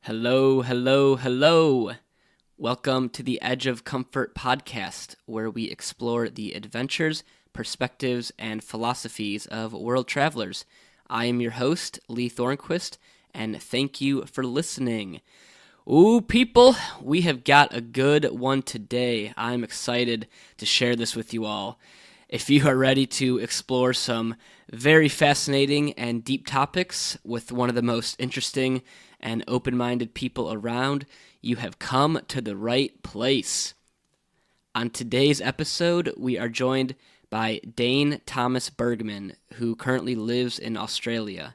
Hello, hello, hello. Welcome to the Edge of Comfort podcast, where we explore the adventures, perspectives, and philosophies of world travelers. I am your host, Lee Thornquist, and thank you for listening. Ooh, people, we have got a good one today. I'm excited to share this with you all. If you are ready to explore some very fascinating and deep topics with one of the most interesting and open-minded people around, you have come to the right place. On today's episode, we are joined by Dane Thomas Bergman, who currently lives in Australia.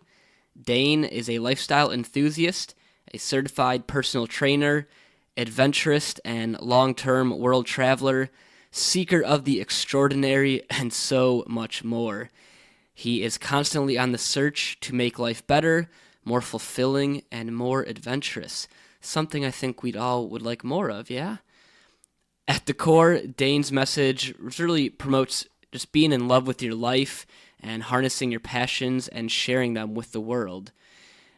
Dane is a lifestyle enthusiast, a certified personal trainer, adventurist, and long-term world traveler, seeker of the extraordinary, and so much more. He is constantly on the search to make life better, more fulfilling, and more adventurous. Something I think we'd all would like more of, yeah? At the core, Dane's message really promotes just being in love with your life and harnessing your passions and sharing them with the world.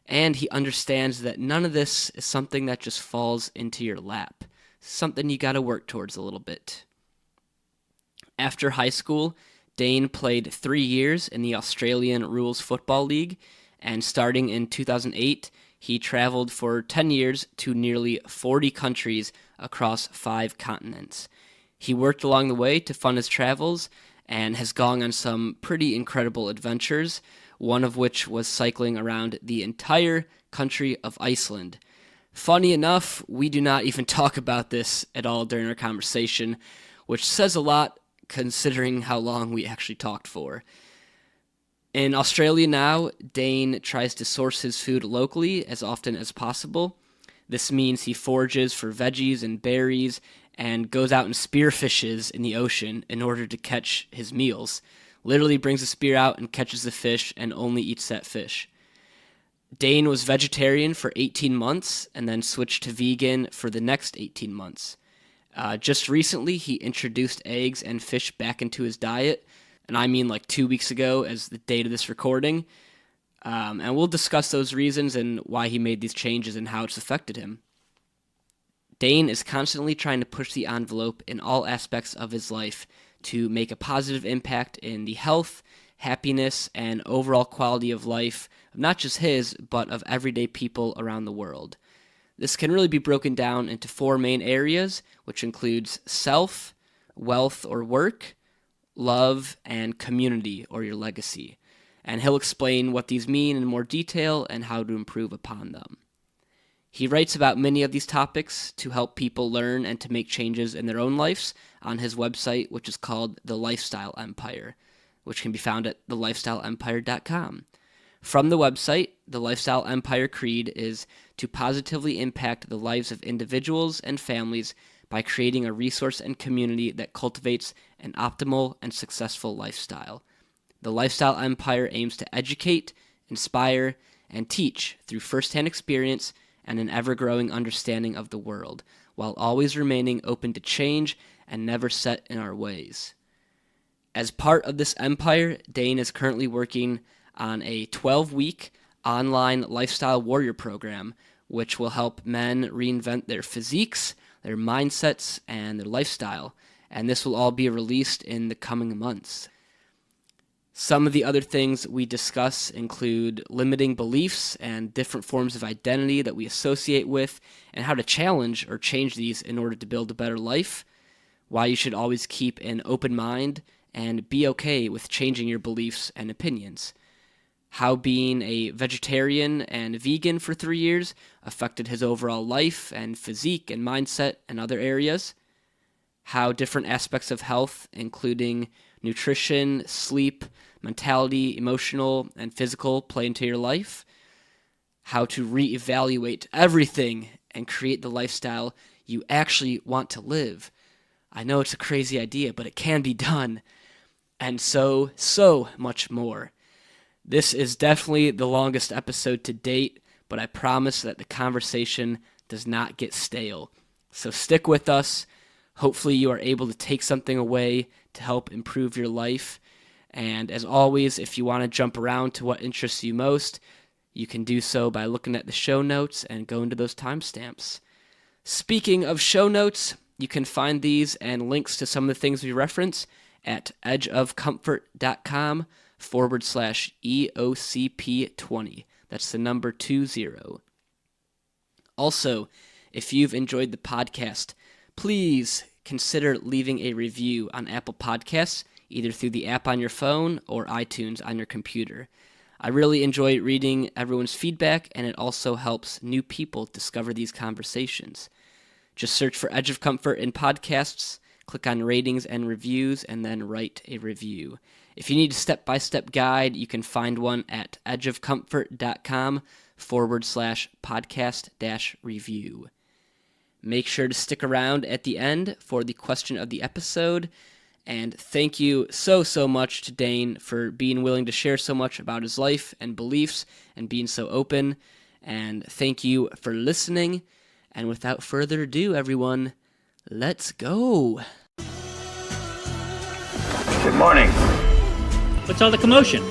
And he understands that none of this is something that just falls into your lap. Something you gotta work towards a little bit. After high school, Dane played 3 years in the Australian Rules Football League, and starting in 2008, he traveled for 10 years to nearly 40 countries across 5 continents. He worked along the way to fund his travels and has gone on some pretty incredible adventures, one of which was cycling around the entire country of Iceland. Funny enough, we do not even talk about this at all during our conversation, which says a lot considering how long we actually talked for. In Australia now, Dane tries to source his food locally as often as possible. This means he forages for veggies and berries and goes out and spearfishes in the ocean in order to catch his meals. Literally brings a spear out and catches the fish and only eats that fish. Dane was vegetarian for 18 months and then switched to vegan for the next 18 months. Just recently, he introduced eggs and fish back into his diet, and I mean like 2 weeks ago as the date of this recording. And we'll discuss those reasons and why he made these changes and how it's affected him. Dane is constantly trying to push the envelope in all aspects of his life to make a positive impact in the health, happiness, and overall quality of life of not just his, but of everyday people around the world. This can really be broken down into 4 main areas, which includes self, wealth or work, love, and community or your legacy. And he'll explain what these mean in more detail and how to improve upon them. He writes about many of these topics to help people learn and to make changes in their own lives on his website, which is called The Lifestyle Empire, which can be found at thelifestyleempire.com. From the website, the Lifestyle Empire Creed is to positively impact the lives of individuals and families by creating a resource and community that cultivates an optimal and successful lifestyle. The Lifestyle Empire aims to educate, inspire, and teach through firsthand experience and an ever-growing understanding of the world, while always remaining open to change and never set in our ways. As part of this empire, Dane is currently working on a 12-week online lifestyle warrior program, which will help men reinvent their physiques, their mindsets, and their lifestyle. And this will all be released in the coming months. Some of the other things we discuss include limiting beliefs and different forms of identity that we associate with, and how to challenge or change these in order to build a better life, why you should always keep an open mind and be okay with changing your beliefs and opinions, how being a vegetarian and vegan for 3 years affected his overall life and physique and mindset and other areas, how different aspects of health, including nutrition, sleep, mentality, emotional, and physical, play into your life, how to reevaluate everything and create the lifestyle you actually want to live. I know it's a crazy idea, but it can be done, and so much more. This is definitely the longest episode to date, but I promise that the conversation does not get stale. So stick with us. Hopefully you are able to take something away to help improve your life. And as always, if you want to jump around to what interests you most, You can do so by looking at the show notes and going to those timestamps. Speaking of show notes, you can find these and links to some of the things we reference at edgeofcomfort.com/EOCP20. That's the number 20. Also, if you've enjoyed the podcast, please consider leaving a review on Apple Podcasts, either through the app on your phone or iTunes on your computer. I really enjoy reading everyone's feedback, and it also helps new people discover these conversations. Just search for Edge of Comfort in podcasts, click on ratings and reviews, and then write a review. If you need a step-by-step guide, you can find one at edgeofcomfort.com/podcast-review. Make sure to stick around at the end for the question of the episode. And thank you so much to Dane for being willing to share so much about his life and beliefs and being so open. And thank you for listening. And without further ado, everyone, let's go. Good morning. What's all the commotion?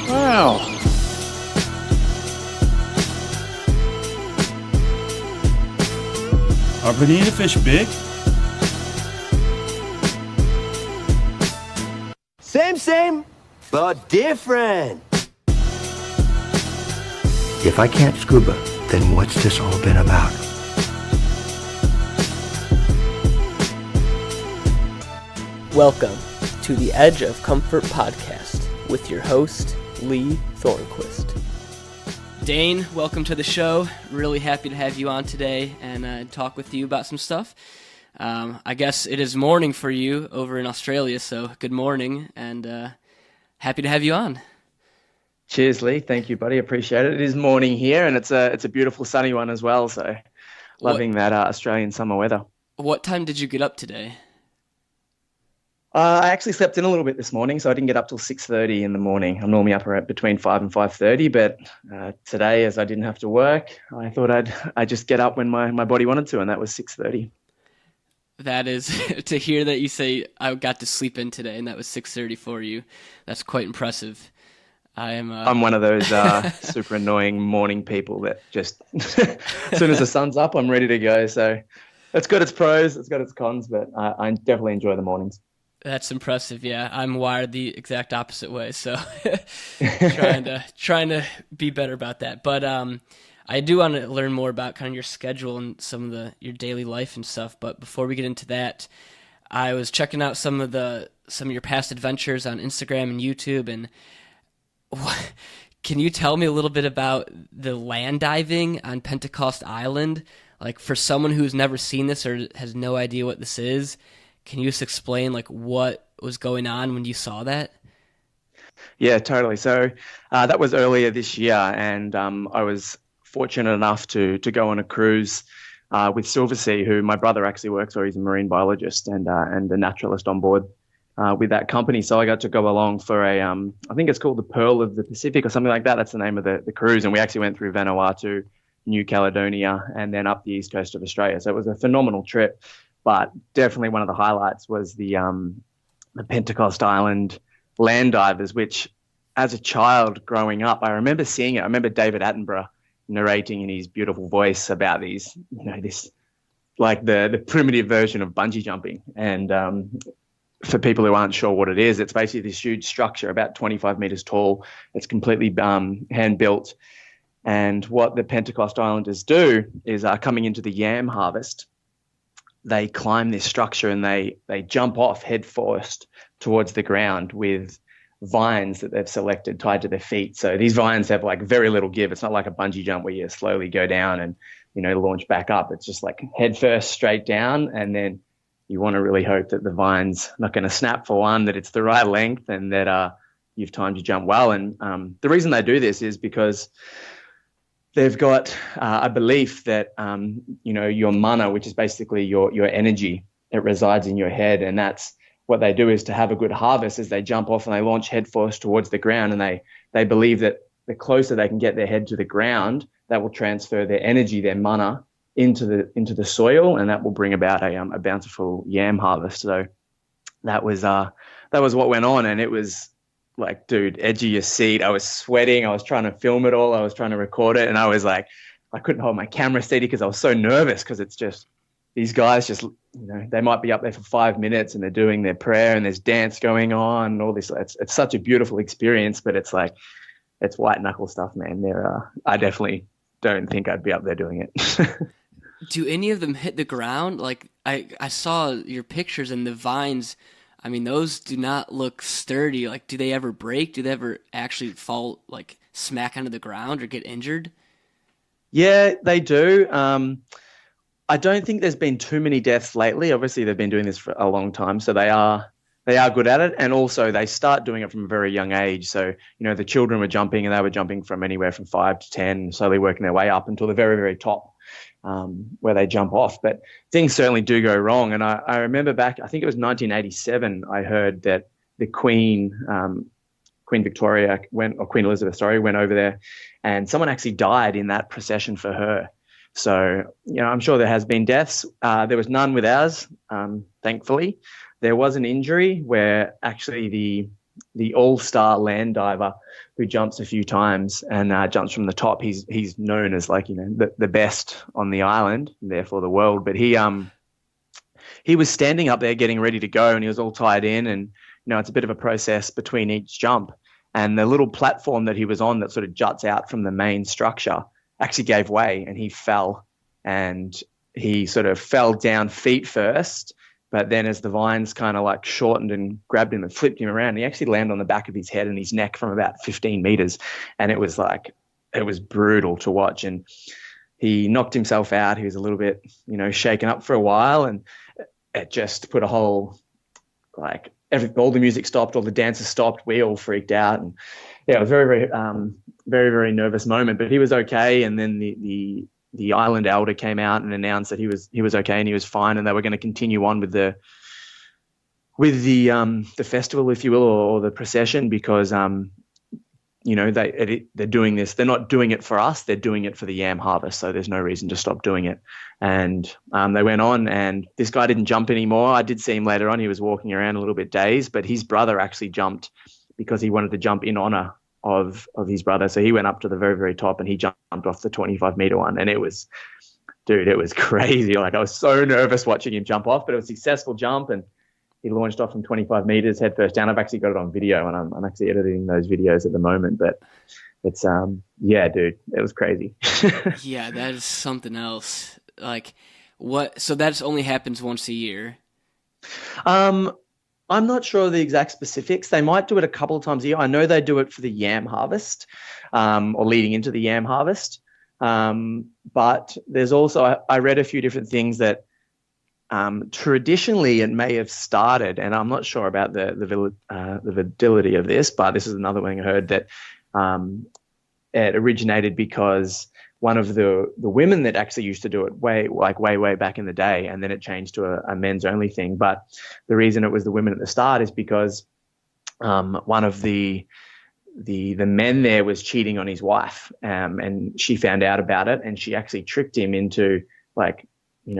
Wow. Are banana fish big? Same, but different. If I can't scuba, then what's this all been about? Welcome to the Edge of Comfort podcast with your host, Lee Thornquist. Dane, welcome to the show. Really happy to have you on today and talk with you about some stuff. I guess it is morning for you over in Australia, so good morning, and happy to have you on. Cheers, Lee. Thank you, buddy. Appreciate it. It is morning here, and it's a beautiful sunny one as well, so loving that Australian summer weather. What time did you get up today? I actually slept in a little bit this morning, so I didn't get up till 6:30 in the morning. I'm normally up around between 5 and 5:30, but today, as I didn't have to work, I thought I'd just get up when my body wanted to, and that was 6:30. That is, to hear that you say I got to sleep in today, and that was 6:30 for you, that's quite impressive. I'm one of those super annoying morning people that just, as soon as the sun's up, I'm ready to go. So it's got its pros, it's got its cons, but I definitely enjoy the mornings. That's impressive. Yeah, I'm wired the exact opposite way, so trying to be better about that. But I do want to learn more about kind of your schedule and some of your daily life and stuff. But before we get into that, I was checking out some of your past adventures on Instagram and YouTube, and can you tell me a little bit about the land diving on Pentecost Island? Like, for someone who's never seen this or has no idea what this is, can you just explain like what was going on when you saw that? Yeah, totally. So that was earlier this year, and I was fortunate enough to go on a cruise with Silversea, who my brother actually works for. He's a marine biologist and a naturalist on board with that company. So I got to go along for I think it's called the Pearl of the Pacific or something like that. That's the name of the cruise. And we actually went through Vanuatu, New Caledonia, and then up the east coast of Australia. So it was a phenomenal trip. But definitely one of the highlights was the Pentecost Island land divers, which as a child growing up, I remember seeing it. I remember David Attenborough narrating in his beautiful voice about these, this like the primitive version of bungee jumping. And for people who aren't sure what it is, it's basically this huge structure about 25 meters tall. It's completely hand built. And what the Pentecost Islanders do is coming into the yam harvest, they climb this structure and they jump off head first towards the ground with vines that they've selected tied to their feet. So these vines have like very little give. It's not like a bungee jump where you slowly go down and, launch back up. It's just like head first straight down. And then you want to really hope that the vine's not going to snap for one, that it's the right length and that you've timed your jump well. And the reason they do this is because they've got a belief that, your mana, which is basically your energy, it resides in your head. And that's what they do, is to have a good harvest is they jump off and they launch head first towards the ground. And they believe that the closer they can get their head to the ground, that will transfer their energy, their mana, into the soil, and that will bring about a bountiful yam harvest. So that was what went on, and it was like, dude, edge of your seat. I was sweating. I was trying to film it all. I was trying to record it, and I was like, I couldn't hold my camera steady because I was so nervous, because it's just these guys just, they might be up there for 5 minutes and they're doing their prayer and there's dance going on and all this. It's such a beautiful experience, but it's like, it's white knuckle stuff, man. I definitely don't think I'd be up there doing it. Do any of them hit the ground? Like I saw your pictures and the vines. I mean, those do not look sturdy. Like, do they ever break? Do they ever actually fall, like smack onto the ground or get injured? Yeah, they do. I don't think there's been too many deaths lately. Obviously, they've been doing this for a long time, so they are good at it. And also, they start doing it from a very young age. So, the children were jumping, and they were jumping from anywhere from 5 to 10, slowly working their way up until the very, very top, where they jump off. But things certainly do go wrong. And I remember back, I think it was 1987, I heard that the Queen Victoria Queen Elizabeth, went over there, and someone actually died in that procession for her. So, I'm sure there has been deaths. There was none with ours, thankfully. There was an injury where actually the all-star land diver who jumps a few times and jumps from the top, he's known as like, the best on the island, and therefore the world. But he was standing up there getting ready to go, and he was all tied in, and, it's a bit of a process between each jump. And the little platform that he was on that sort of juts out from the main structure actually gave way, and he fell, and he sort of fell down feet first, but then as the vines kind of like shortened and grabbed him and flipped him around, he actually landed on the back of his head and his neck from about 15 meters. And it was brutal to watch. And he knocked himself out. He was a little bit, shaken up for a while, and it just put a whole, like, all the music stopped, all the dancers stopped. We all freaked out, and yeah, it was very, very, very, very nervous moment. But he was okay, and then the island elder came out and announced that he was okay and he was fine, and they were going to continue on with the festival, if you will, or the procession, because they're doing this. They're not doing it for us. They're doing it for the yam harvest. So there's no reason to stop doing it. And they went on, and this guy didn't jump anymore. I did see him later on. He was walking around a little bit dazed, but his brother actually jumped because he wanted to jump in honor of his brother. So he went up to the very, very top, and he jumped off the 25-meter one. And it was crazy. Like, I was so nervous watching him jump off, but it was a successful jump, and he launched off from 25 meters head first down. I've actually got it on video, and I'm actually editing those videos at the moment. But it's yeah, dude, it was crazy. Yeah, that is something else. Like, what? So that only happens once a year. I'm not sure of the exact specifics. They might do it a couple of times a year. I know they do it for the yam harvest, or leading into the yam harvest. But there's also, I read a few different things that traditionally it may have started, and I'm not sure about the validity of this, but this is another one I heard, that it originated because one of the women that actually used to do it way back in the day, and then it changed to a men's only thing. But the reason it was the women at the start is because one of the men there was cheating on his wife, and she found out about it, and she actually tricked him into, like,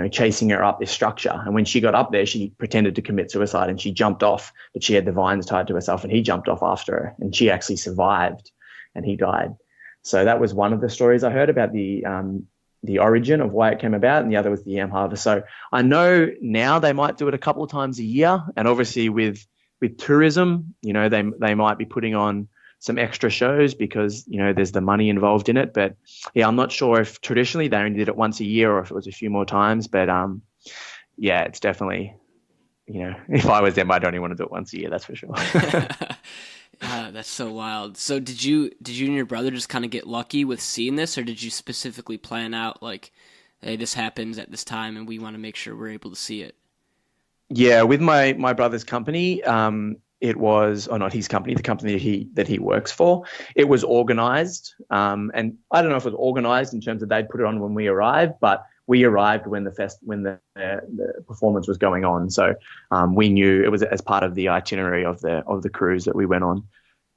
chasing her up this structure. And when she got up there, she pretended to commit suicide, and she jumped off, but she had the vines tied to herself, and he jumped off after her, and she actually survived, and he died. So that was one of the stories I heard about the origin of why it came about, and the other was the yam harvest. So I know now they might do it a couple of times a year, and obviously with tourism, they might be putting on some extra shows because, there's the money involved in it. But yeah, I'm not sure if traditionally they only did it once a year or if it was a few more times. But yeah, it's definitely, if I was them, I'd only want to do it once a year, that's for sure. That's so wild. So did you and your brother just kind of get lucky with seeing this, or did you specifically plan out, like, hey, this happens at this time and we want to make sure we're able to see it? Yeah, with my brother's company, it was, or not his company, the company that he works for, it was organized. And I don't know if it was organized in terms of they'd put it on when we arrived, but we arrived when the performance was going on. So we knew it was as part of the itinerary of the cruise that we went on.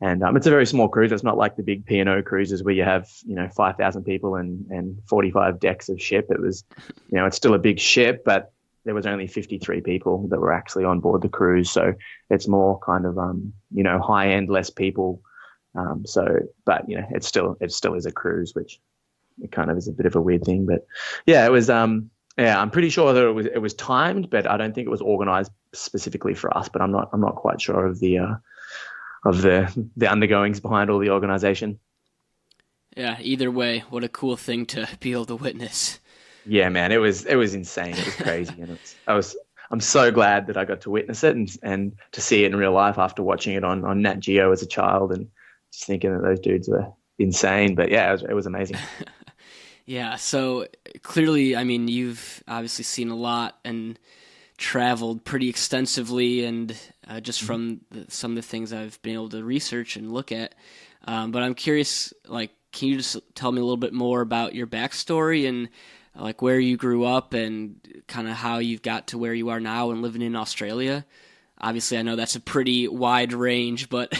And it's a very small cruise. It's not like the big P&O cruises where you have 5,000 people and 45 decks of ship. It was, it's still a big ship, but there was only 53 people that were actually on board the cruise. So it's more kind of, high end, less people. But it still is a cruise, which it kind of is a bit of a weird thing. But yeah, it was, I'm pretty sure that it was timed, but I don't think it was organized specifically for us, but I'm not quite sure of the undergoings behind all the organization. Yeah, either way, what a cool thing to be able to witness. Yeah, man, it was insane. It was crazy, and I'm so glad that I got to witness it and to see it in real life after watching it on Nat Geo as a child, and just thinking that those dudes were insane. But yeah, it was amazing. Yeah, so clearly, I mean, you've obviously seen a lot and traveled pretty extensively, and just from some of the things I've been able to research and look at. But I'm curious, like, can you just tell me a little bit more about your backstory and like where you grew up and kind of how you've got to where you are now and living in Australia? Obviously, I know that's a pretty wide range, but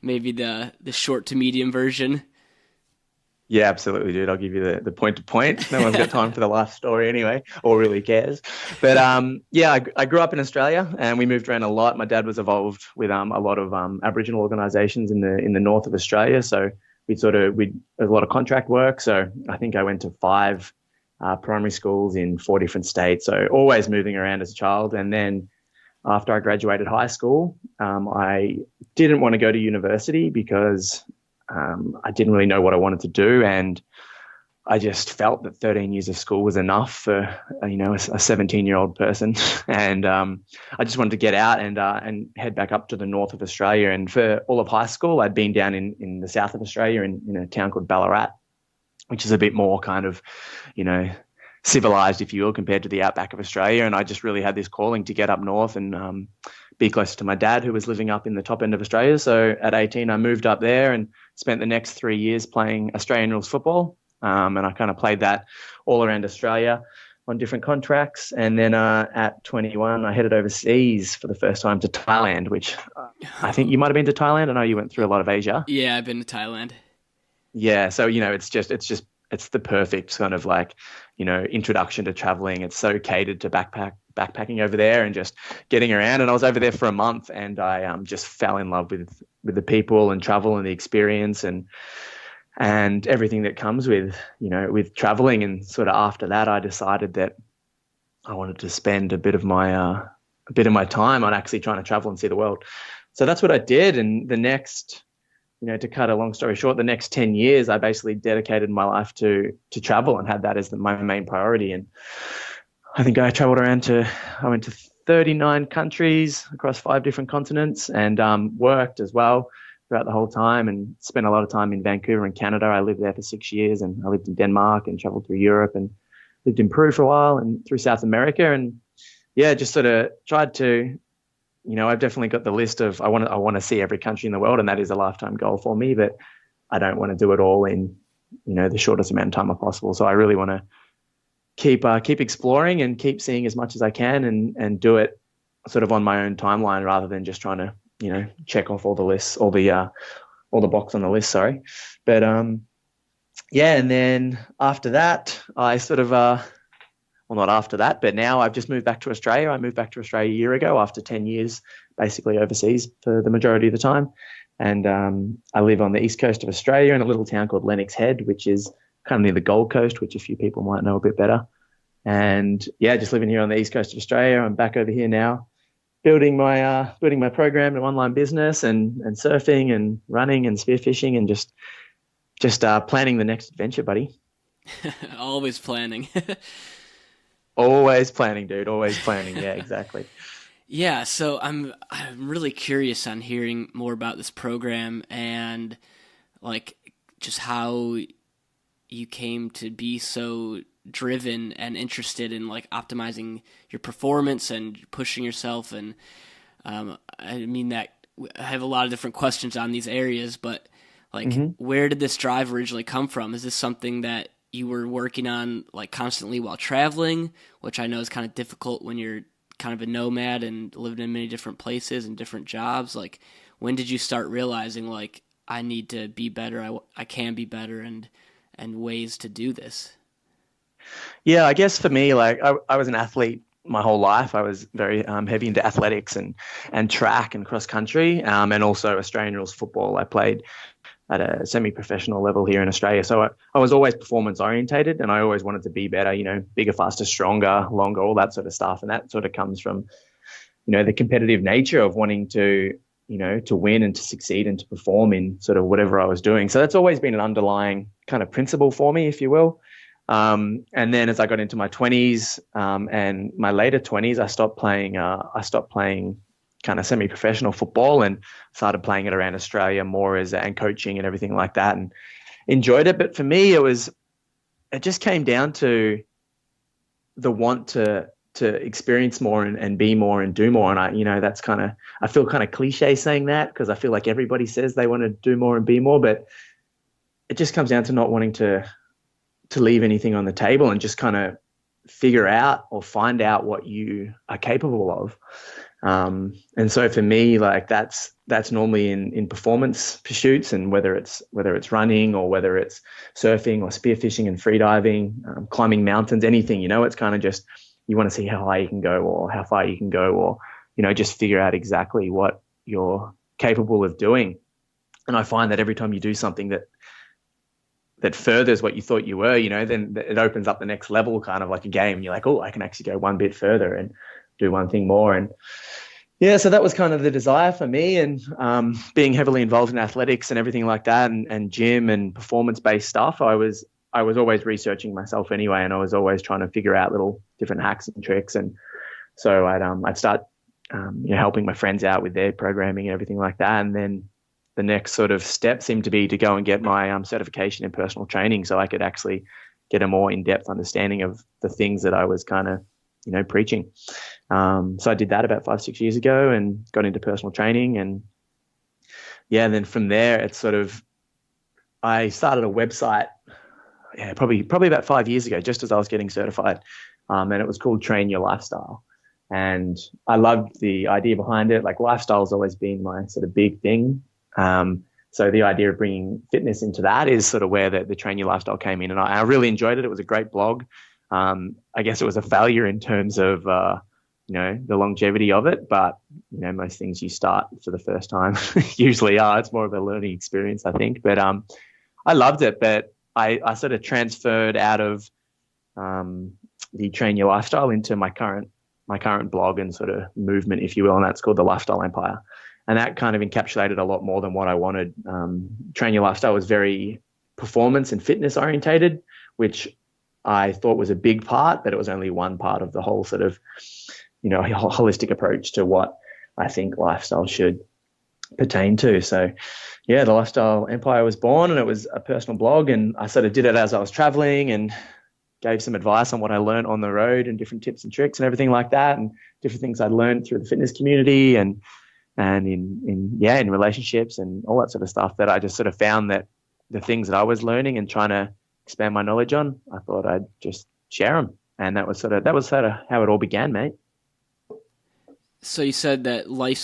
maybe the short to medium version. Yeah, absolutely, dude. I'll give you the point to point. No one's got time for the life story anyway, or really cares. But I grew up in Australia, and we moved around a lot. My dad was involved with a lot of Aboriginal organisations in the north of Australia. So we a lot of contract work. So I think I went to 5 primary schools in 4 different states. So always moving around as a child. And then after I graduated high school, I didn't want to go to university because I didn't really know what I wanted to do, and I just felt that 13 years of school was enough for a 17-year-old person, and I just wanted to get out and head back up to the north of Australia. And for all of high school, I'd been down in the south of Australia in a town called Ballarat, which is a bit more kind of, civilized, if you will, compared to the outback of Australia. And I just really had this calling to get up north and be closer to my dad, who was living up in the top end of Australia. So at 18, I moved up there and spent the next 3 years playing Australian rules football. And I kind of played that all around Australia on different contracts. And then at 21, I headed overseas for the first time to Thailand, which I think you might have been to Thailand. I know you went through a lot of Asia. Yeah, I've been to Thailand. Yeah, so it's the perfect kind of like, introduction to traveling. It's so catered to backpacking over there and just getting around. And I was over there for a month, and I just fell in love with the people and travel and the experience and everything that comes with traveling. And sort of after that, I decided that I wanted to spend a bit of my time on actually trying to travel and see the world. So that's what I did. And the next, to cut a long story short, the next 10 years, I basically dedicated my life to travel and had that as my main priority. And I think I went to 39 countries across 5 different continents, and worked as well throughout the whole time, and spent a lot of time in Vancouver in Canada. I lived there for 6 years, and I lived in Denmark and traveled through Europe, and lived in Peru for a while and through South America. And yeah, just sort of tried to, I've definitely got the list of, I want to see every country in the world, and that is a lifetime goal for me, but I don't want to do it all in, the shortest amount of time possible. So I really want to keep exploring and keep seeing as much as I can, and do it sort of on my own timeline rather than just trying to, check off all the lists, all the box on the list, sorry. But yeah, and then after that, I sort of, well, not after that, but now I've just moved back to Australia. I moved back to Australia a year ago after 10 years basically overseas for the majority of the time. And I live on the east coast of Australia in a little town called Lennox Head, which is kind of near the Gold Coast, which a few people might know a bit better. And yeah, just living here on the east coast of Australia. I'm back over here now, building my program and online business and surfing and running and spearfishing and just planning the next adventure, buddy. Always planning. Always planning, dude. Always planning. Yeah, exactly. Yeah, so I'm really curious on hearing more about this program and like just how you came to be so driven and interested in like optimizing your performance and pushing yourself. And I mean that I have a lot of different questions on these areas, but like where did this drive originally come from? Is this something that you were working on like constantly while traveling, which I know is kind of difficult when you're kind of a nomad and living in many different places and different jobs? Like, when did you start realizing like I need to be better, I can be better, and ways to do this? Yeah, I guess for me, like I was an athlete my whole life. I was very heavy into athletics and track and cross country, and also Australian rules football. I played at a semi-professional level here in Australia. So I was always performance orientated, and I always wanted to be better, bigger, faster, stronger, longer, all that sort of stuff. And that sort of comes from, the competitive nature of wanting to, to win and to succeed and to perform in sort of whatever I was doing. So that's always been an underlying kind of principle for me, if you will. And then as I got into my 20s and my later 20s, I stopped playing kind of semi-professional football and started playing it around Australia more and coaching and everything like that, and enjoyed it. But for me, it just came down to the want to experience more and be more and do more. And I feel kind of cliche saying that, because I feel like everybody says they want to do more and be more, but it just comes down to not wanting to leave anything on the table and just kind of figure out or find out what you are capable of. And so for me, like that's normally in performance pursuits, and whether it's running or whether it's surfing or spearfishing and freediving, climbing mountains, anything, it's kind of just, you want to see how high you can go or how far you can go, or, just figure out exactly what you're capable of doing. And I find that every time you do something that furthers what you thought you were, then it opens up the next level, kind of like a game. You're like, oh, I can actually go one bit further and do one thing more. And yeah, so that was kind of the desire for me. And being heavily involved in athletics and everything like that, and gym and performance-based stuff, I was always researching myself anyway, and I was always trying to figure out little different hacks and tricks. And so I'd start helping my friends out with their programming and everything like that. And then the next sort of step seemed to be to go and get my certification in personal training, so I could actually get a more in-depth understanding of the things that I was kind of preaching. So I did that about 5-6 years ago and got into personal training. And yeah, and then from there, it's sort of, I started a website, probably about 5 years ago, just as I was getting certified. And it was called Train Your Lifestyle. And I loved the idea behind it. Like, lifestyle has always been my sort of big thing. So the idea of bringing fitness into that is sort of where the Train Your Lifestyle came in. And I really enjoyed it. It was a great blog. I guess it was a failure in terms of, the longevity of it, but, most things you start for the first time usually are. It's more of a learning experience, I think. But I loved it, but I sort of transferred out of the Train Your Lifestyle into my current blog and sort of movement, if you will, and that's called the Lifestyle Empire. And that kind of encapsulated a lot more than what I wanted. Train Your Lifestyle was very performance and fitness orientated, which I thought was a big part, but it was only one part of the whole sort of, holistic approach to what I think lifestyle should pertain to. So yeah, the Lifestyle Empire was born, and it was a personal blog, and I sort of did it as I was traveling and gave some advice on what I learned on the road and different tips and tricks and everything like that, and different things I'd learned through the fitness community and in relationships and all that sort of stuff, that I just sort of found that the things that I was learning and trying to expand my knowledge on, I thought I'd just share them. And that was sort of how it all began, mate. So you said that like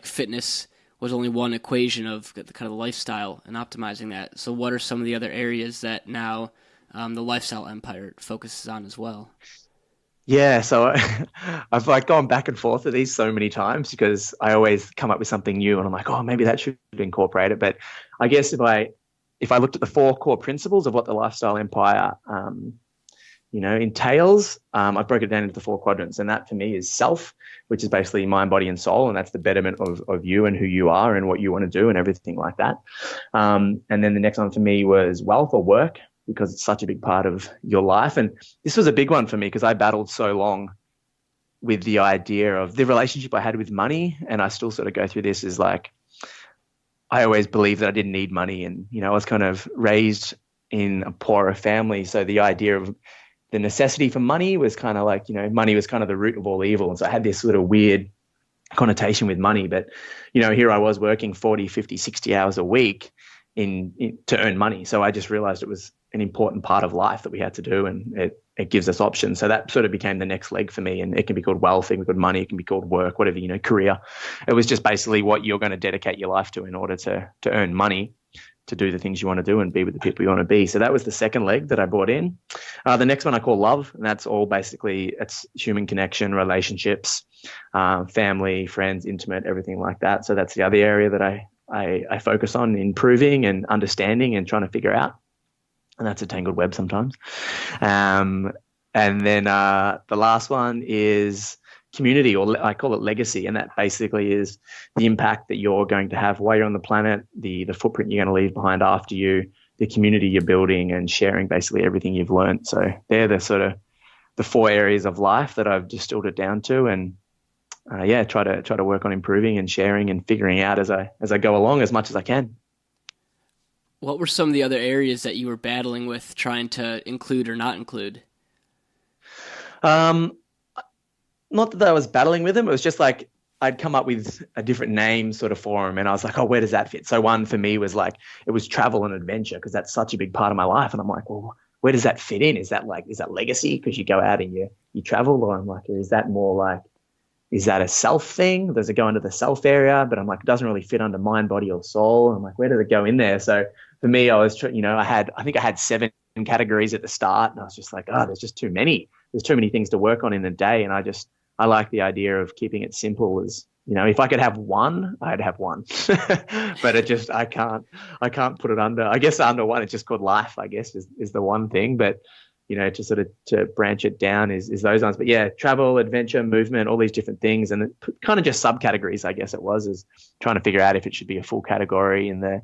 fitness was only one equation of the kind of lifestyle and optimizing that. So what are some of the other areas that now the Lifestyle Empire focuses on as well? Yeah, so I've gone back and forth with these so many times, because I always come up with something new and I'm like, oh, maybe that should incorporate it. But I guess if I looked at the 4 core principles of what the Lifestyle Empire entails, I broke it down into the 4 quadrants, and that for me is self, which is basically mind, body, and soul, and that's the betterment of you and who you are and what you want to do and everything like that. And then the next one for me was wealth or work, because it's such a big part of your life. And this was a big one for me because I battled so long with the idea of the relationship I had with money, and I still sort of go through this, is like, I always believed that I didn't need money, and I was kind of raised in a poorer family, so the idea of the necessity for money was kind of like, money was kind of the root of all evil. And so I had this sort of weird connotation with money. But, here I was working 40, 50, 60 hours a week to earn money. So I just realized it was an important part of life that we had to do, and it gives us options. So that sort of became the next leg for me. And it can be called wealth, it can be called money, it can be called work, whatever, career. It was just basically what you're going to dedicate your life to in order to earn money. to do the things you want to do and be with the people you want to be. So that was the second leg that I brought in. The next one I call love, and that's all basically it's human connection, relationships, family, friends, intimate, everything like that. So that's the other area that I focus on improving and understanding and trying to figure out. And that's a tangled web sometimes. And then the last one is community, or I call it legacy, and that basically is the impact that you're going to have while you're on the planet, the footprint you're going to leave behind after you, the community you're building, and sharing basically everything you've learned. So they're the sort of the 4 areas of life that I've distilled it down to, and try to work on improving and sharing and figuring out as I go along as much as I can. What were some of the other areas that you were battling with trying to include or not include? Not that I was battling with them. It was just like I'd come up with a different name sort of for them, and I was like, oh, where does that fit? So one for me was like, it was travel and adventure, because that's such a big part of my life. And I'm like, well, where does that fit in? Is that legacy because you go out and you travel? Or I'm like, is that more like, is that a self thing? Does it go into the self area? But I'm like, it doesn't really fit under mind, body, or soul. I'm like, where does it go in there? So for me, I was, I think I had 7 categories at the start, and I was just like, oh, there's just too many. There's too many things to work on in a day. And I like the idea of keeping it simple. As if I could have one, I'd have one. But I can't put it under. I guess under one, it's just called life, I guess, is the one thing. But to branch it down is those ones. But yeah, travel, adventure, movement, all these different things, and kind of just subcategories, I guess it was, is trying to figure out if it should be a full category in the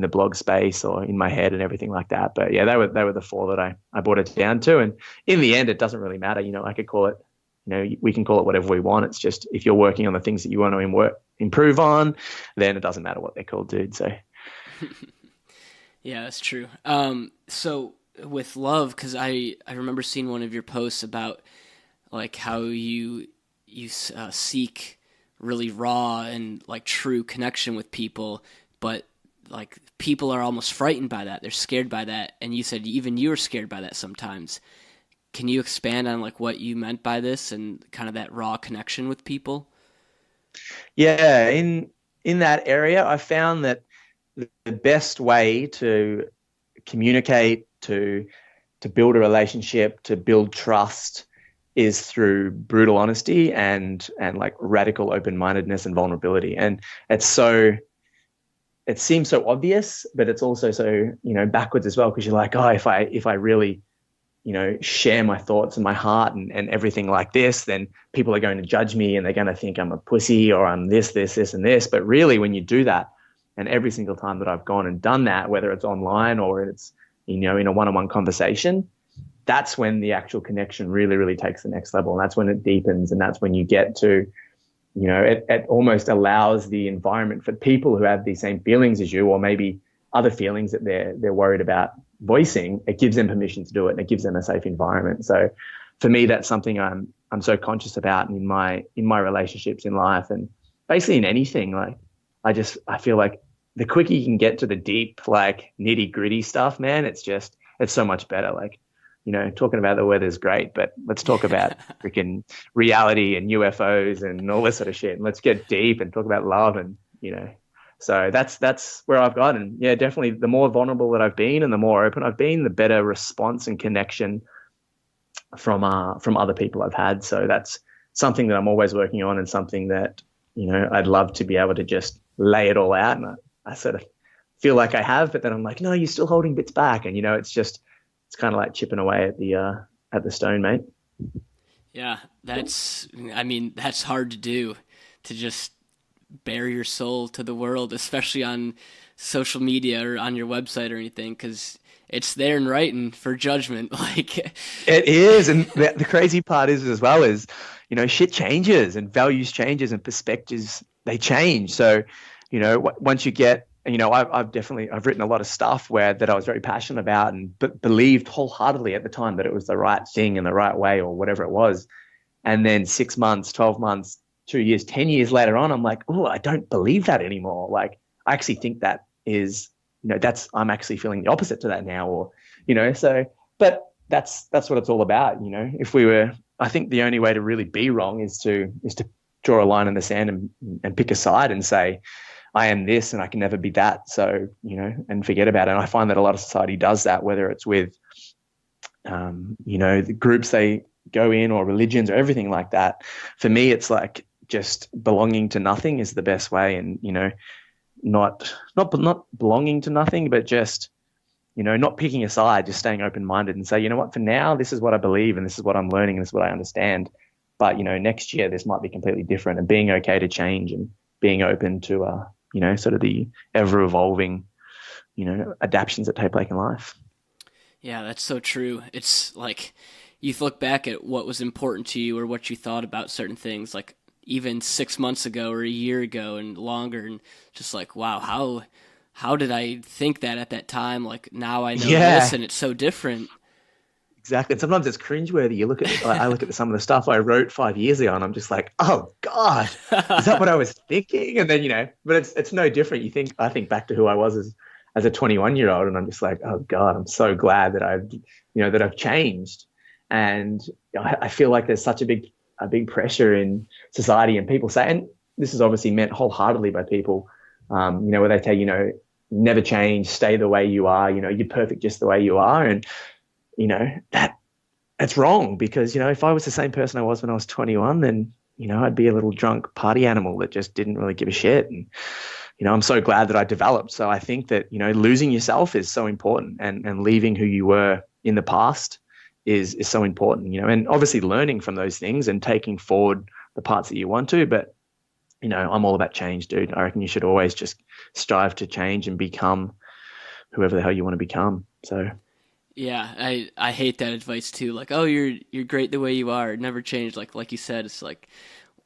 blog space or in my head and everything like that. But yeah, they were the 4 that I brought it down to. And in the end, it doesn't really matter. I could call it, we can call it whatever we want. It's just if you're working on the things that you want to improve on, then it doesn't matter what they're called, dude. So yeah, that's true. So with love, because I remember seeing one of your posts about like how you seek really raw and like true connection with people, but like people are almost frightened by that. They're scared by that. And you said even you were scared by that sometimes. Can you expand on like what you meant by this and kind of that raw connection with people? Yeah, in that area, I found that the best way to communicate, to build a relationship, to build trust is through brutal honesty and like radical open-mindedness and vulnerability. And it seems so obvious, but it's also so, backwards as well, because you're like, oh, if I really share my thoughts and my heart and everything like this, then people are going to judge me and they're going to think I'm a pussy or I'm this, and this. But really, when you do that, and every single time that I've gone and done that, whether it's online or it's, in a one-on-one conversation, that's when the actual connection really, really takes the next level. And that's when it deepens. And that's when you get to, it almost allows the environment for people who have these same feelings as you, or maybe other feelings that they're worried about voicing. It gives them permission to do it, and it gives them a safe environment. So for me, that's something I'm so conscious about in my relationships in life, and basically in anything. Like I feel like the quicker you can get to the deep, like nitty gritty stuff, man, it's so much better. Like, talking about the weather's great, but let's talk about freaking reality and UFOs and all this sort of shit. And let's get deep and talk about love and, so that's where I've got. And yeah, definitely the more vulnerable that I've been and the more open I've been, the better response and connection from other people I've had. So that's something that I'm always working on, and something that, I'd love to be able to just lay it all out. And I sort of feel like I have, but then I'm like, no, you're still holding bits back. And, it's kind of like chipping away at the stone, mate. Yeah, that's hard to do, to just bare your soul to the world, especially on social media or on your website or anything, because it's there in writing for judgment. Like it is. And the crazy part is as well is, shit changes and values changes and perspectives, they change. So, once you get, I've written a lot of stuff that I was very passionate about and believed wholeheartedly at the time that it was the right thing and the right way or whatever it was. And then 6 months, 12 months, 2 years, 10 years later on, I'm like, oh, I don't believe that anymore. Like, I actually think that is, I'm actually feeling the opposite to that now, or, so, but that's what it's all about. I think the only way to really be wrong is to draw a line in the sand and pick a side and say, I am this and I can never be that. So, and forget about it. And I find that a lot of society does that, whether it's with, the groups they go in or religions or everything like that. For me, it's like just belonging to nothing is the best way. And, not belonging to nothing, but just, not picking a side, just staying open-minded and say, you know what, for now, this is what I believe and this is what I'm learning and this is what I understand. But, next year, this might be completely different, and being okay to change and being open to, sort of the ever-evolving, adaptations that take place in life. Yeah, that's so true. It's like you look back at what was important to you or what you thought about certain things, like even 6 months ago or a year ago and longer, and just like, wow, how did I think that at that time? Like now I know this, and it's so different. Exactly. And sometimes it's cringeworthy. I look at some of the stuff I wrote 5 years ago and I'm just like, oh God, is that what I was thinking? And then, but it's no different. I think back to who I was as a 21-year-old, and I'm just like, oh God, I'm so glad that I've changed. And I feel like there's such a big pressure in society, and people say, and this is obviously meant wholeheartedly by people, where they tell never change, stay the way you are, you're perfect just the way you are. And, that's wrong, because, if I was the same person I was when I was 21, then, I'd be a little drunk party animal that just didn't really give a shit. And, I'm so glad that I developed. So I think that, losing yourself is so important, and leaving who you were in the past is so important, and obviously learning from those things and taking forward the parts that you want to. But, I'm all about change, dude. I reckon you should always just strive to change and become whoever the hell you want to become. So. Yeah, I hate that advice too. Like, oh, you're great the way you are, never change. Like you said, it's like,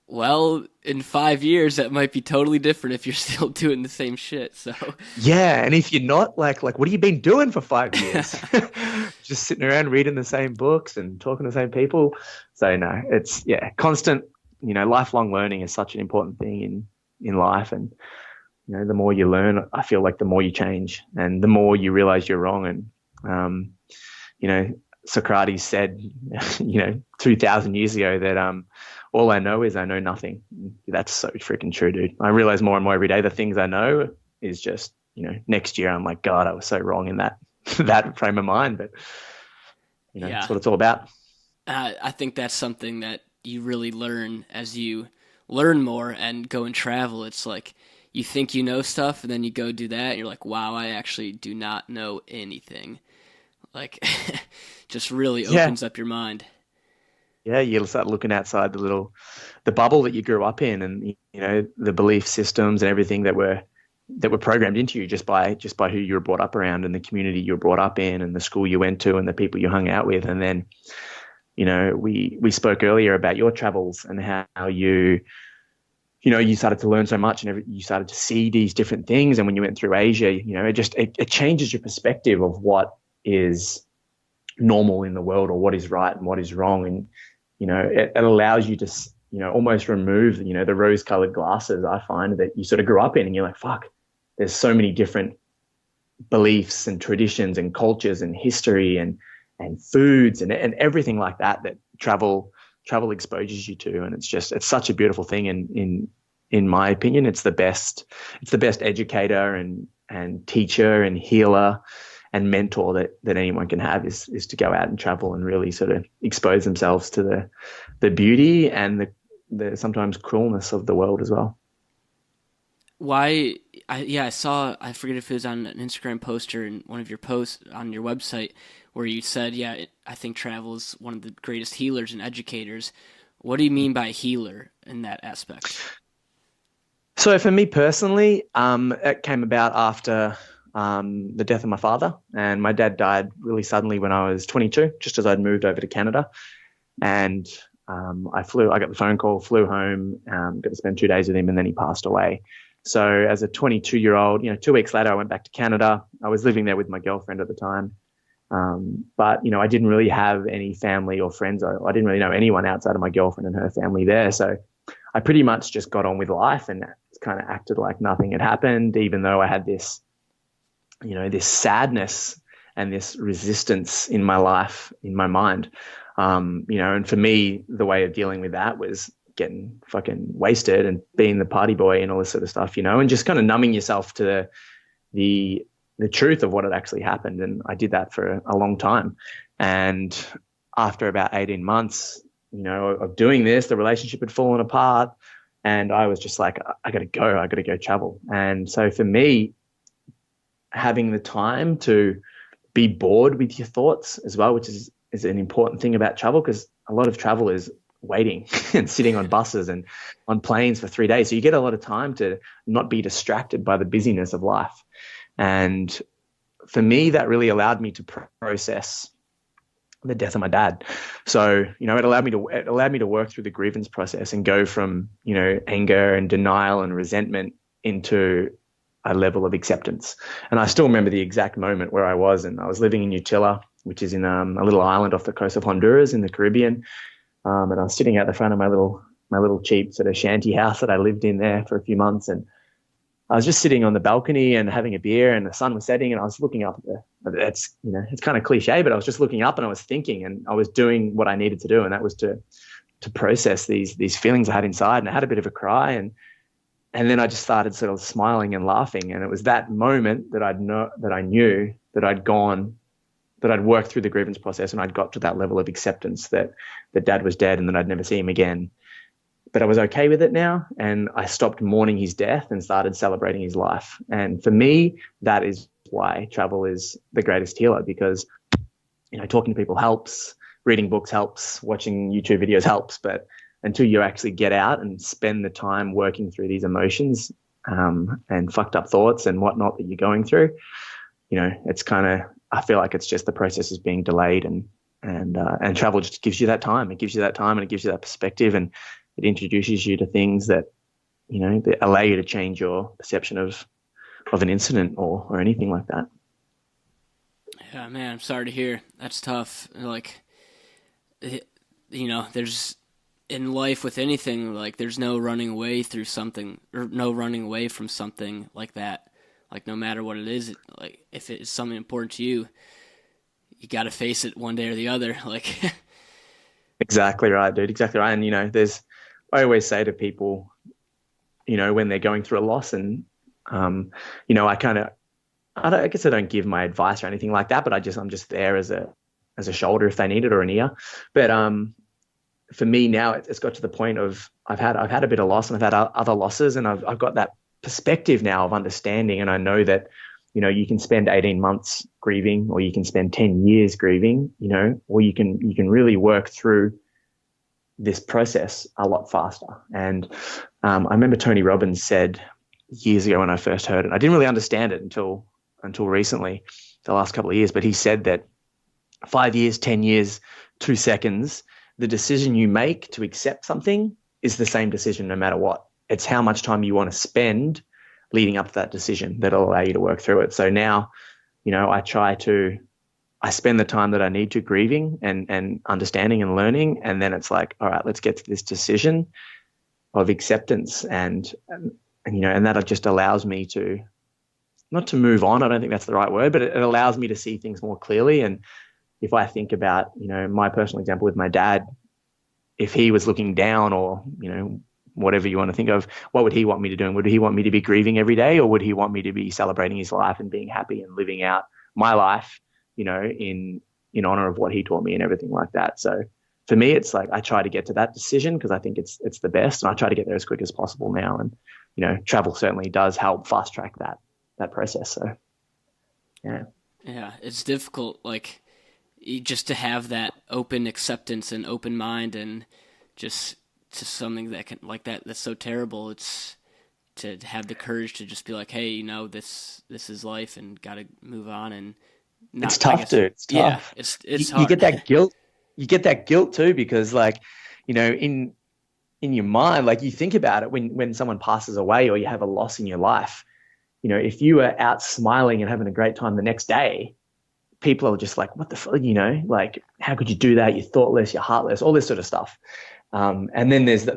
well, in 5 years that might be totally different if you're still doing the same shit. So yeah, and if you're not, like what have you been doing for 5 years? Just sitting around reading the same books and talking to the same people. So no, it's constant. Lifelong learning is such an important thing in life, and the more you learn, I feel like the more you change, and the more you realize you're wrong. And Socrates said, 2,000 years ago that all I know is I know nothing. That's so freaking true, dude. I realize more and more every day the things I know is just, next year I'm like, God, I was so wrong in that that frame of mind. But that's what it's all about. I think that's something that you really learn as you learn more and go and travel. It's like you think you know stuff, and then you go do that, and you're like, wow, I actually do not know anything. Like, just really opens up your mind. Yeah, you'll start looking outside the bubble that you grew up in, and the belief systems and everything that were programmed into you just by who you were brought up around, and the community you were brought up in, and the school you went to, and the people you hung out with. And then, we spoke earlier about your travels and how you started to learn so much, and you started to see these different things. And when you went through Asia, it changes your perspective of what is normal in the world, or what is right and what is wrong. And, it allows you to, almost remove, the rose-colored glasses, I find, that you sort of grew up in, and you're like, fuck, there's so many different beliefs and traditions and cultures and history and foods and everything like that travel exposes you to. And it's such a beautiful thing. And in my opinion, it's the best educator and teacher and healer and mentor that anyone can have is to go out and travel and really sort of expose themselves to the beauty and the sometimes cruelness of the world as well. I saw, I forget if it was on an Instagram post or in one of your posts on your website, where you said, I think travel is one of the greatest healers and educators. What do you mean by healer in that aspect? So for me personally, it came about after the death of my father, and my dad died really suddenly when I was 22, just as I'd moved over to Canada. And I got the phone call, flew home, got to spend 2 days with him, and then he passed away. So as a 22-year-old, 2 weeks later, I went back to Canada. I was living there with my girlfriend at the time. But I didn't really have any family or friends. I didn't really know anyone outside of my girlfriend and her family there. So I pretty much just got on with life and kind of acted like nothing had happened, even though I had this, this sadness and this resistance in my life, in my mind. And for me, the way of dealing with that was getting fucking wasted and being the party boy and all this sort of stuff, and just kind of numbing yourself to the truth of what had actually happened. And I did that for a long time. And after about 18 months, of doing this, the relationship had fallen apart. And I was just like, I got to go travel. And so for me, having the time to be bored with your thoughts as well, which is an important thing about travel, because a lot of travel is waiting and sitting on buses and on planes for 3 days. So you get a lot of time to not be distracted by the busyness of life. And for me, that really allowed me to process the death of my dad. So, it allowed me to work through the grievance process and go from, anger and denial and resentment into a level of acceptance. And I still remember the exact moment where I was, and I was living in Utila, which is in a little island off the coast of Honduras in the Caribbean. And I was sitting out the front of my little cheap sort of shanty house that I lived in there for a few months. And I was just sitting on the balcony and having a beer, and the sun was setting, and I was looking up at it's kind of cliche, but I was just looking up and I was thinking, and I was doing what I needed to do. And that was to process these feelings I had inside. And I had a bit of a cry, and then I just started sort of smiling and laughing. And it was that moment that I knew that I'd worked through the grievance process, and I'd got to that level of acceptance that Dad was dead and that I'd never see him again. But I was okay with it now, and I stopped mourning his death and started celebrating his life. And for me, that is why travel is the greatest healer, because, talking to people helps, reading books helps, watching YouTube videos helps, but until you actually get out and spend the time working through these emotions and fucked up thoughts and whatnot that you're going through, it's kind of, I feel like it's just the process is being delayed, and travel just gives you that time. It gives you that time, and it gives you that perspective, and it introduces you to things that, that allow you to change your perception of an incident or anything like that. Yeah, man, I'm sorry to hear. That's tough. Like, there's, in life with anything, like, there's no running away through something, or no running away from something like that. Like, no matter what it is, like, if it's something important to you, you got to face it one day or the other. Like, exactly right, dude. Exactly right. And, I always say to people, when they're going through a loss, and, I guess I don't give my advice or anything like that, but I'm just there as a shoulder if they need it, or an ear. But for me now, it's got to the point of I've had a bit of loss, and I've had other losses, and I've got that perspective now of understanding. And I know that, you can spend 18 months grieving, or you can spend 10 years grieving, or you can really work through this process a lot faster. And I remember Tony Robbins said years ago when I first heard it, I didn't really understand it until recently, the last couple of years, but he said that 5 years, 10 years, 2 seconds, the decision you make to accept something is the same decision no matter what. It's how much time you want to spend leading up to that decision that'll allow you to work through it. So now, I spend the time that I need to grieving and understanding and learning. And then it's like, all right, let's get to this decision of acceptance. And that just allows me to, not to move on, I don't think that's the right word, but it allows me to see things more clearly. And if I think about, my personal example with my dad, if he was looking down, or, whatever you want to think of, what would he want me to do? And would he want me to be grieving every day, or would he want me to be celebrating his life and being happy and living out my life, in honor of what he taught me and everything like that? So for me, it's like I try to get to that decision because I think it's the best, and I try to get there as quick as possible now. And travel certainly does help fast track that process. So yeah, it's difficult, like, just to have that open acceptance and open mind, and just to something that can, like, that's so terrible. It's to have the courage to just be like, hey, this is life, and got to move on. And it's tough, dude. It's tough. Yeah, it's hard. You get that guilt. You get that guilt too, because, like, in your mind, like, you think about it when someone passes away or you have a loss in your life. If you are out smiling and having a great time the next day, people are just like, what the fuck, like, how could you do that? You're thoughtless, you're heartless, all this sort of stuff. And then there's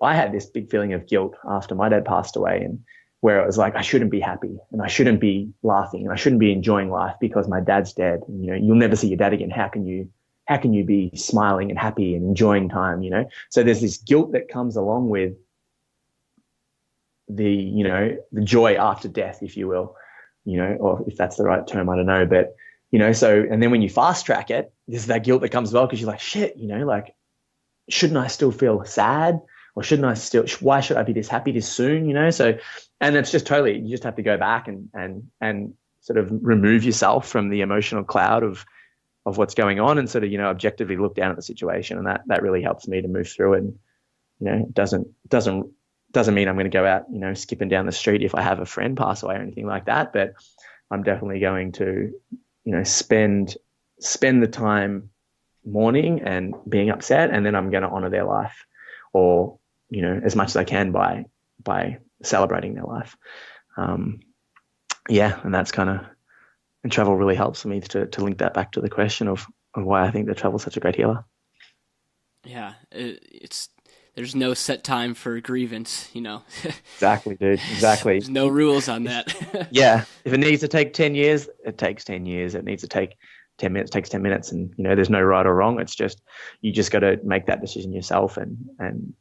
I had this big feeling of guilt after my dad passed away, and where it was like, I shouldn't be happy, and I shouldn't be laughing, and I shouldn't be enjoying life because my dad's dead. And, you'll never see your dad again. How can how can you be smiling and happy and enjoying time, you know? So there's this guilt that comes along with the joy after death, if you will, you know, or if that's the right term, I don't know. But, you know, so, and then when you fast track it, there's that guilt that comes as well, because you're like, shit, you know, like, shouldn't I still feel sad? Or why should I be this happy this soon, you know? So, and it's just totally, you just have to go back and sort of remove yourself from the emotional cloud of what's going on, and sort of, you know, objectively look down at the situation. And that really helps me to move through it. And, you know, it doesn't mean I'm going to go out, you know, skipping down the street if I have a friend pass away or anything like that. But I'm definitely going to, you know, spend the time mourning and being upset, and then I'm going to honor their life, or, you know, as much as I can by celebrating their life. And that's kind of, and travel really helps me to link that back to the question of why I think that travel is such a great healer. Yeah, there's no set time for grievance, you know. Exactly, dude. Exactly. There's no rules on that. Yeah. If it needs to take 10 years, it takes 10 years. It needs to take 10 minutes, takes 10 minutes. And, you know, there's no right or wrong. It's just, you just got to make that decision yourself and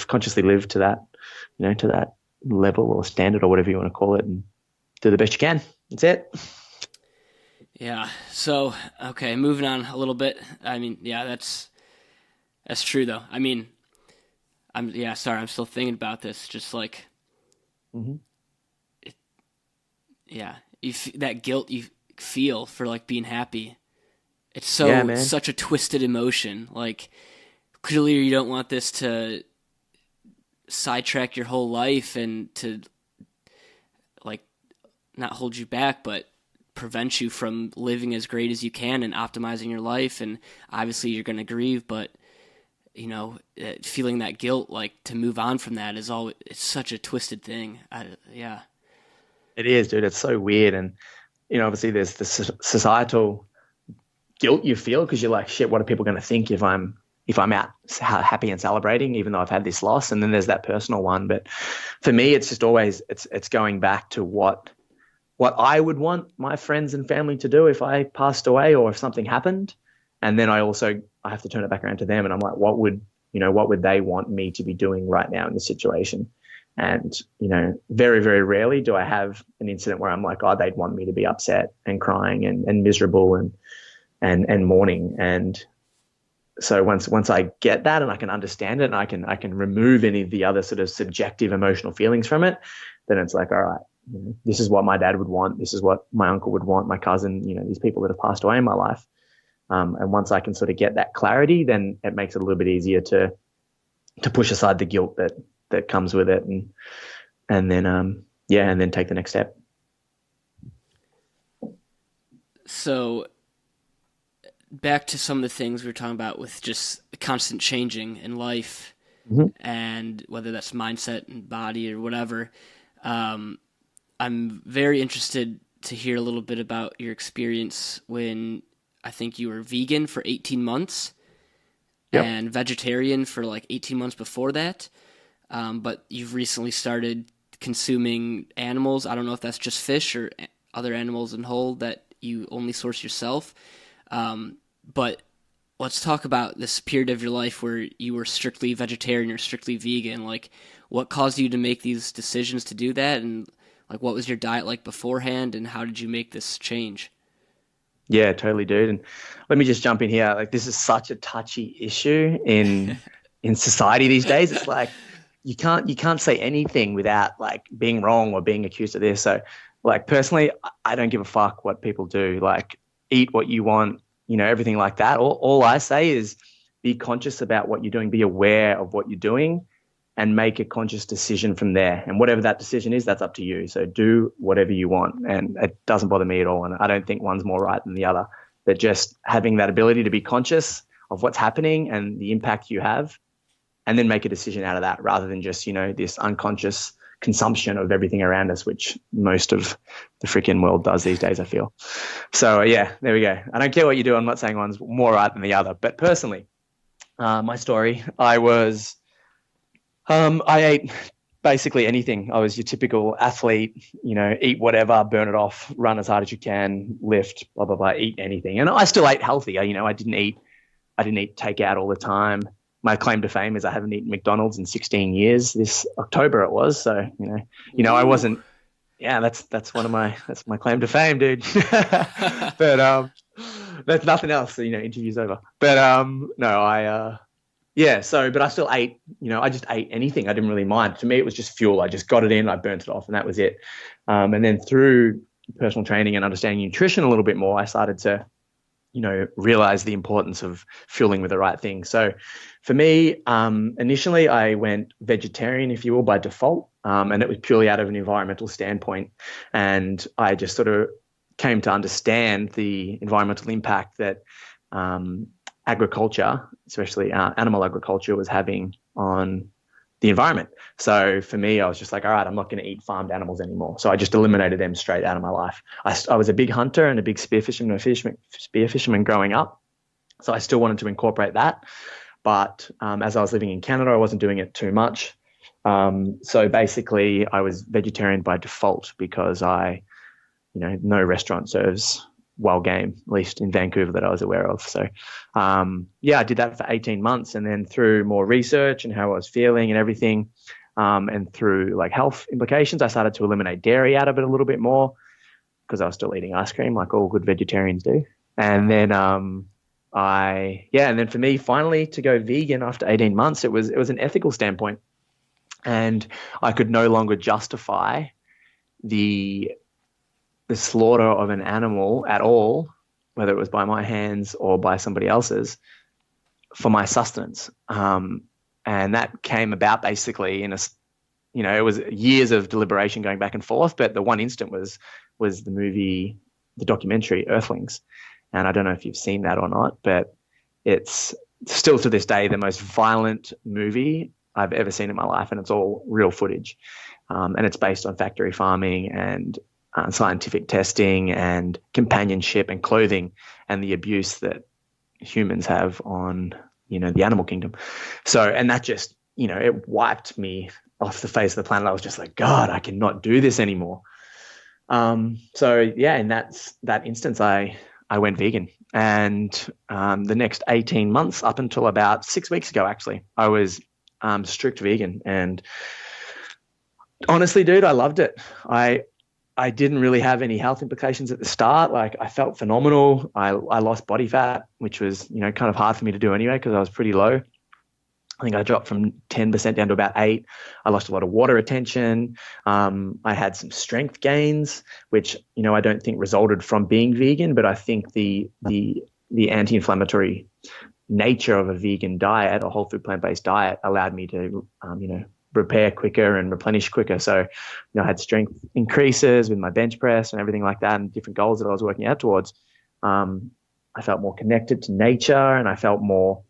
consciously live to that, you know, to that level or standard or whatever you want to call it, and do the best you can. That's it. Yeah. So, okay, moving on a little bit. I mean, yeah, that's true though. I mean, I'm still thinking about this. Just like, that guilt you feel for like being happy. It's such a twisted emotion. Like, clearly you don't want this to sidetrack your whole life and to like not hold you back, but prevent you from living as great as you can and optimizing your life. And obviously you're going to grieve, but you know, feeling that guilt, like, to move on from that it's such a twisted thing. Yeah. It is, dude. It's so weird. And, you know, obviously there's the societal guilt you feel, because you're like, shit, what are people going to think if I'm out happy and celebrating, even though I've had this loss? And then there's that personal one. But for me, it's just always, it's going back to what I would want my friends and family to do if I passed away or if something happened. And then I have to turn it back around to them. And I'm like, what would they want me to be doing right now in this situation? And, you know, very, very rarely do I have an incident where I'm like, oh, they'd want me to be upset and crying and miserable and mourning. And so once I get that and I can understand it and I can remove any of the other sort of subjective emotional feelings from it, then it's like, all right, you know, this is what my dad would want. This is what my uncle would want, my cousin, you know, these people that have passed away in my life. And once I can sort of get that clarity, then it makes it a little bit easier to push aside the guilt that comes with it, and then take the next step. So back to some of the things we were talking about with just constant changing in life, and whether that's mindset and body or whatever. I'm very interested to hear a little bit about your experience when I think you were vegan for 18 months and vegetarian for like 18 months before that. But you've recently started consuming animals. I don't know if that's just fish or other animals in whole that you only source yourself. But let's talk about this period of your life where you were strictly vegetarian or strictly vegan. Like, what caused you to make these decisions to do that? And like, what was your diet like beforehand, and how did you make this change? Yeah, totally, dude. And let me just jump in here. Like, this is such a touchy issue in society these days. It's like you can't say anything without like being wrong or being accused of this. So, like, personally, I don't give a fuck what people do. Like, eat what you want, you know, everything like that. All I say is be conscious about what you're doing, be aware of what you're doing, and make a conscious decision from there. And whatever that decision is, that's up to you. So do whatever you want. And it doesn't bother me at all. And I don't think one's more right than the other. But just having that ability to be conscious of what's happening and the impact you have, and then make a decision out of that, rather than just, you know, this unconscious consumption of everything around us, which most of the freaking world does these days, I feel. So yeah, there we go. I don't care what you do. I'm not saying one's more right than the other. But personally, my story, I ate basically anything. I was your typical athlete, eat whatever, burn it off, run as hard as you can, lift, blah, blah, blah, eat anything. And I still ate healthy. I didn't eat takeout all the time. My claim to fame is I haven't eaten McDonald's in 16 years. This October it was. So, I wasn't, that's my claim to fame, dude. But, that's nothing else. Interview's over. But, no, but I still ate, I just ate anything. I didn't really mind. To me, it was just fuel. I just got it in, I burnt it off, and that was it. And then through personal training and understanding nutrition a little bit more, I started to, realize the importance of fueling with the right thing. So for me, initially I went vegetarian, if you will, by default. And it was purely out of an environmental standpoint. And I just sort of came to understand the environmental impact that agriculture, especially animal agriculture, was having on the environment. So for me, I was just like, all right, I'm not going to eat farmed animals anymore. So I just eliminated them straight out of my life. I was a big hunter and a big spear fisherman growing up. So I still wanted to incorporate that. But as I was living in Canada, I wasn't doing it too much. So basically I was vegetarian by default because no restaurant serves wild game, at least in Vancouver that I was aware of. So, I did that for 18 months. And then through more research and how I was feeling and everything, and through like health implications, I started to eliminate dairy out of it a little bit more because I was still eating ice cream like all good vegetarians do. And then, and then for me, finally to go vegan after 18 months, it was an ethical standpoint. And I could no longer justify the slaughter of an animal at all, whether it was by my hands or by somebody else's, for my sustenance. And that came about basically it was years of deliberation going back and forth, but the one instant was the documentary Earthlings. And I don't know if you've seen that or not, but it's still to this day the most violent movie I've ever seen in my life, and it's all real footage. And it's based on factory farming and scientific testing and companionship and clothing and the abuse that humans have on, the animal kingdom. So, and that just, it wiped me off the face of the planet. I was just like, God, I cannot do this anymore. In that instance, I went vegan. And the next 18 months, up until about 6 weeks ago, actually, I was strict vegan. And honestly, dude, I loved it. I didn't really have any health implications at the start. Like I felt phenomenal. I lost body fat, which was, kind of hard for me to do anyway, because I was pretty low. I think I dropped from 10% down to about 8%. I lost a lot of water retention. I had some strength gains, which, I don't think resulted from being vegan, but I think the anti-inflammatory nature of a vegan diet, a whole food plant-based diet, allowed me to, repair quicker and replenish quicker. So, I had strength increases with my bench press and everything like that, and different goals that I was working out towards. I felt more connected to nature, and I felt more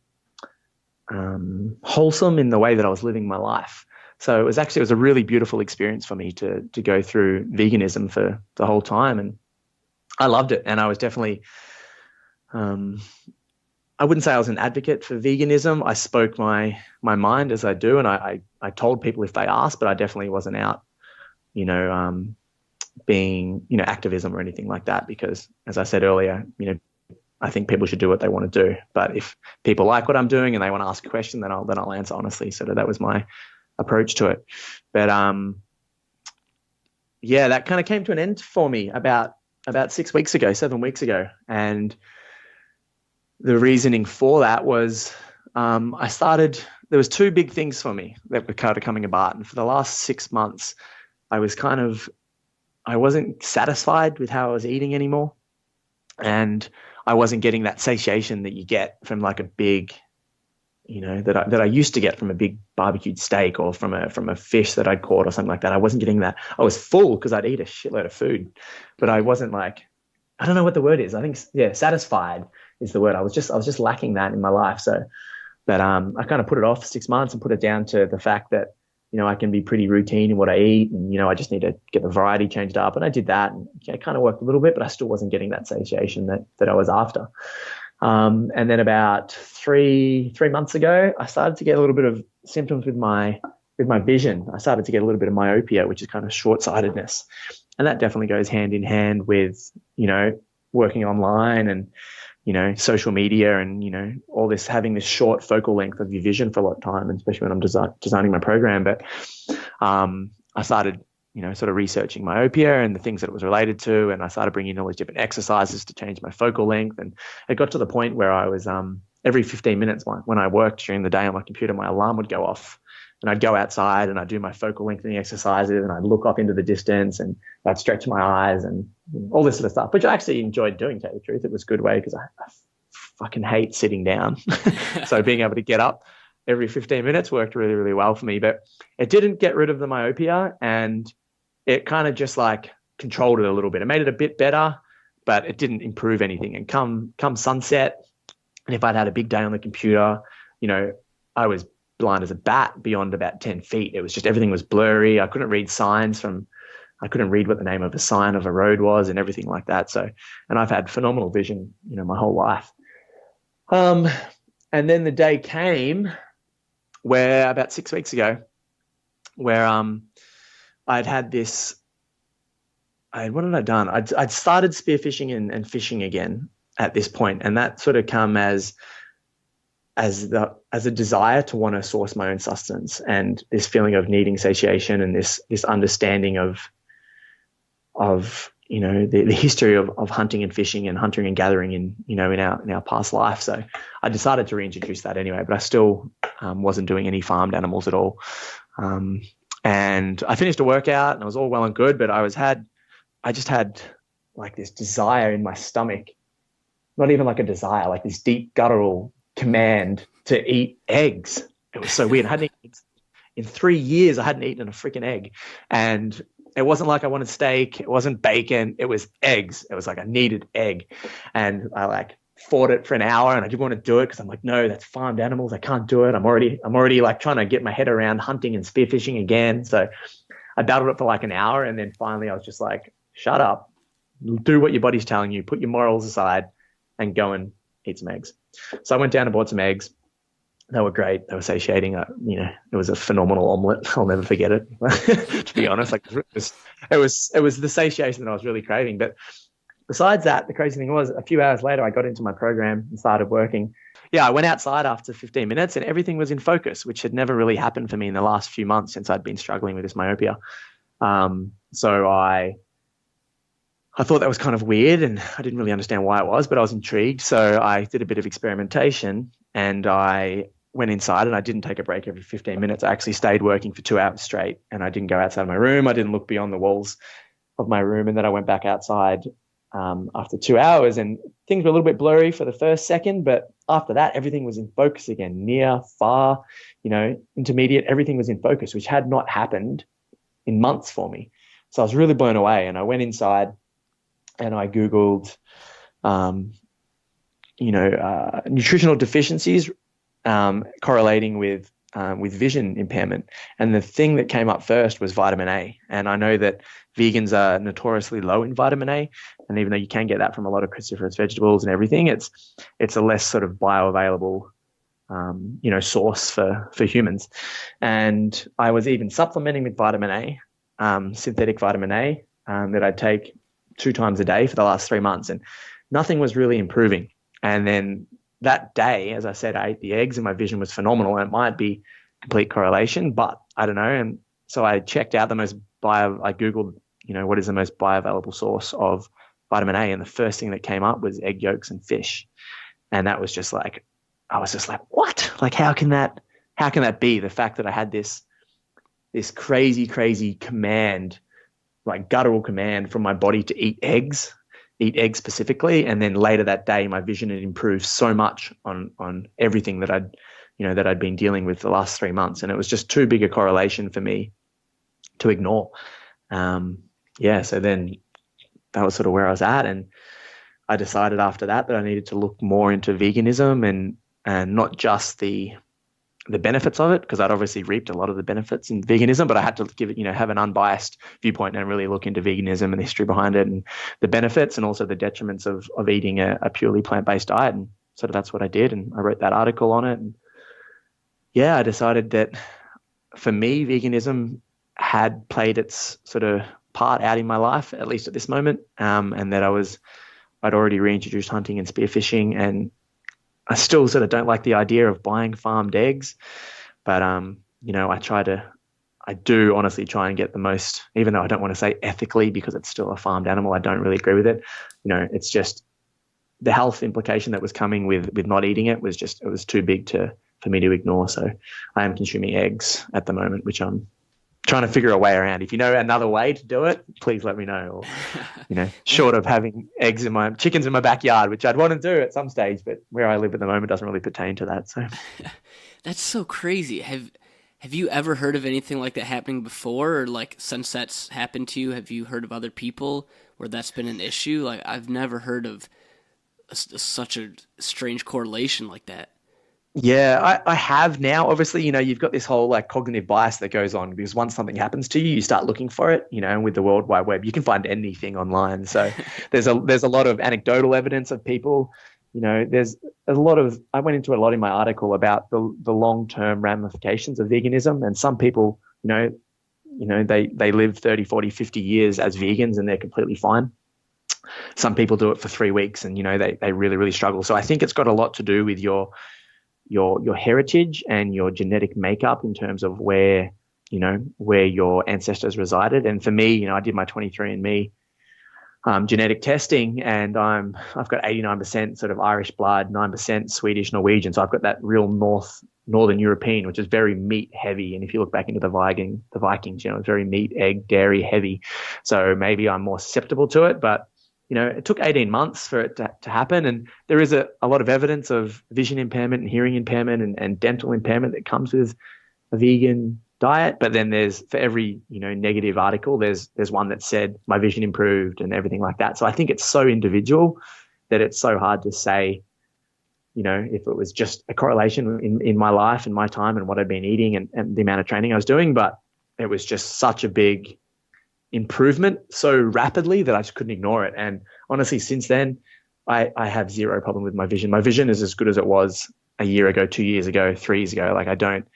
wholesome in the way that I was living my life. So it was a really beautiful experience for me to go through veganism for the whole time, and I loved it. And I was definitely, I wouldn't say I was an advocate for veganism. I spoke my mind as I do, and I told people if they asked, but I definitely wasn't out, being, activism or anything like that, because as I said earlier, I think people should do what they want to do. But if people like what I'm doing and they want to ask a question, then I'll answer honestly. So that was my approach to it. But that kind of came to an end for me about 7 weeks ago. And the reasoning for that was there was two big things for me that were kind of coming apart. And for the last 6 months, I wasn't satisfied with how I was eating anymore. And I wasn't getting that satiation that you get from like a big, that I used to get from a big barbecued steak or from a fish that I'd caught or something like that. I wasn't getting that. I was full because I'd eat a shitload of food, but I wasn't like, I don't know what the word is. I think, satisfied is the word. I was just lacking that in my life. So, but I kind of put it off for 6 months and put it down to the fact that, I can be pretty routine in what I eat, and, I just need to get the variety changed up. And I did that, and it kind of worked a little bit, but I still wasn't getting that satiation that I was after. And then about three months ago, I started to get a little bit of symptoms with my my vision, I started to get a little bit of myopia, which is kind of short-sightedness. And that definitely goes hand in hand with, working online and, social media and, all this, having this short focal length of your vision for a lot of time, and especially when I'm designing my program. But I started, sort of researching myopia and the things that it was related to. And I started bringing in all these different exercises to change my focal length. And it got to the point where I was every 15 minutes when I worked during the day on my computer, my alarm would go off. And I'd go outside and I'd do my focal lengthening exercises and I'd look off into the distance and I'd stretch my eyes and all this sort of stuff, which I actually enjoyed doing, to tell you the truth. It was a good way because I fucking hate sitting down. So being able to get up every 15 minutes worked really, really well for me. But it didn't get rid of the myopia, and it kind of just like controlled it a little bit. It made it a bit better, but it didn't improve anything. And come sunset, and if I'd had a big day on the computer, I was blind as a bat beyond about 10 feet. It was just, everything was blurry. I couldn't read I couldn't read what the name of a sign of a road was and everything like that. So, and I've had phenomenal vision, my whole life. And then the day came where about 6 weeks ago, where I'd had this, what had I done? I'd started spearfishing and fishing again at this point. And that sort of come as a desire to want to source my own sustenance, and this feeling of needing satiation, and this understanding of the history of hunting and fishing and hunting and gathering in our past life. So I decided to reintroduce that anyway, but I still wasn't doing any farmed animals at all. And I finished a workout and it was all well and good, but I just had like this desire in my stomach, not even like a desire, like this deep guttural command to eat eggs. It was so weird. In 3 years, I hadn't eaten a freaking egg. And it wasn't like I wanted steak. It wasn't bacon. It was eggs. It was like I needed egg. And I like fought it for an hour, and I didn't want to do it because I'm like, no, that's farmed animals. I can't do it. I'm already like trying to get my head around hunting and spearfishing again. So I battled it for like an hour. And then finally I was just like, shut up, do what your body's telling you, put your morals aside and go and eat some eggs. So I went down and bought some eggs. They were great. They were satiating. It was a phenomenal omelet. I'll never forget it. To be honest, like it was the satiation that I was really craving. But besides that, the crazy thing was, a few hours later, I got into my program and started working. Yeah, I went outside after 15 minutes and everything was in focus, which had never really happened for me in the last few months since I'd been struggling with this myopia. So I thought that was kind of weird, and I didn't really understand why it was, but I was intrigued. So I did a bit of experimentation, and I went inside, and I didn't take a break every 15 minutes. I actually stayed working for 2 hours straight, and I didn't go outside my room. I didn't look beyond the walls of my room. And then I went back outside after 2 hours, and things were a little bit blurry for the first second, but after that, everything was in focus again, near, far, intermediate, everything was in focus, which had not happened in months for me. So I was really blown away, and I went inside and I Googled, nutritional deficiencies correlating with vision impairment. And the thing that came up first was vitamin A. And I know that vegans are notoriously low in vitamin A. And even though you can get that from a lot of cruciferous vegetables and everything, it's a less sort of bioavailable, source for humans. And I was even supplementing with vitamin A, synthetic vitamin A, that I take 2 times a day for the last 3 months, and nothing was really improving. And then that day, as I said, I ate the eggs and my vision was phenomenal, and it might be complete correlation, but I don't know. And so I checked out I Googled, what is the most bioavailable source of vitamin A? And the first thing that came up was egg yolks and fish. And that was just like, I was just like, what? Like, how can that be? The fact that I had this crazy command, like guttural command from my body to eat eggs specifically. And then later that day, my vision had improved so much on everything that I'd been dealing with the last 3 months. And it was just too big a correlation for me to ignore. So then that was sort of where I was at. And I decided after that I needed to look more into veganism and not just the benefits of it, because I'd obviously reaped a lot of the benefits in veganism, but I had to give it, have an unbiased viewpoint and really look into veganism and the history behind it and the benefits and also the detriments of eating a purely plant-based diet. And sort of that's what I did. And I wrote that article on it. And yeah, I decided that for me, veganism had played its sort of part out in my life, at least at this moment, and that I'd already reintroduced hunting and spearfishing, and I still sort of don't like the idea of buying farmed eggs, but I do honestly try and get the most, even though I don't want to say ethically because it's still a farmed animal. I don't really agree with it. It's just the health implication that was coming with not eating it was too big for me to ignore. So I am consuming eggs at the moment, which I'm trying to figure a way around. If you know another way to do it, please let me know. Or, short of having chickens in my backyard, which I'd want to do at some stage, but where I live at the moment doesn't really pertain to that. So that's so crazy. Have you ever heard of anything like that happening before, or like since that's happened to you, have you heard of other people where that's been an issue? Like I've never heard of such a strange correlation like that. Yeah, I have now. Obviously, you've got this whole like cognitive bias that goes on because once something happens to you, you start looking for it. And with the World Wide Web, you can find anything online. So there's a lot of anecdotal evidence of people. There's a lot of, I went into a lot in my article about the long-term ramifications of veganism, and some people, they live 30, 40, 50 years as vegans and they're completely fine. Some people do it for 3 weeks and, they really, really struggle. So I think it's got a lot to do with your heritage and your genetic makeup in terms of where your ancestors resided. And for me, I did my 23andMe genetic testing, and I've got 89% sort of Irish blood, 9% Swedish, Norwegian. So I've got that real Northern European, which is very meat heavy. And if you look back into the Vikings, it's very meat, egg, dairy heavy. So maybe I'm more susceptible to it, but it took 18 months for it to happen. And there is a lot of evidence of vision impairment and hearing impairment and dental impairment that comes with a vegan diet. But then there's, for every, negative article, there's one that said my vision improved and everything like that. So I think it's so individual that it's so hard to say, if it was just a correlation in my life and my time and what I'd been eating and the amount of training I was doing. But it was just such a big improvement so rapidly that I just couldn't ignore it. And honestly, since then, I have zero problem with my vision. My vision is as good as it was a year ago, 2 years ago, 3 years ago. Like I don't,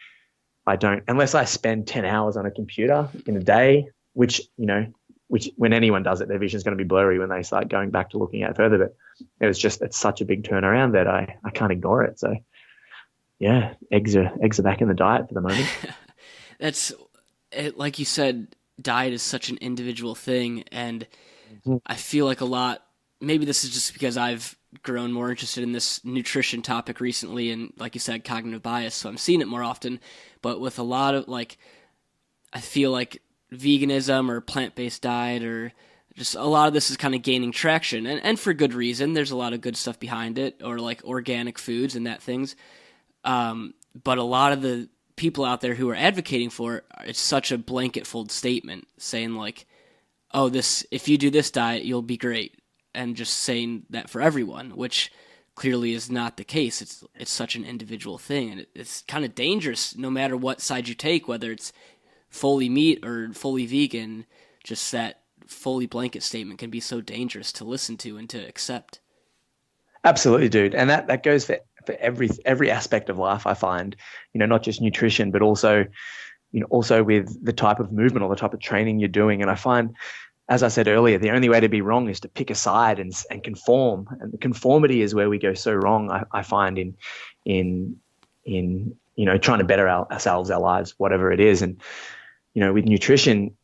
unless I spend 10 hours on a computer in a day, which when anyone does it, their vision is going to be blurry when they start going back to looking at it further. But it's such a big turnaround that I can't ignore it. So yeah, eggs are back in the diet for the moment. That's it, like you said, diet is such an individual thing, and I feel like a lot, maybe this is just because I've grown more interested in this nutrition topic recently, and like you said, cognitive bias, so I'm seeing it more often. But with a lot of I feel like veganism or plant-based diet or just a lot of this is kind of gaining traction, and for good reason. There's a lot of good stuff behind it, or like organic foods and that things. But a lot of the people out there who are advocating for it, it's such a blanket fold statement saying like, oh, if you do this diet, you'll be great. And just saying that for everyone, which clearly is not the case. It's such an individual thing, and it's kind of dangerous no matter what side you take, whether it's fully meat or fully vegan. Just that fully blanket statement can be so dangerous to listen to and to accept. Absolutely, dude. And that goes for every aspect of life, I find, not just nutrition, but also with the type of movement or the type of training you're doing. And I find, as I said earlier, the only way to be wrong is to pick a side and conform. And the conformity is where we go so wrong, I find, in trying to better ourselves, our lives, whatever it is. And, with nutrition,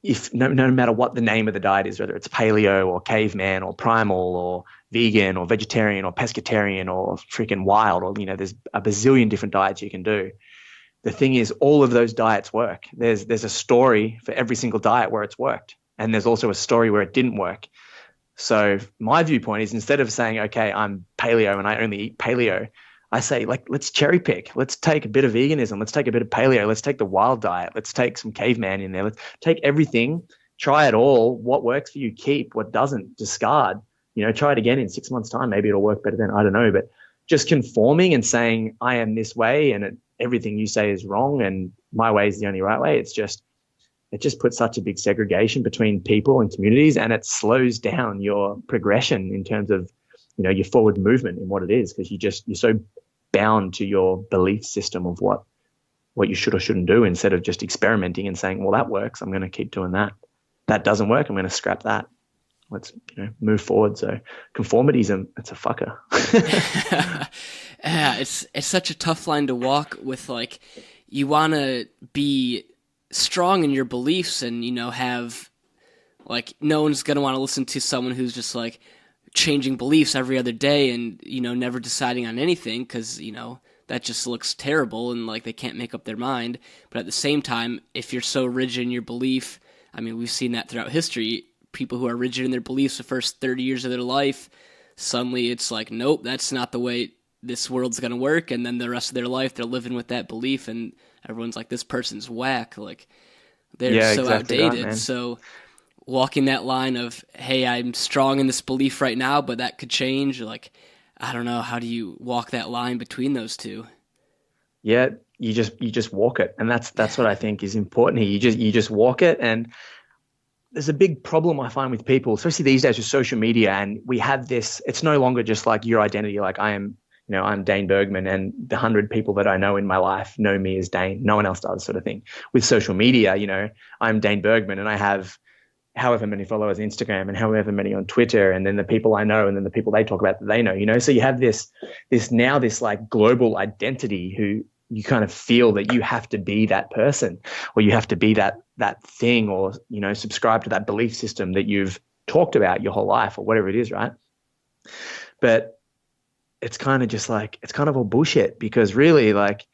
if no matter what the name of the diet is, whether it's paleo or caveman or primal or vegan or vegetarian or pescatarian or freaking wild, or, there's a bazillion different diets you can do. The thing is, all of those diets work. There's a story for every single diet where it's worked. And there's also a story where it didn't work. So my viewpoint is, instead of saying, okay, I'm paleo and I only eat paleo, I say, let's cherry pick. Let's take a bit of veganism. Let's take a bit of paleo. Let's take the wild diet. Let's take some caveman in there. Let's take everything, try it all. What works for you, keep. What doesn't, discard. Try it again in 6 months' time. Maybe it'll work better then. I don't know. But just conforming and saying, I am this way and everything you say is wrong and my way is the only right way. It just puts such a big segregation between people and communities, and it slows down your progression in terms of, your forward movement in what it is, because you're so bound to your belief system of what what you should or shouldn't do, instead of just experimenting and saying, well, that works, I'm going to keep doing that. That doesn't work, I'm going to scrap that. Let's move forward. So conformity's it's a fucker. Yeah, it's such a tough line to walk with. Like, you want to be strong in your beliefs and have, like, no one's going to want to listen to someone who's just like changing beliefs every other day and never deciding on anything, because that just looks terrible and like they can't make up their mind. But at the same time, if you're so rigid in your belief, I mean, we've seen that throughout history. People who are rigid in their beliefs the first 30 years of their life, suddenly it's like, nope, that's not the way this world's going to work. And then the rest of their life, they're living with that belief, and everyone's like, this person's whack. Like, they're so exactly outdated. right, so walking that line of, hey, I'm strong in this belief right now, but that could change. Like, I don't know. How do you walk that line between those two? Yeah, you just walk it. And that's what I think is important here. You just walk it. And there's a big problem I find with people, especially these days with social media. And we have this, it's no longer just like your identity. Like, I'm Dane Bergman, and the 100 people that I know in my life know me as Dane. No one else does, sort of thing. With social media, I'm Dane Bergman, and I have however many followers on Instagram and however many on Twitter, and then the people I know, and then the people they talk about that they know, So you have this like global identity who you kind of feel that you have to be that person, or you have to be that thing, or, subscribe to that belief system that you've talked about your whole life, or whatever it is, right? But it's kind of just like, it's kind of all bullshit, because really, like,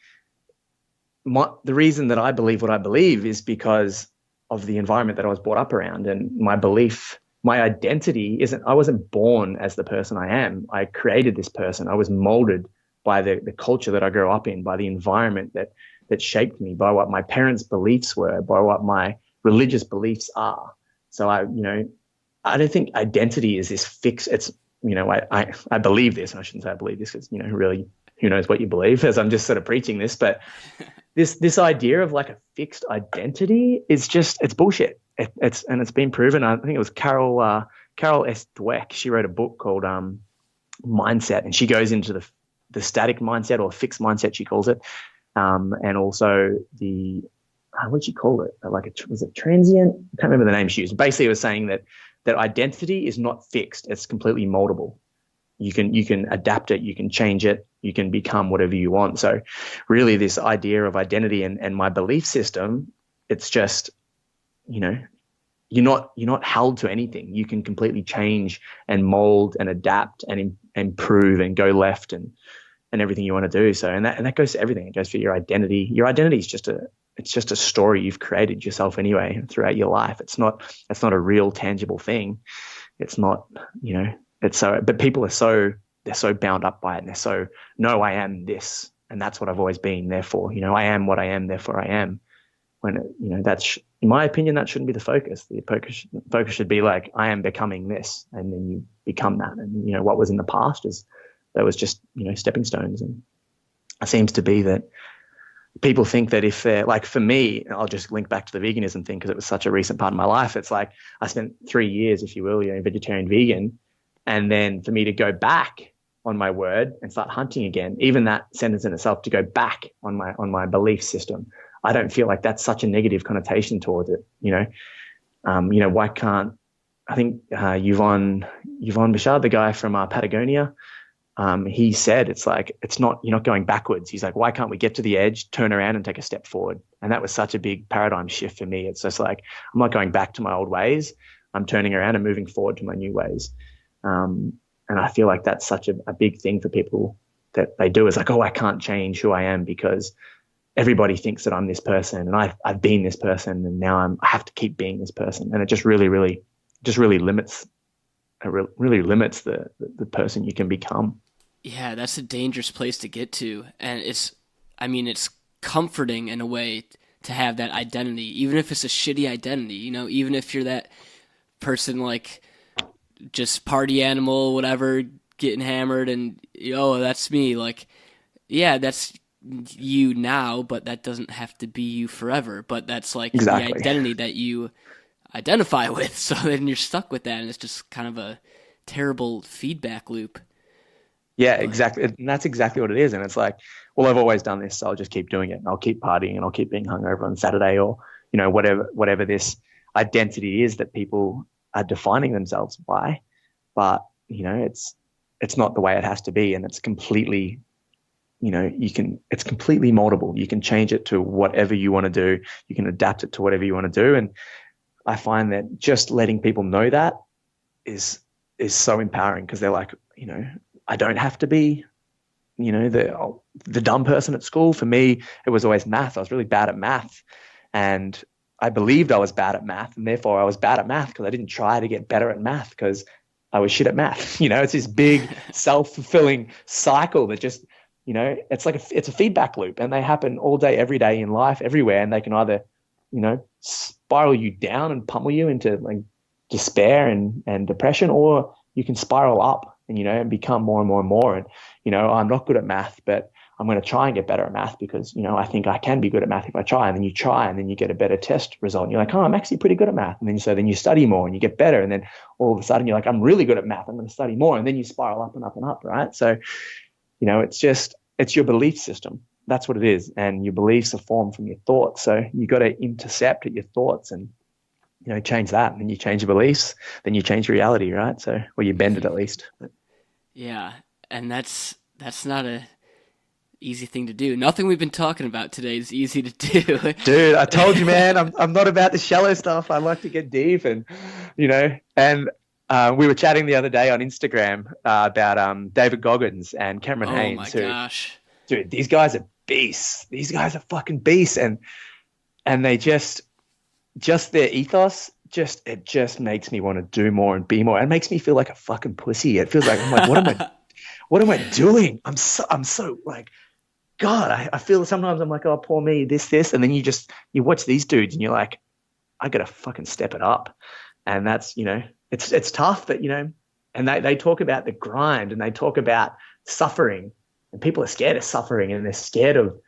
the reason that I believe what I believe is because of the environment that I was brought up around, and my belief, my identity I wasn't born as the person I am. I created this person. I was molded by the culture that I grew up in, by the environment that shaped me, by what my parents' beliefs were, by what my religious beliefs are. So I don't think identity is this fixed. It's, I believe this, and I shouldn't say I believe this, because, really, who knows what you believe, as I'm just sort of preaching this, but this idea of like a fixed identity is just, it's bullshit. It's been proven. I think it was Carol S. Dweck. She wrote a book called Mindset, and she goes into the static mindset, or fixed mindset, she calls it, and also the what'd she call it? Was it transient? I can't remember the name she used. Basically, it was saying that identity is not fixed; it's completely moldable. You can adapt it, you can change it, you can become whatever you want. So, really, this idea of identity and my belief system, it's just, you're not held to anything. You can completely change and mold and adapt and improve and go left and everything you want to do. So, and that goes to everything. It goes for your identity. Your identity is just a story you've created yourself anyway throughout your life. It's not a real tangible thing. It's not, but people they're so bound up by it, and they're so, no, I am this, and that's what I've always been. Therefore, I am what I am. Therefore, I am. When that's, in my opinion, that shouldn't be the focus. The focus should be like, I am becoming this, and then you become that. And what was in the past that was just stepping stones. And it seems to be that people think that if they're like, for me, I'll just link back to the veganism thing, because it was such a recent part of my life. It's like I spent 3 years, if you will, vegetarian, vegan, and then for me to go back on my word and start hunting again, even that sentence in itself, to go back on my belief system, I don't feel like that's such a negative connotation towards it. Why can't, I think Yvonne Bouchard, the guy from Patagonia, he said, it's like, you're not going backwards. He's like, why can't we get to the edge, turn around and take a step forward? And that was such a big paradigm shift for me. It's just like, I'm not going back to my old ways. I'm turning around and moving forward to my new ways. And I feel like that's such a big thing for people, that they do, is like, oh, I can't change who I am because everybody thinks that I'm this person, and I've been this person, and now I have to keep being this person. And it just really limits the person you can become. Yeah, that's a dangerous place to get to. And it's comforting in a way to have that identity, even if it's a shitty identity, even if you're that person, like, just party animal, whatever, getting hammered, and, that's me. Like, yeah, that's you now, but that doesn't have to be you forever. But that's like exactly the identity that you identify with. So then you're stuck with that, and it's just kind of a terrible feedback loop. Yeah, exactly. And that's exactly what it is. And it's like, well, I've always done this, so I'll just keep doing it. And I'll keep partying and I'll keep being hungover on Saturday, or, whatever this identity is that people are defining themselves by. But, it's not the way it has to be. And it's completely, it's completely moldable. You can change it to whatever you want to do. You can adapt it to whatever you want to do. And I find that just letting people know that is so empowering, because they're like, I don't have to be, the dumb person at school. For me, it was always math. I was really bad at math, and I believed I was bad at math, and therefore I was bad at math because I didn't try to get better at math because I was shit at math. It's this big self-fulfilling cycle that just, it's like it's a feedback loop, and they happen all day, every day in life, everywhere. And they can either, spiral you down and pummel you into like despair and depression, or you can spiral up and become more and more and more. And, I'm not good at math, but I'm going to try and get better at math because, I think I can be good at math if I try. And then you try, and then you get a better test result. And you're like, oh, I'm actually pretty good at math. And then you study more and you get better. And then all of a sudden you're like, I'm really good at math. I'm going to study more. And then you spiral up and up and up, right? So, it's your belief system. That's what it is. And your beliefs are formed from your thoughts. So you got to intercept at your thoughts and, change that. And then you change your beliefs, then you change reality, right? So, well, you bend it at least. Yeah. And that's not a easy thing to do. Nothing we've been talking about today is easy to do. Dude, I told you, man, I'm not about the shallow stuff. I like to get deep, and, and we were chatting the other day on Instagram about David Goggins and Cameron Haynes. Oh my gosh. Dude, these guys are beasts. These guys are fucking beasts. And they just their ethos, it just makes me want to do more and be more. It makes me feel like a fucking pussy. It feels like, I'm like, what am I doing? I'm so like, God, I feel sometimes I'm like, oh, poor me, this. And then you watch these dudes and you're like, I got to fucking step it up. And that's, it's tough, but, and they talk about the grind, and they talk about suffering, and people are scared of suffering, and they're scared of,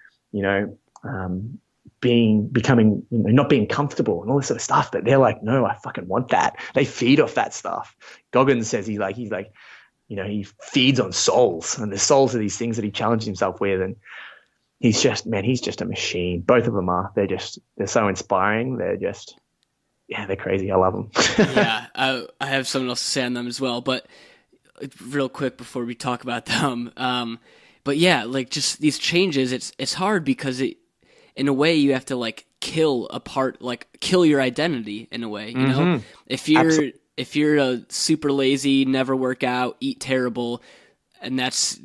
becoming, not being comfortable and all this sort of stuff. But they're like, no, I fucking want that. They feed off that stuff. Goggins says he's like, he feeds on souls, and the souls are these things that he challenges himself with. And he's just a machine. Both of them are. They're so inspiring. They're crazy. I love them. Yeah. I have something else to say on them as well, but real quick before we talk about them. But yeah, like just these changes, it's hard because in a way you have to like kill your identity in a way, you know? If you're a super lazy, never work out, eat terrible, and that's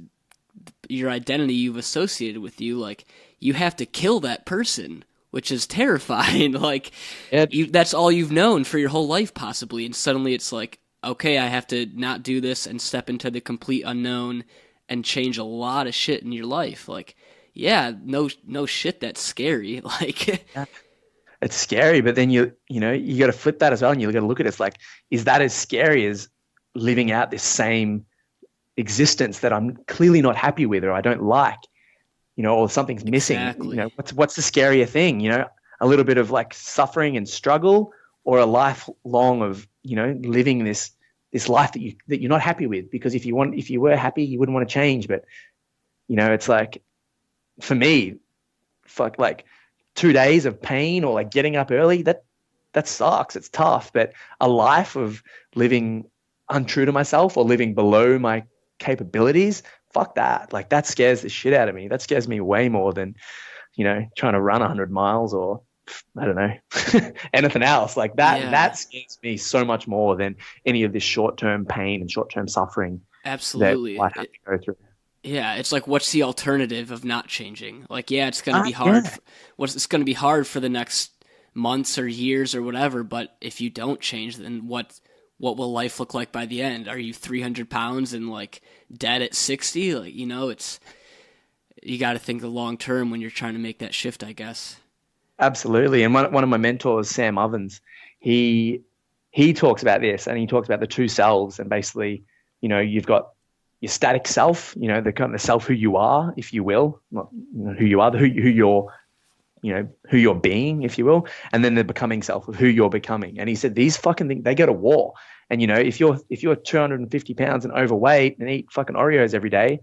your identity you've associated with you, like you have to kill that person, which is terrifying. Like that's all you've known for your whole life possibly. And suddenly it's like, okay, I have to not do this and step into the complete unknown and change a lot of shit in your life. Like, yeah, no shit, that's scary. Like, it's scary, but then you got to flip that as well, and you got to look at it. It's like, is that as scary as living out this same existence that I'm clearly not happy with, or I don't like, or something's missing? Exactly. What's the scarier thing? A little bit of like suffering and struggle, or a life long of living this life that you're not happy with. Because if you were happy, you wouldn't want to change. But it's like, for me, like 2 days of pain or like getting up early, that sucks. It's tough. But a life of living untrue to myself or living below my capabilities, fuck that. Like that scares the shit out of me. That scares me way more than, trying to run 100 miles or I don't know, anything else. Like that scares me so much more than any of this short-term pain and short-term suffering. Absolutely. That I have to go through. Yeah, it's like, what's the alternative of not changing? Like, yeah, it's going to be hard. Yeah. It's going to be hard for the next months or years or whatever, but if you don't change, then what will life look like by the end? Are you 300 pounds and like dead at 60? Like, you got to think the long term when you're trying to make that shift, I guess. Absolutely. And one of my mentors, Sam Ovens, he talks about this, and he talks about the two selves, and basically, you've got your static self, the kind of self who you are, if you will, not who you are, who you're being, if you will, and then the becoming self of who you're becoming. And he said these fucking things, they go to war. And, if you're 250 pounds and overweight and eat fucking Oreos every day,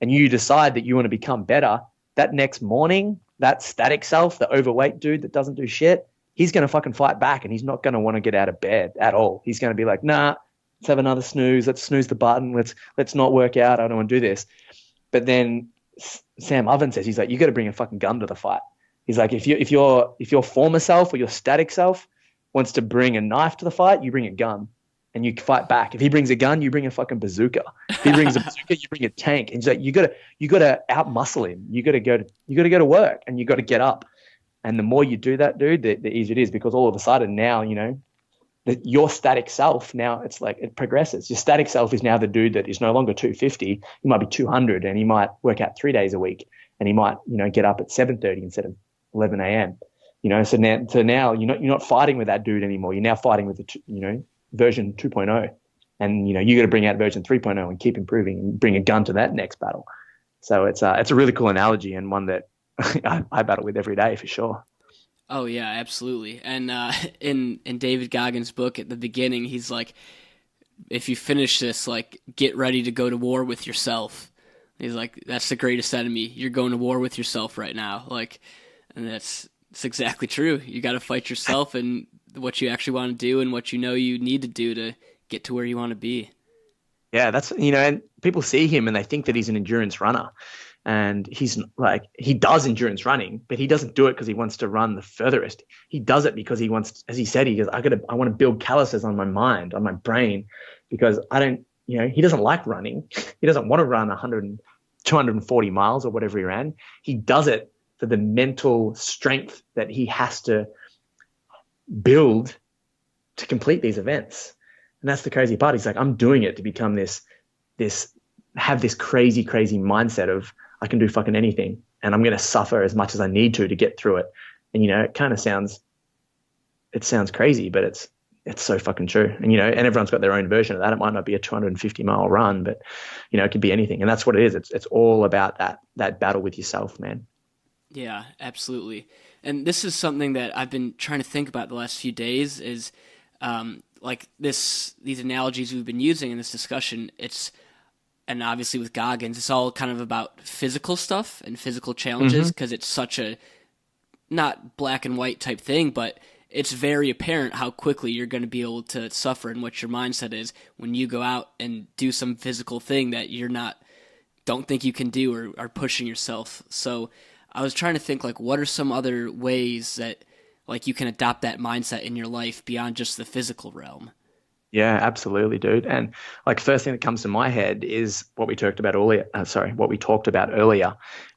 and you decide that you want to become better, that next morning, that static self, the overweight dude that doesn't do shit, he's going to fucking fight back, and he's not going to want to get out of bed at all. He's going to be like, nah, let's have another snooze. Let's snooze the button. Let's not work out. I don't want to do this. But then Sam Oven says, he's like, you got to bring a fucking gun to the fight. He's like, if your former self or your static self wants to bring a knife to the fight, you bring a gun and you fight back. If he brings a gun, you bring a fucking bazooka. If he brings a bazooka, you bring a tank. And he's like, you got to out muscle him. You got to go to work, and you got to get up. And the more you do that, dude, the easier it is, because all of a sudden now, that your static self, now it's like it progresses. Your static self is now the dude that is no longer 250. He might be 200, and he might work out 3 days a week, and he might, get up at 7:30 instead of 11 a.m. So now you're not fighting with that dude anymore. You're now fighting with the version 2.0, and you got to bring out version 3.0 and keep improving and bring a gun to that next battle. So it's a really cool analogy, and one that I battle with every day for sure. Oh yeah, absolutely. And in David Goggins' book at the beginning, he's like, if you finish this, like, get ready to go to war with yourself. He's like, that's the greatest enemy. You're going to war with yourself right now. Like, and it's exactly true. You got to fight yourself and what you actually want to do and what you need to do to get to where you want to be. Yeah, that's, and people see him and they think that he's an endurance runner. And he's like, he does endurance running, but he doesn't do it because he wants to run the furthest. He does it because he wants, as he said, he goes, I want to build calluses on my mind, on my brain, because he doesn't like running. He doesn't want to run 240 miles or whatever he ran. He does it for the mental strength that he has to build to complete these events. And that's the crazy part. He's like, I'm doing it to become have this crazy mindset of, I can do fucking anything, and I'm going to suffer as much as I need to get through it. And, it kind of sounds crazy, but it's so fucking true. And, and everyone's got their own version of that. It might not be a 250-mile run, but, it could be anything. And that's what it is. It's all about that battle with yourself, man. Yeah, absolutely. And this is something that I've been trying to think about the last few days is like these analogies we've been using in this discussion. And obviously with Goggins, it's all kind of about physical stuff and physical challenges, because it's such a not black and white type thing, but it's very apparent how quickly you're going to be able to suffer and what your mindset is when you go out and do some physical thing that don't think you can do or are pushing yourself. So I was trying to think, like, what are some other ways that, like, you can adopt that mindset in your life beyond just the physical realm? Yeah, absolutely, dude. And like, first thing that comes to my head is what we talked about earlier,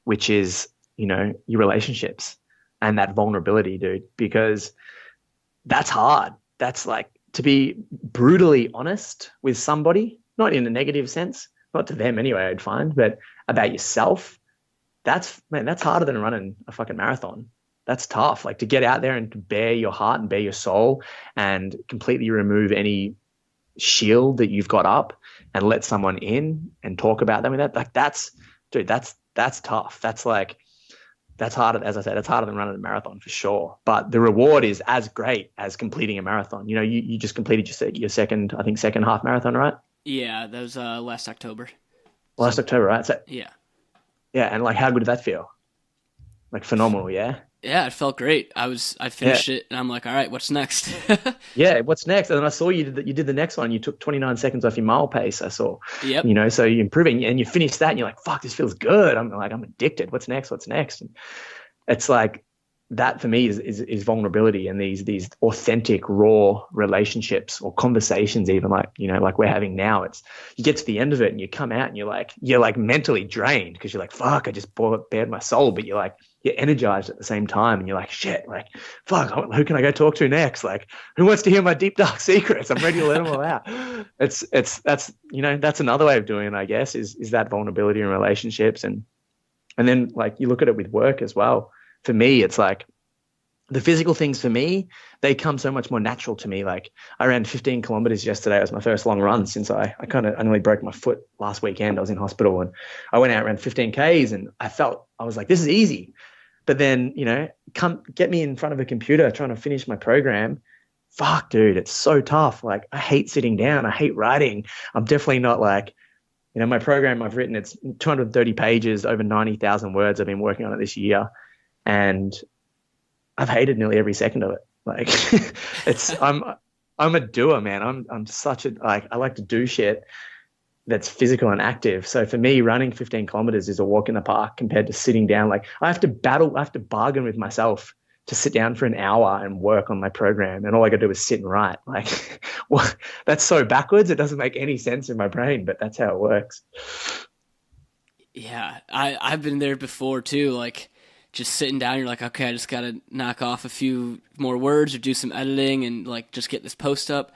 which is, your relationships and that vulnerability, dude, because that's hard. That's like, to be brutally honest with somebody, not in a negative sense, not to them anyway, I'd find, but about yourself. That's harder than running a fucking marathon. That's tough. Like, to get out there and to bare your heart and bare your soul and completely remove any shield that you've got up and let someone in and talk about them with that. Like, that's tough. That's harder. As I said, that's harder than running a marathon for sure. But the reward is as great as completing a marathon. You just completed your second half marathon, right? Yeah, that was last October. Last October, right? So, yeah. Yeah, and like, how good did that feel? Like, phenomenal, yeah? Yeah, it felt great. I finished it, and I'm like, all right, what's next? Yeah, what's next? And then I saw you did the next one. You took 29 seconds off your mile pace, I saw. Yep. So you're improving, and you finished that, and you're like, fuck, this feels good. I'm addicted. What's next? And it's like, that for me is vulnerability and these authentic, raw relationships or conversations, even like we're having now. It's, you get to the end of it and you come out and you're like mentally drained because you're like, fuck, I just bared my soul, but you're energized at the same time, and you're like, shit, like, fuck, who can I go talk to next? Like, who wants to hear my deep dark secrets? I'm ready to let them all out. That's another way of doing it, I guess, is that vulnerability in relationships, and then like you look at it with work as well. For me, it's like the physical things for me, they come so much more natural to me. Like, I ran 15 kilometers yesterday. It was my first long run since I nearly broke my foot last weekend. I was in hospital, and I went out and ran 15 Ks, and I was like, this is easy. But then, come get me in front of a computer trying to finish my program, fuck, dude, it's so tough. Like, I hate sitting down. I hate writing. I'm definitely not like, my program I've written, it's 230 pages, over 90,000 words. I've been working on it this year, and I've hated nearly every second of it. Like, I'm a doer, man. I'm such a, like, I like to do shit that's physical and active. So for me, running 15 kilometers is a walk in the park compared to sitting down. Like, I have to bargain with myself to sit down for an hour and work on my program, and all I got to do is sit and write. Like, well, that's so backwards. It doesn't make any sense in my brain, but that's how it works. Yeah, I've been there before too. Like, just sitting down, you're like, okay, I just got to knock off a few more words or do some editing and like just get this post up.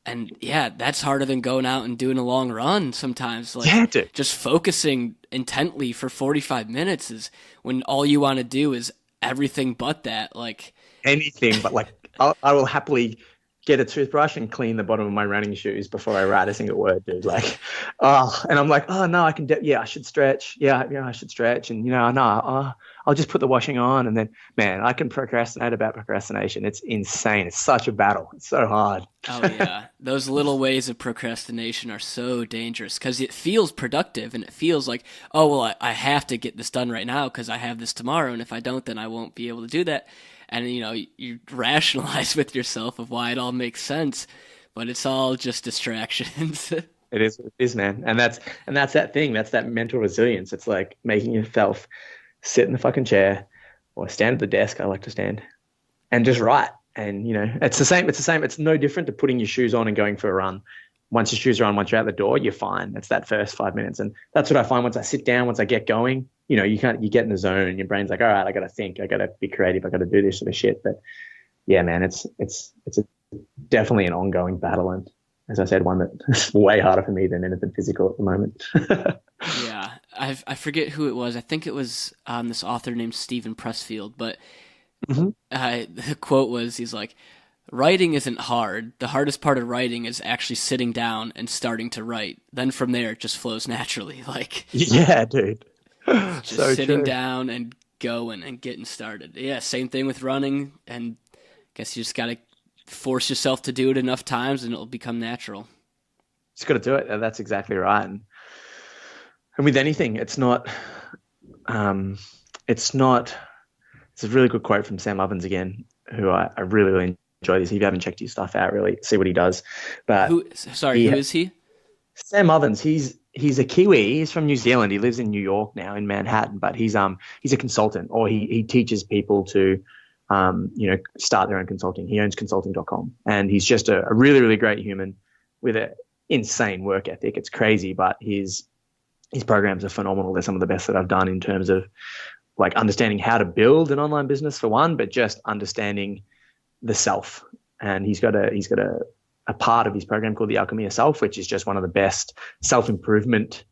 And yeah, that's harder than going out and doing a long run sometimes. Like, Yeah, dude. just focusing intently for 45 minutes is when all you want to do is everything but that. Like, Anything but, like, I will happily get a toothbrush and clean the bottom of my running shoes before I write a single word, dude. Like, and I'm like, oh no, I can, I should stretch. Yeah, I should stretch. And, no, I'll just put the washing on. And then, man, I can procrastinate about procrastination. It's insane. It's such a battle. It's so hard. oh yeah, those little ways of procrastination are so dangerous because it feels productive and it feels like, oh, well, I have to get this done right now because I have this tomorrow. And if I don't, then I won't be able to do that. And, you rationalize with yourself of why it all makes sense, but it's all just distractions. It is, man. And that's that thing. That's that mental resilience. It's like making yourself sit in the fucking chair or stand at the desk. I like to stand and just write. And, it's the same. It's no different to putting your shoes on and going for a run. Once your shoes are on, once you're out the door, you're fine. It's that first 5 minutes. And that's what I find once I sit down, once I get going, you get in the zone and your brain's like, all right, I got to think, I got to be creative. I got to do this sort of shit. But yeah, man, it's definitely an ongoing battle. And as I said, one that's way harder for me than anything physical at the moment. Yeah, I forget who it was. I think it was this author named Stephen Pressfield, but the quote was, he's like, writing isn't hard. The hardest part of writing is actually sitting down and starting to write. Then from there, it just flows naturally. Like, yeah, dude. just So sitting true. down and going and getting started. Yeah, same thing with running. And I guess you just got to force yourself to do it enough times and it'll become natural. Just got to do it. And that's exactly right. And with anything, it's a really good quote from Sam Ovens again, who I really, really enjoy this. If you haven't checked his stuff out, really see what he does. But Who is he? Sam Ovens, he's a Kiwi. He's from New Zealand. He lives in New York now, in Manhattan, but he's a consultant, or he teaches people to start their own consulting. He owns consulting.com, and he's just a really, really great human with an insane work ethic. It's crazy, but his programs are phenomenal. They're some of the best that I've done in terms of like understanding how to build an online business for one, but just understanding the self. And he's got a part of his program called the Alchemy of Self, which is just one of the best self-improvement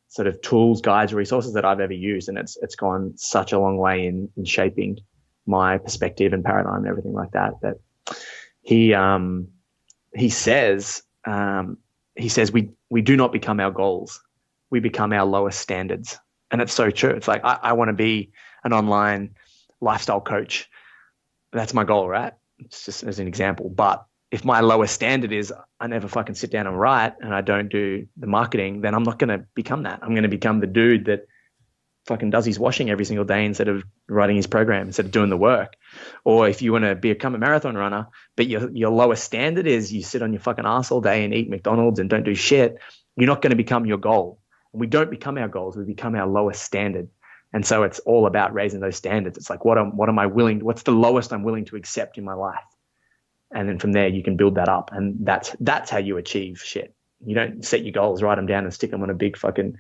sort of tools, guides, resources that I've ever used. And it's gone such a long way in shaping my perspective and paradigm and everything like that. That he says we do not become our goals. We become our lowest standards. And it's so true. It's like, I want to be an online lifestyle coach. That's my goal, right? It's just as an example. But if my lowest standard is I never fucking sit down and write and I don't do the marketing, then I'm not going to become that. I'm going to become the dude that fucking does his washing every single day instead of writing his program, instead of doing the work. Or if you want to become a marathon runner, but your lowest standard is you sit on your fucking ass all day and eat McDonald's and don't do shit, you're not going to become your goal. And we don't become our goals. We become our lowest standard. And so it's all about raising those standards. It's like, what's the lowest I'm willing to accept in my life? And then from there, you can build that up. And that's how you achieve shit. You don't set your goals, write them down and stick them on a big fucking,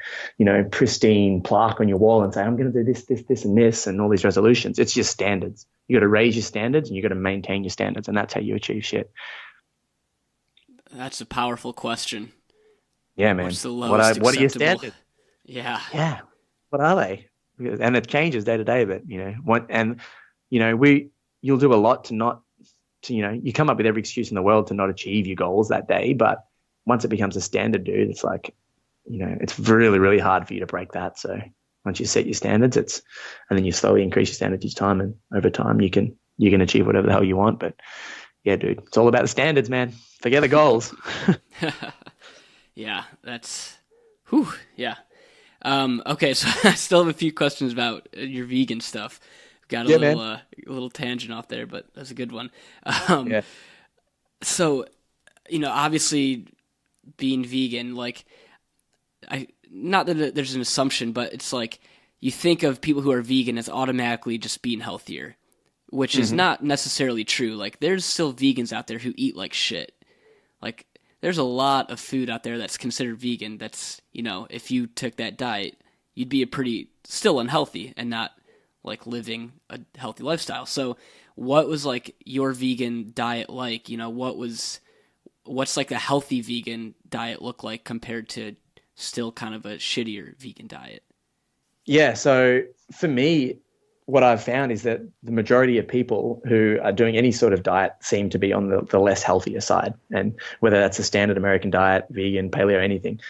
pristine plaque on your wall and say, I'm going to do this, and this, and all these resolutions. It's your standards. You got to raise your standards and you got to maintain your standards. And that's how you achieve shit. That's a powerful question. Yeah, man. What's the lowest what are your acceptable? standards? Yeah. Yeah. What are they? And it changes day to day, but you'll do a lot you come up with every excuse in the world to not achieve your goals that day. But once it becomes a standard, dude, it's like, it's really, really hard for you to break that. So once you set your standards, and then you slowly increase your standards each time, and over time you can achieve whatever the hell you want. But yeah, dude, it's all about the standards, man. Forget the goals. Yeah, that's, whew, yeah. Okay, so I still have a few questions about your vegan stuff. Got a little tangent off there, but that's a good one. Yeah. So, obviously being vegan, like, not that there's an assumption, but it's like you think of people who are vegan as automatically just being healthier, which is not necessarily true. Like, there's still vegans out there who eat like shit. Like, there's a lot of food out there that's considered vegan that's, if you took that diet, you'd be still unhealthy and not like living a healthy lifestyle. So what was like your vegan diet like? What's like a healthy vegan diet look like compared to still kind of a shittier vegan diet? Yeah, so for me, what I've found is that the majority of people who are doing any sort of diet seem to be on the less healthier side. And whether that's a standard American diet, vegan, paleo, anything,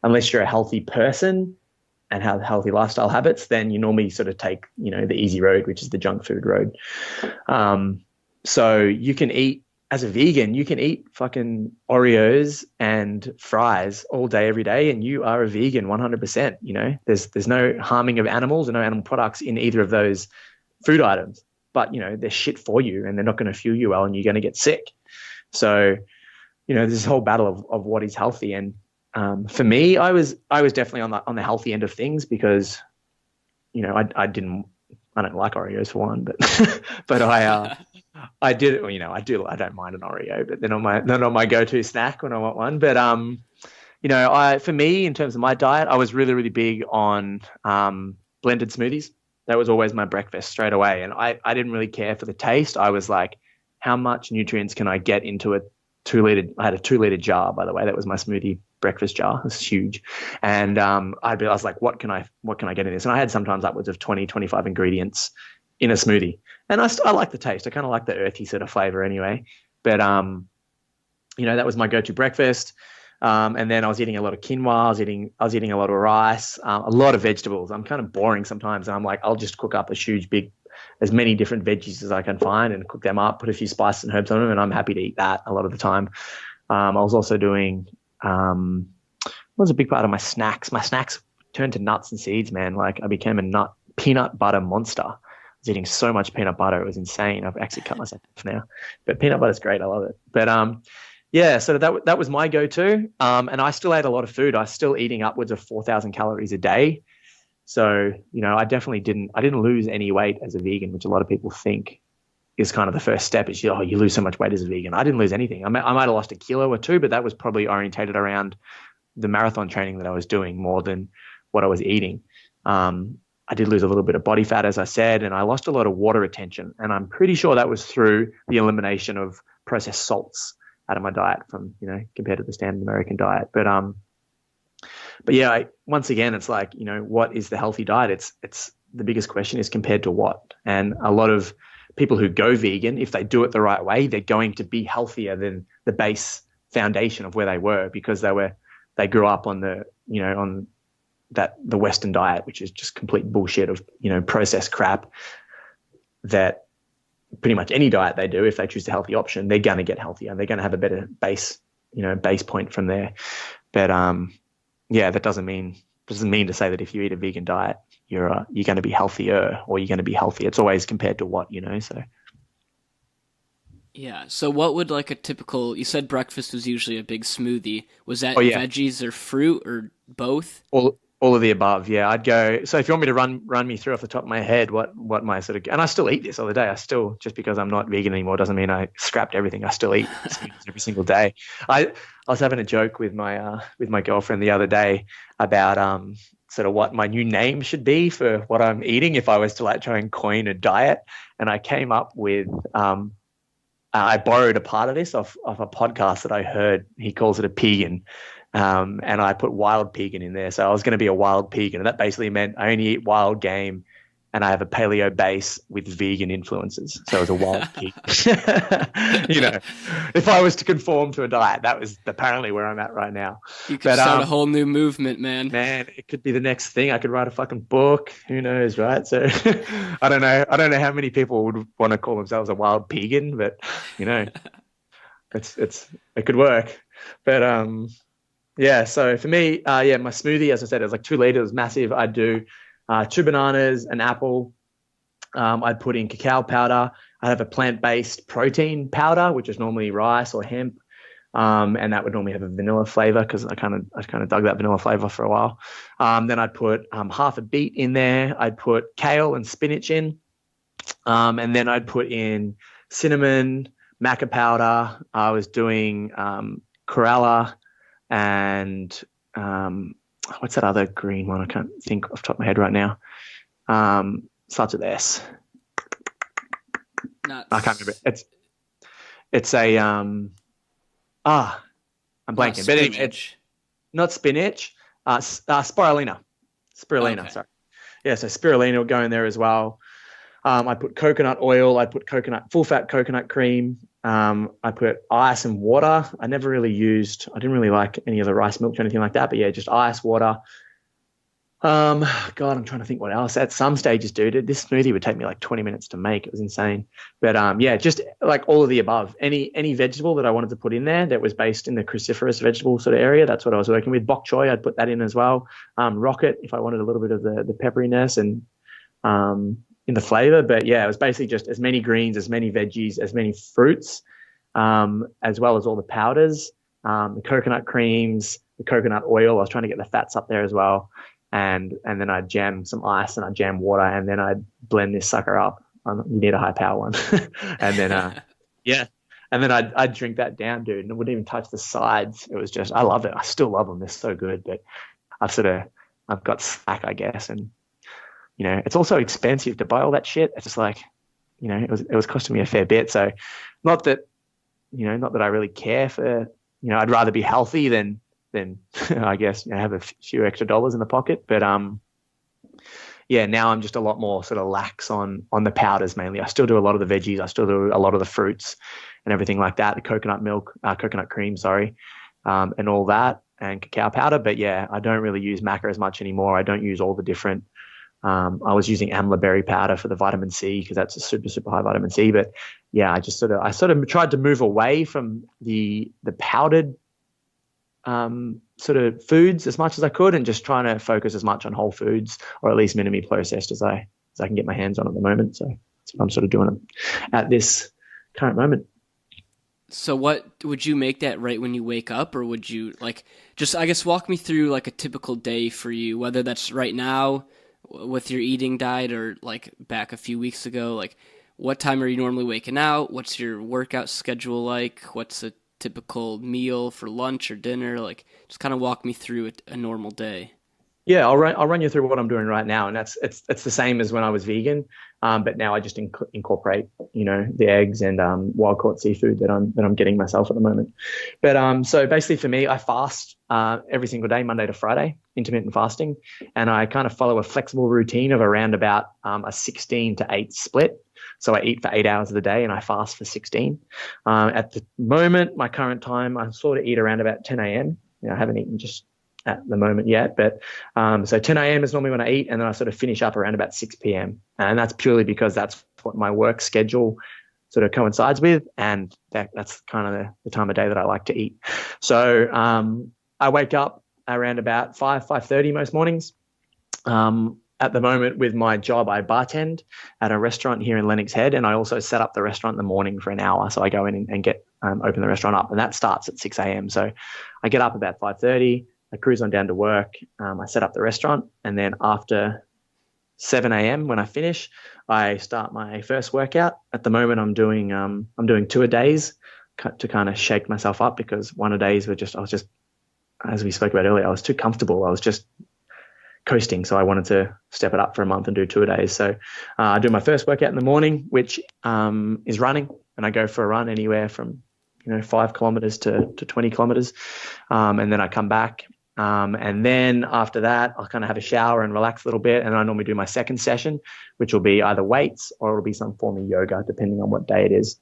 unless you're a healthy person and have healthy lifestyle habits, then you normally sort of take, the easy road, which is the junk food road. So you can eat, as a vegan, you can eat fucking Oreos and fries all day, every day, and you are a vegan 100%. There's no harming of animals and no animal products in either of those food items, but they're shit for you and they're not going to fuel you well and you're going to get sick. So, there's this whole battle of what is healthy. And for me, I was definitely on the healthy end of things because, I don't like Oreos for one, but I did, I don't mind an Oreo, but they're not my go-to snack when I want one. But, for me, in terms of my diet, I was really, really big on blended smoothies. That was always my breakfast straight away. And I didn't really care for the taste. I was like, how much nutrients can I get into I had a 2-liter jar, by the way. That was my smoothie breakfast jar. It was huge. And I was like, what can I get in this? And I had sometimes upwards of 20, 25 ingredients in a smoothie. And I like the taste. I kind of like the earthy sort of flavor anyway. But, that was my go-to breakfast. And then I was eating a lot of quinoa. I was eating a lot of rice, a lot of vegetables. I'm kind of boring sometimes. And I'm like, I'll just cook up as many different veggies as I can find and cook them up, put a few spices and herbs on them. And I'm happy to eat that a lot of the time. I was also doing, what was a big part of my snacks? My snacks turned to nuts and seeds, man. Like I became a peanut butter monster. I was eating so much peanut butter. It was insane. I've actually cut myself off now, but peanut butter is great. I love it. But, yeah, so that was my go-to. And I still ate a lot of food. I was still eating upwards of 4,000 calories a day. So, I didn't lose any weight as a vegan, which a lot of people think is kind of the first step. Is, you lose so much weight as a vegan. I didn't lose anything. I might have lost a kilo or two, but that was probably orientated around the marathon training that I was doing more than what I was eating. I did lose a little bit of body fat, as I said, and I lost a lot of water retention. And I'm pretty sure that was through the elimination of processed salts out of my diet from, compared to the standard American diet. But yeah, once again, it's like, what is the healthy diet? It's the biggest question is compared to what? And a lot of people who go vegan, if they do it the right way, they're going to be healthier than the base foundation of where they were because they grew up on the Western diet, which is just complete bullshit of, processed crap that pretty much any diet they do, if they choose the healthy option, they're going to get healthier. They're going to have a better base point from there. But, yeah, that doesn't mean to say that if you eat a vegan diet, you're going to be healthier or you're going to be healthy. It's always compared to what, so. Yeah. So what would like a typical, you said breakfast was usually a big smoothie. Was that veggies or fruit or both? All of the above, yeah. I'd go. So if you want me to run me through off the top of my head, what my sort of, and I still eat this all the day. I still, just because I'm not vegan anymore doesn't mean I scrapped everything. I still eat smoothies every single day. I was having a joke with my girlfriend the other day about sort of what my new name should be for what I'm eating if I was to like try and coin a diet, and I came up with I borrowed a part of this off a podcast that I heard. He calls it a pegan. And I put wild pegan in there. So I was going to be a wild pegan. And that basically meant I only eat wild game and I have a paleo base with vegan influences. So it was a wild pig. If I was to conform to a diet, that was apparently where I'm at right now. You could start a whole new movement, man. Man, it could be the next thing. I could write a fucking book. Who knows, right? So I don't know. I don't know how many people would want to call themselves a wild vegan, but it could work. But yeah. So for me, my smoothie, as I said, it was like 2 liters, massive. I'd do 2 bananas, an apple. I'd put in cacao powder. I have a plant-based protein powder, which is normally rice or hemp, and that would normally have a vanilla flavor because I kind of dug that vanilla flavor for a while. Then I'd put half a beet in there. I'd put kale and spinach in, and then I'd put in cinnamon, maca powder. I was doing chlorella and what's that other green one? I can't think off the top of my head right now. Starts with S. I can't remember. It's a I'm blanking. But anyway, it's not spinach. Spirulina. Okay. Sorry. Yeah, so spirulina will go in there as well. I put coconut oil. I put full fat coconut cream. I put ice and water. I didn't really like any of the rice milk or anything like that, but yeah, just ice, water. God, I'm trying to think what else. At some stages, dude, this smoothie would take me like 20 minutes to make. It was insane. But yeah, just like all of the above. Any vegetable that I wanted to put in there that was based in the cruciferous vegetable sort of area, that's what I was working with. Bok choy, I'd put that in as well. Rocket, if I wanted a little bit of the pepperiness and in the flavor. But yeah, it was basically just as many greens, as many veggies, as many fruits, as well as all the powders, the coconut creams, the coconut oil. I was trying to get the fats up there as well. And then I'd jam some ice and I'd jam water and then I'd blend this sucker up. You need a high power one. And then, yeah. And then I'd drink that down, dude, and it wouldn't even touch the sides. It was just, I love it. I still love them. They're so good, but I've got slack, I guess. And, it's also expensive to buy all that shit. It's just like, it was costing me a fair bit. So not that I really care for, I'd rather be healthy than I guess have a few extra dollars in the pocket. But yeah, now I'm just a lot more sort of lax on the powders mainly. I still do a lot of the veggies. I still do a lot of the fruits and everything like that. The coconut cream, and all that, and cacao powder. But yeah, I don't really use maca as much anymore. I don't use all the different. I was using amla berry powder for the vitamin C because that's a super, super high vitamin C. But yeah, I sort of tried to move away from the powdered sort of foods as much as I could, and just trying to focus as much on whole foods, or at least minimally processed as I can get my hands on at the moment. So that's what I'm sort of doing at this current moment. So what would you make that right when you wake up, or would you I guess walk me through like a typical day for you, whether that's right now with your eating diet or like back a few weeks ago? Like, what time are you normally waking out? What's your workout schedule like? What's a typical meal for lunch or dinner? Like, just kind of walk me through a normal day. Yeah, I'll run you through what I'm doing right now, and it's the same as when I was vegan, but now I just incorporate the eggs and wild caught seafood that I'm getting myself at the moment. But so basically for me, I fast every single day, Monday to Friday, intermittent fasting, and I kind of follow a flexible routine of around about a 16 to 8 split. So I eat for 8 hours of the day and I fast for 16. At the moment, my current time, I sort of eat around about 10 a.m. I haven't eaten just at the moment yet, but so 10 a.m. is normally when I eat, and then I sort of finish up around about 6 p.m. And that's purely because that's what my work schedule sort of coincides with, and that's kind of the time of day that I like to eat. So I wake up around about 5:30 most mornings. At the moment with my job, I bartend at a restaurant here in Lennox Head, and I also set up the restaurant in the morning for an hour. So I go in and get open the restaurant up, and that starts at 6 a.m. So I get up about 5:30. I cruise on down to work. I set up the restaurant, and then after 7 a.m. when I finish, I start my first workout. At the moment, I'm doing 2 a days to kind of shake myself up, because 1 a days I was just, as we spoke about earlier, I was too comfortable. I was just coasting, so I wanted to step it up for a month and do 2 a days. So I do my first workout in the morning, which is running, and I go for a run anywhere from 5 kilometers to 20 kilometers, and then I come back. And then after that, I'll kind of have a shower and relax a little bit. And I normally do my second session, which will be either weights or it'll be some form of yoga, depending on what day it is.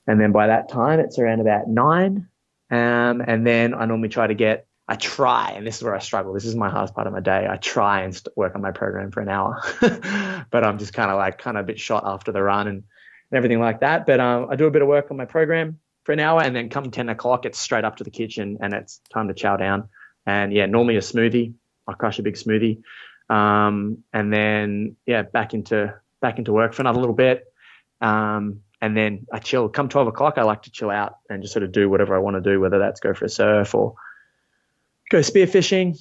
And then by that time, it's around about 9. And then I normally try, and this is where I struggle. This is my hardest part of my day. I try and work on my program for an hour, but I'm just kind of a bit shot after the run and everything like that. But I do a bit of work on my program for an hour, and then come 10 o'clock, it's straight up to the kitchen and it's time to chow down. And yeah, normally a smoothie. I crush a big smoothie. And then, back into work for another little bit. And then I chill. Come 12 o'clock, I like to chill out and just sort of do whatever I want to do, whether that's go for a surf or go spearfishing,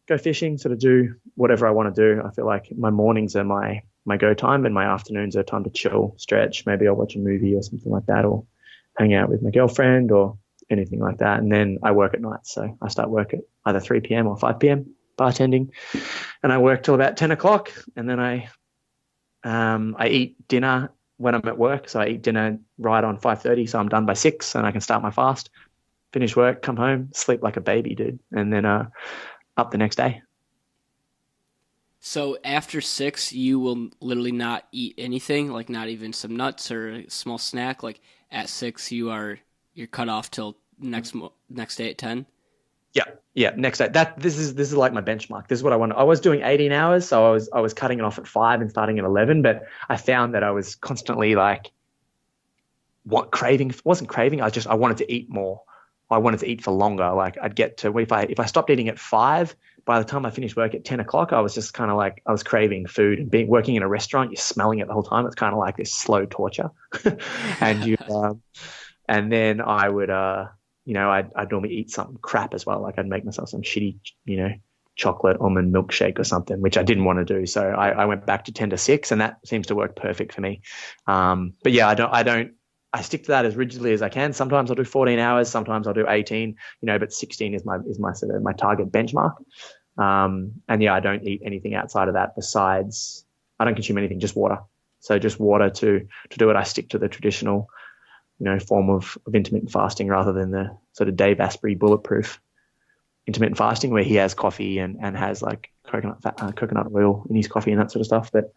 go fishing, sort of do whatever I want to do. I feel like my mornings are my go time and my afternoons are time to chill, stretch. Maybe I'll watch a movie or something like that, or hang out with my girlfriend or anything like that. And then I work at night. So I start work at either 3 p.m. or 5 p.m. bartending, and I work till about 10 o'clock. And then I eat dinner when I'm at work. So I eat dinner right on 5:30. So I'm done by 6 and I can start my fast, finish work, come home, sleep like a baby, dude. And then up the next day. So after 6, you will literally not eat anything, like not even some nuts or a small snack. Like at 6, you're cut off till next day at 10. Yeah. Next day. This is like my benchmark. This is what I want. I was doing 18 hours, so I was cutting it off at 5 and starting at 11. But I found that I was constantly like, wasn't craving. I wanted to eat more. I wanted to eat for longer. Like I'd get to if I stopped eating at 5, by the time I finished work at 10 o'clock, I was just kind of like I was craving food. And working in a restaurant, you're smelling it the whole time. It's kind of like this slow torture. And then I would I'd normally eat something crap as well. Like I'd make myself some shitty, chocolate almond milkshake or something, which I didn't want to do. So I went back to 10 to 6, and that seems to work perfect for me. But yeah, I stick to that as rigidly as I can. Sometimes I'll do 14 hours, sometimes I'll do 18, but 16 is my sort of my target benchmark. And yeah, I don't eat anything outside of that besides I don't consume anything, just water. So just water to do it. I stick to the traditional, form of intermittent fasting rather than the sort of Dave Asprey bulletproof intermittent fasting where he has coffee and has like coconut oil in his coffee and that sort of stuff. But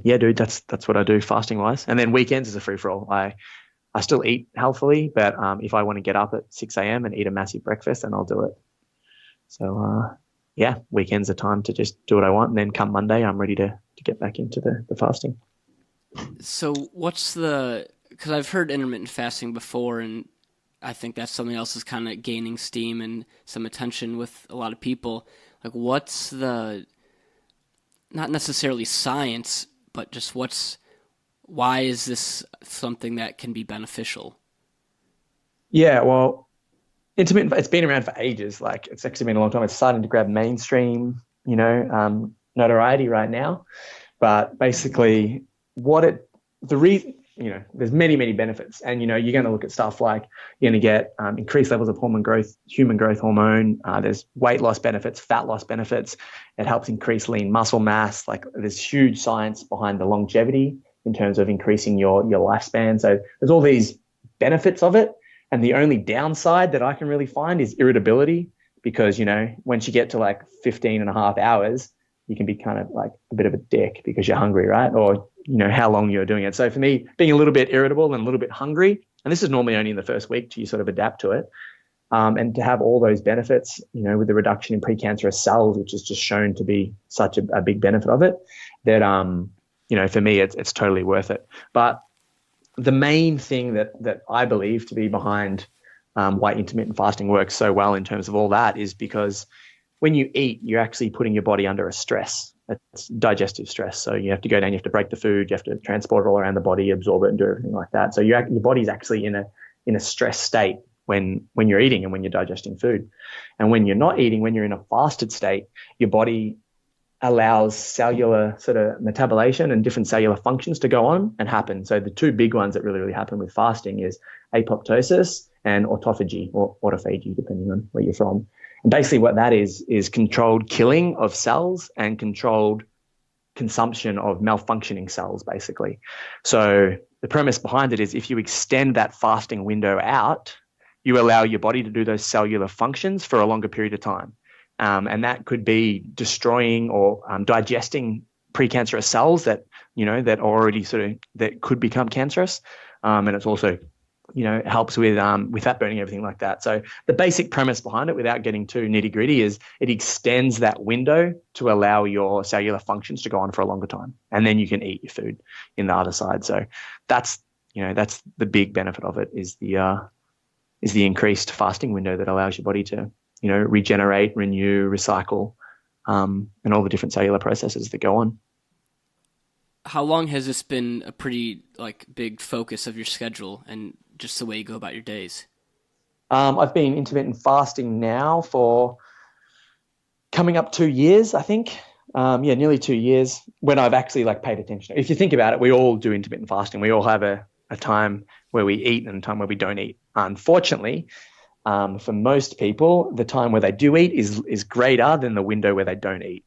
yeah, dude, that's what I do fasting wise. And then weekends is a free for all. I still eat healthily, but if I want to get up at 6 a.m. and eat a massive breakfast, then I'll do it. So yeah, weekends are time to just do what I want. And then come Monday, I'm ready to get back into the fasting. So because I've heard intermittent fasting before, and I think that's something else is kind of gaining steam and some attention with a lot of people. Like what's the, not necessarily science, but just why is this something that can be beneficial? Yeah, well, intermittent, it's been around for ages. Like it's actually been a long time. It's starting to grab mainstream, notoriety right now. But basically there's many, many benefits. And, you're going to look at stuff like you're going to get increased levels of hormone growth, human growth hormone. There's weight loss benefits, fat loss benefits. It helps increase lean muscle mass. Like there's huge science behind the longevity in terms of increasing your lifespan. So there's all these benefits of it. And the only downside that I can really find is irritability because, once you get to like 15 and a half hours, you can be kind of like a bit of a dick because you're hungry, right? Or, how long you're doing it. So for me, being a little bit irritable and a little bit hungry, and this is normally only in the first week till you sort of adapt to it, and to have all those benefits, with the reduction in precancerous cells, which is just shown to be such a big benefit of it, that, for me, it's totally worth it. But the main thing that I believe to be behind why intermittent fasting works so well in terms of all that is because when you eat, you're actually putting your body under a stress. It's digestive stress. So you have to go down, you have to break the food, you have to transport it all around the body, absorb it and do everything like that. So your body's actually in a stress state when you're eating and when you're digesting food. And when you're not eating, when you're in a fasted state, your body allows cellular sort of metabolization and different cellular functions to go on and happen. So the two big ones that really, really happen with fasting is apoptosis and autophagy or autophagy, depending on where you're from. And basically what that is controlled killing of cells and controlled consumption of malfunctioning cells, basically. So the premise behind it is if you extend that fasting window out, you allow your body to do those cellular functions for a longer period of time. And that could be destroying or digesting precancerous cells that, that already that could become cancerous. And it's also, helps with fat burning, everything like that. So the basic premise behind it, without getting too nitty gritty, is it extends that window to allow your cellular functions to go on for a longer time. And then you can eat your food in the other side. So that's the big benefit of it, is the increased fasting window that allows your body to, regenerate, renew, recycle, and all the different cellular processes that go on. How long has this been a pretty big focus of your schedule and just the way you go about your days? I've been intermittent fasting now for coming up 2 years, I think. Nearly 2 years, when I've actually paid attention. If you think about it, we all do intermittent fasting. We all have a time where we eat and a time where we don't eat. Unfortunately, for most people, the time where they do eat is greater than the window where they don't eat.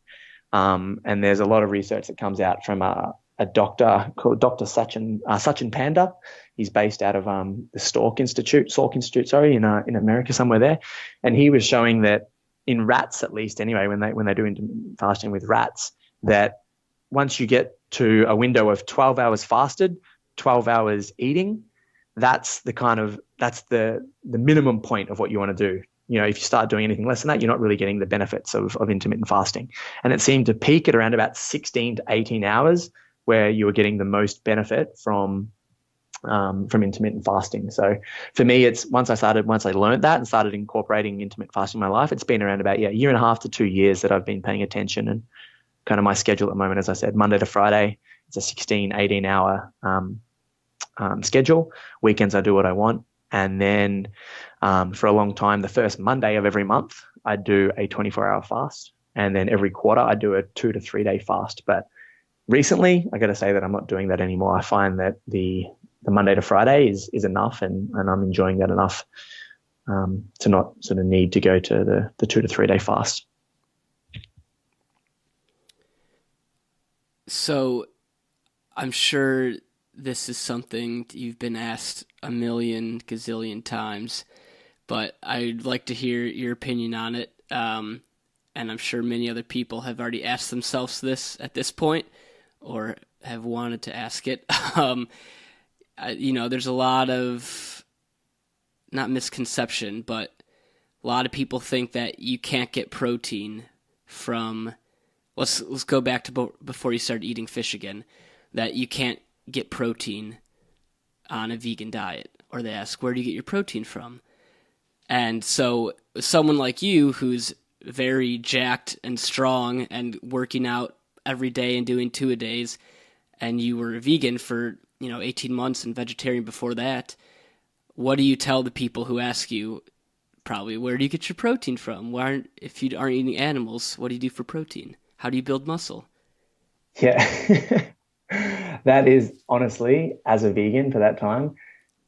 And there's a lot of research that comes out from a doctor called Dr. Sachin Panda. He's based out of the Salk Institute, in America, somewhere there. And he was showing that in rats, at least anyway, when they do intermittent fasting with rats, that once you get to a window of 12 hours fasted, 12 hours eating, that's the minimum point of what you want to do. If you start doing anything less than that, you're not really getting the benefits of intermittent fasting. And it seemed to peak at around about 16 to 18 hours, where you were getting the most benefit from intermittent fasting. So for me, it's once I learned that and started incorporating intermittent fasting in my life, it's been around about a year and a half to 2 years that I've been paying attention. And kind of my schedule at the moment, as I said, Monday to Friday, it's a 16, 18 hour schedule. Weekends, I do what I want. And then for a long time, the first Monday of every month, I do a 24-hour fast. And then every quarter, I do a 2 to 3 day fast. But recently, I got to say that I'm not doing that anymore. I find that the Monday to Friday is enough, and I'm enjoying that enough to not sort of need to go to the 2 to 3 day fast. So I'm sure this is something you've been asked a million gazillion times, but I'd like to hear your opinion on it. And I'm sure many other people have already asked themselves this at this point, or have wanted to ask it. There's a lot of, not misconception, but a lot of people think that you can't get protein from, let's go back to before you started eating fish again, that you can't get protein on a vegan diet. Or they ask, where do you get your protein from? And so someone like you, who's very jacked and strong and working out every day and doing 2-a-days, and you were a vegan for 18 months and vegetarian before that, what do you tell the people who ask you, probably, where do you get your protein from? If you aren't eating animals, what do you do for protein? How do you build muscle? Yeah, that is honestly, as a vegan for that time,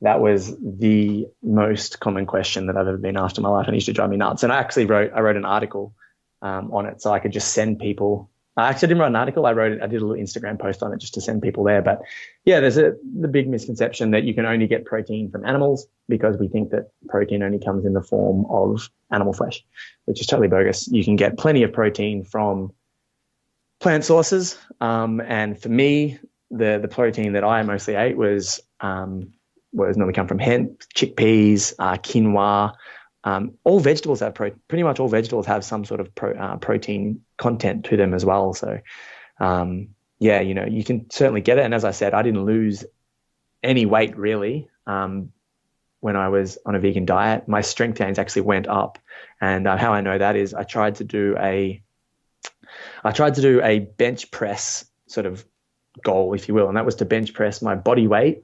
that was the most common question that I've ever been asked in my life, and it used to drive me nuts. And I wrote an article on it, so I could just send people. I actually didn't write an article. I did a little Instagram post on it just to send people there. But yeah, there's the big misconception that you can only get protein from animals, because we think that protein only comes in the form of animal flesh, which is totally bogus. You can get plenty of protein from plant sources. And for me, the protein that I mostly ate was normally come from hemp, chickpeas, quinoa. All vegetables have pretty much all vegetables have some sort of protein content to them as well. So, you can certainly get it. And as I said, I didn't lose any weight really when I was on a vegan diet. My strength gains actually went up. And how I know that is I tried to do a bench press sort of goal, if you will, and that was to bench press my body weight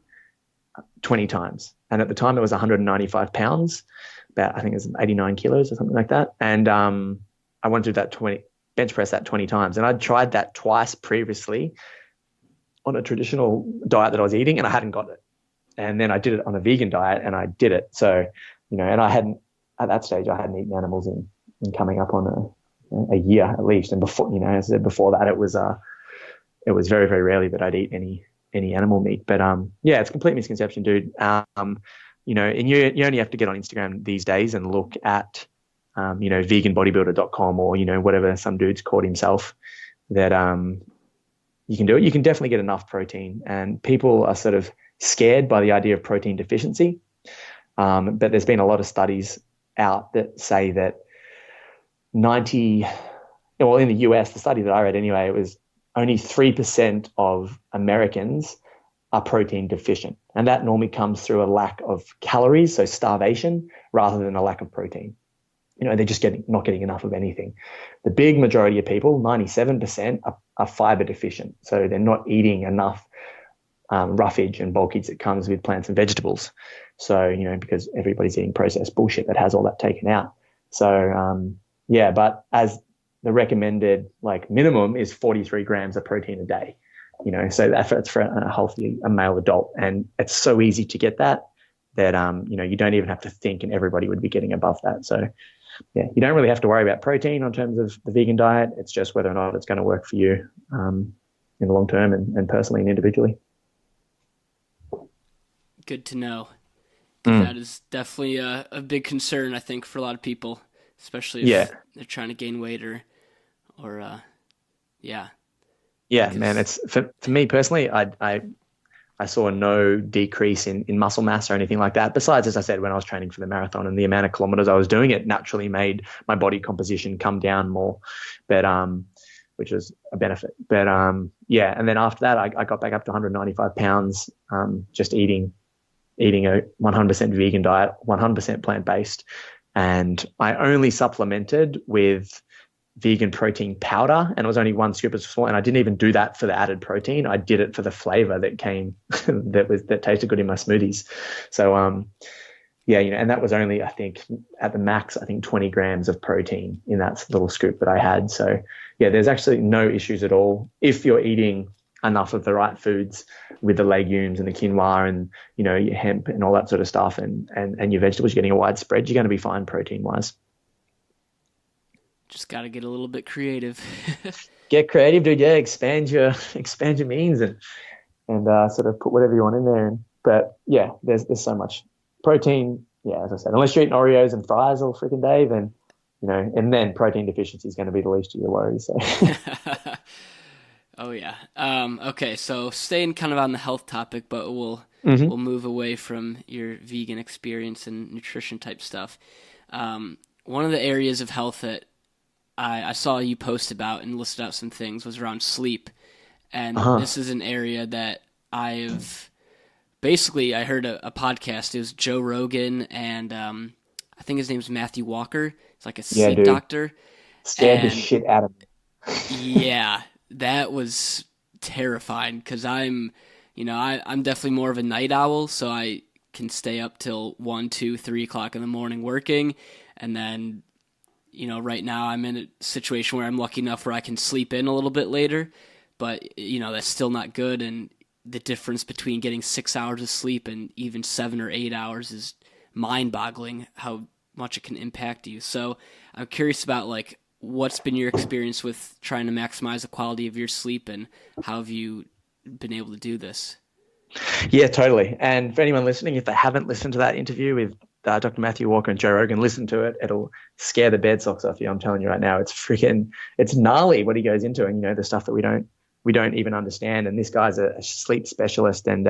20 times. And at the time it was 195 pounds. I think it was 89 kilos or something like that. And I wanted to do bench press that 20 times. And I'd tried that twice previously on a traditional diet that I was eating, and I hadn't got it. And then I did it on a vegan diet, and I did it. So, and at that stage, I hadn't eaten animals in coming up on a year at least. And before, as I said, before that, it was very, very rarely that I'd eat any animal meat. But it's a complete misconception, dude. and you only have to get on Instagram these days and look at, veganbodybuilder.com or, whatever some dude's called himself, that you can do it. You can definitely get enough protein, and people are sort of scared by the idea of protein deficiency. But there's been a lot of studies out that say that in the US, the study that I read anyway, it was only 3% of Americans are protein deficient. And that normally comes through a lack of calories, so starvation, rather than a lack of protein. They're just not getting enough of anything. The big majority of people, 97%, are fiber deficient. So they're not eating enough roughage and bulkage that comes with plants and vegetables. So, because everybody's eating processed bullshit that has all that taken out. So, but as the recommended minimum is 43 grams of protein a day, so that's for a male adult. And it's so easy to get that you don't even have to think, and everybody would be getting above that. So, yeah, you don't really have to worry about protein in terms of the vegan diet. It's just whether or not it's going to work for you in the long term and personally and individually. Good to know. That is definitely a big concern, I think, for a lot of people, especially if they're trying to gain weight or yeah. Yeah, man, it's for me personally, I saw no decrease in muscle mass or anything like that. Besides, as I said, when I was training for the marathon and the amount of kilometers I was doing, it naturally made my body composition come down more, but which was a benefit. But and then after that, I got back up to 195 pounds, just eating a 100% vegan diet, 100% plant-based. And I only supplemented with vegan protein powder, and it was only 1 scoop of small. And I didn't even do that for the added protein. I did it for the flavor that came, that tasted good in my smoothies. So, and that was only, I think, at the max, 20 grams of protein in that little scoop that I had. So, there's actually no issues at all if you're eating enough of the right foods with the legumes and the quinoa and, your hemp and all that sort of stuff, and your vegetables, you're getting a wide spread, you're going to be fine protein-wise. Just got to get a little bit creative. Get creative, dude. Yeah, expand your means and sort of put whatever you want in there. But yeah, there's so much protein. Yeah, as I said, unless you're eating Oreos and fries all freaking day, then and then protein deficiency is going to be the least of your worries. So. Oh yeah. Okay, so staying kind of on the health topic, but we'll move away from your vegan experience and nutrition type stuff. One of the areas of health that I saw you post about and listed out some things was around sleep. And this is an area that I heard a podcast. It was Joe Rogan and I think his name's Matthew Walker. He's like a sleep doctor. Scared the shit out of me. Yeah, that was terrifying because I'm definitely more of a night owl, so I can stay up till 1, 2, 3 o'clock in the morning working, and then right now I'm in a situation where I'm lucky enough where I can sleep in a little bit later, but that's still not good. And the difference between getting 6 hours of sleep and even 7 or 8 hours is mind-boggling how much it can impact you. So I'm curious about what's been your experience with trying to maximize the quality of your sleep, and how have you been able to do this? Yeah, totally. And for anyone listening, if they haven't listened to that interview with Dr. Matthew Walker and Joe Rogan, listen to it. It'll scare the bed socks off you. I'm telling you right now, it's gnarly what he goes into, and the stuff that we don't even understand. And this guy's a sleep specialist, and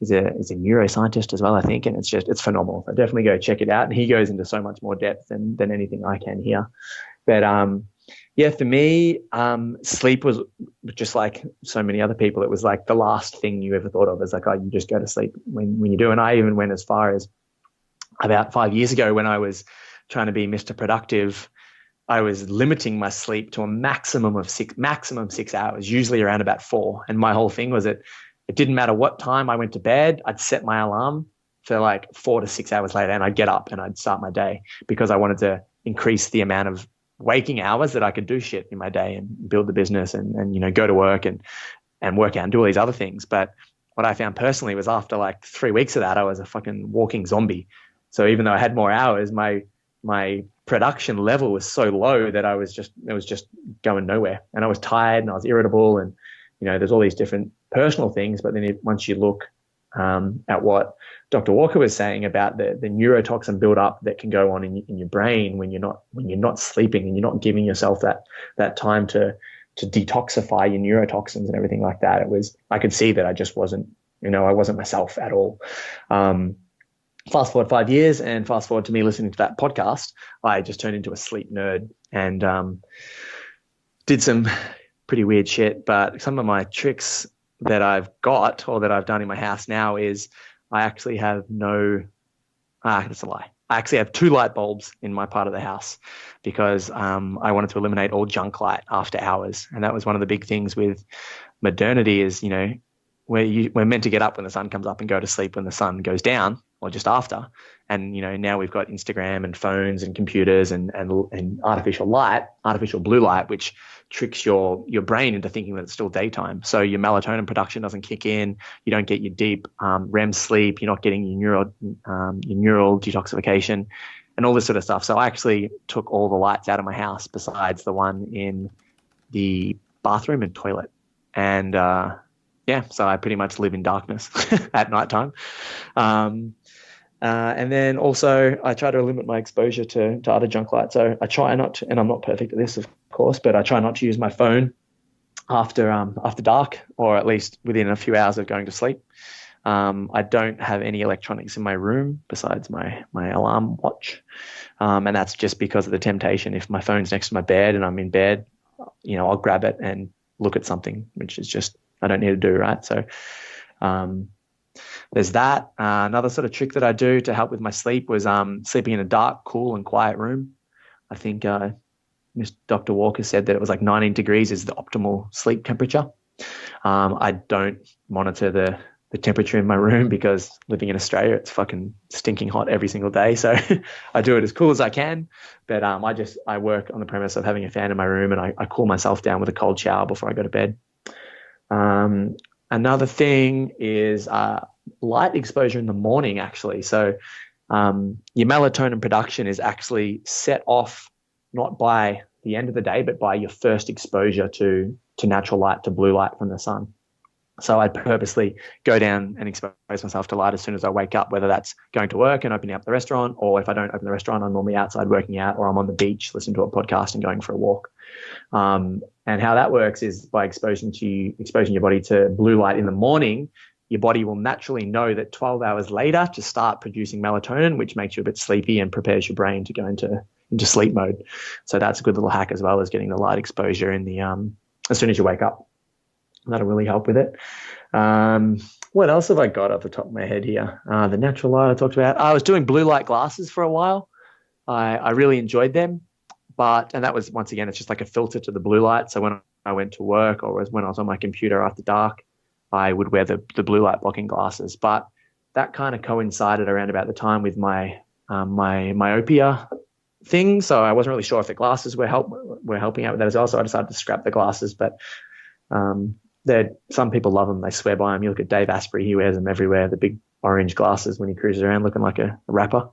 he's a neuroscientist as well, I think. And it's phenomenal. So definitely go check it out. And he goes into so much more depth than anything I can here. But for me, sleep was just like so many other people. It was like the last thing you ever thought of. It's like, oh, you just go to sleep when you do. And I even went as far as about 5 years ago when I was trying to be Mr. Productive. I was limiting my sleep to a maximum 6 hours, usually around about 4. And my whole thing was that it didn't matter what time I went to bed. I'd set my alarm for 4 to 6 hours later, and I'd get up and I'd start my day, because I wanted to increase the amount of waking hours that I could do shit in my day and build the business and go to work and work out and do all these other things. But what I found personally was after 3 weeks of that, I was a fucking walking zombie. So even though I had more hours, my production level was so low that it was just going nowhere. And I was tired and I was irritable, and there's all these different personal things. But then once you look at what Dr. Walker was saying about the neurotoxin buildup that can go on in your brain when you're not sleeping and you're not giving yourself that time to detoxify your neurotoxins and everything like that. I could see that I just wasn't, I wasn't myself at all. Fast forward 5 years and fast forward to me listening to that podcast, I just turned into a sleep nerd and did some pretty weird shit. But some of my tricks that I've got or that I've done in my house now is I actually have that's a lie. I actually have 2 light bulbs in my part of the house because I wanted to eliminate all junk light after hours. And that was one of the big things with modernity is, we're meant to get up when the sun comes up and go to sleep when the sun goes down or just after. And, now we've got Instagram and phones and computers and artificial blue light, which tricks your brain into thinking that it's still daytime. So your melatonin production doesn't kick in. You don't get your deep REM sleep. You're not getting your neural detoxification and all this sort of stuff. So I actually took all the lights out of my house besides the one in the bathroom and toilet. And so I pretty much live in darkness at nighttime. And then also I try to limit my exposure to other junk light. So I try not to, and I'm not perfect at this, of course, but I try not to use my phone after dark, or at least within a few hours of going to sleep. I don't have any electronics in my room besides my alarm watch. And that's just because of the temptation. If my phone's next to my bed and I'm in bed, I'll grab it and look at something, which is just, I don't need to do, right? So there's that. Another sort of trick that I do to help with my sleep was sleeping in a dark, cool, and quiet room. I think Dr. Walker said that it was like 19 degrees is the optimal sleep temperature. I don't monitor the temperature in my room because living in Australia, it's fucking stinking hot every single day. So I do it as cool as I can. But I work on the premise of having a fan in my room, and I cool myself down with a cold shower before I go to bed. Another thing is light exposure in the morning, actually. So your melatonin production is actually set off not by the end of the day, but by your first exposure to natural light, to blue light from the sun. So I purposely go down and expose myself to light as soon as I wake up, whether that's going to work and opening up the restaurant, or if I don't open the restaurant, I'm normally outside working out, or I'm on the beach listening to a podcast and going for a walk. And how that works is by exposing your body to blue light in the morning, your body will naturally know that 12 hours later to start producing melatonin, which makes you a bit sleepy and prepares your brain to go into sleep mode. So that's a good little hack, as well as getting the light exposure in the as soon as you wake up. That'll really help with it. What else have I got off the top of my head here? The natural light I talked about. I was doing blue light glasses for a while. I really enjoyed them. And that was, once again, it's just like a filter to the blue light. So when I went to work or when I was on my computer after dark, I would wear the blue light blocking glasses. But that kind of coincided around about the time with my myopia thing. So I wasn't really sure if the glasses were helping out with that as well. So I decided to scrap the glasses. But some people love them. They swear by them. You look at Dave Asprey, he wears them everywhere, the big orange glasses when he cruises around looking like a rapper.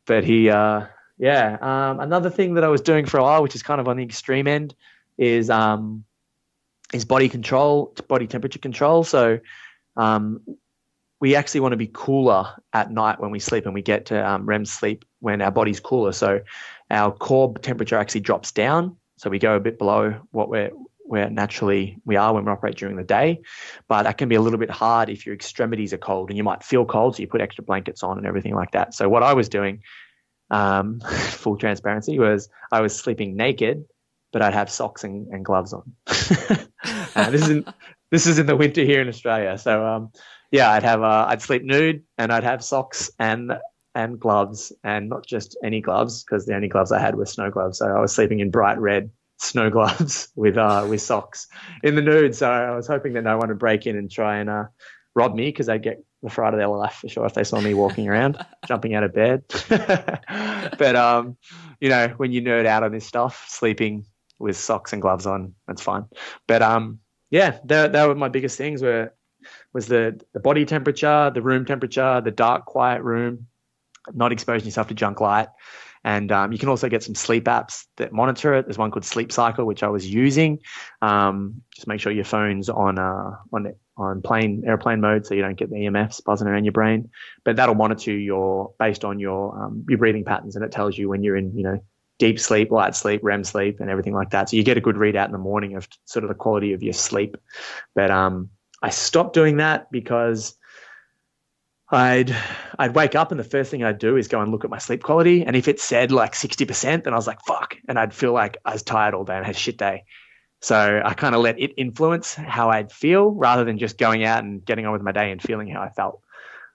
But he... another thing that I was doing for a while, which is kind of on the extreme end, is body temperature control. So we actually want to be cooler at night when we sleep, and we get to REM sleep when our body's cooler. So our core temperature actually drops down. So we go a bit below what where naturally we are when we operate during the day. But that can be a little bit hard if your extremities are cold, and you might feel cold, so you put extra blankets on and everything like that. So what I was doing, full transparency, was I was sleeping naked, but I'd have socks and gloves on. This is in the winter here in Australia. So I'd sleep nude, and I'd have socks and gloves, and not just any gloves, because the only gloves I had were snow gloves. So I was sleeping in bright red snow gloves with socks in the nude. So I was hoping that no one would break in and try and rob me, because they'd get the fright of their life for sure if they saw me walking around, jumping out of bed. But when you nerd out on this stuff, sleeping with socks and gloves on, that's fine. But that were my biggest things. Was the body temperature, the room temperature, the dark, quiet room, not exposing yourself to junk light, And you can also get some sleep apps that monitor it. There's one called Sleep Cycle, which I was using. Just make sure your phone's on airplane mode so you don't get the EMFs buzzing around your brain. But that'll monitor based on your breathing patterns, and it tells you when you're in, deep sleep, light sleep, REM sleep, and everything like that. So you get a good readout in the morning of sort of the quality of your sleep. But I stopped doing that because I'd wake up and the first thing I'd do is go and look at my sleep quality. And if it said like 60%, then I was like, fuck. And I'd feel like I was tired all day and had a shit day. So I kind of let it influence how I'd feel rather than just going out and getting on with my day and feeling how I felt.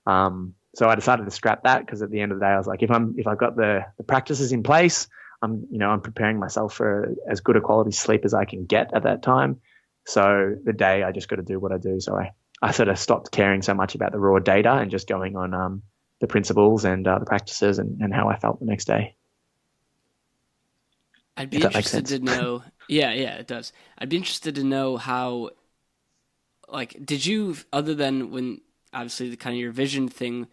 So I decided to scrap that because at the end of the day, I was like, if I've got the practices in place, I'm preparing myself for as good a quality sleep as I can get at that time. So the day I just got to do what I do. So I sort of stopped caring so much about the raw data and just going on the principles and the practices and how I felt the next day. I'd be interested to know. Yeah, it does. I'd be interested to know how, like, did you, other than when, obviously, the kind of your vision thing,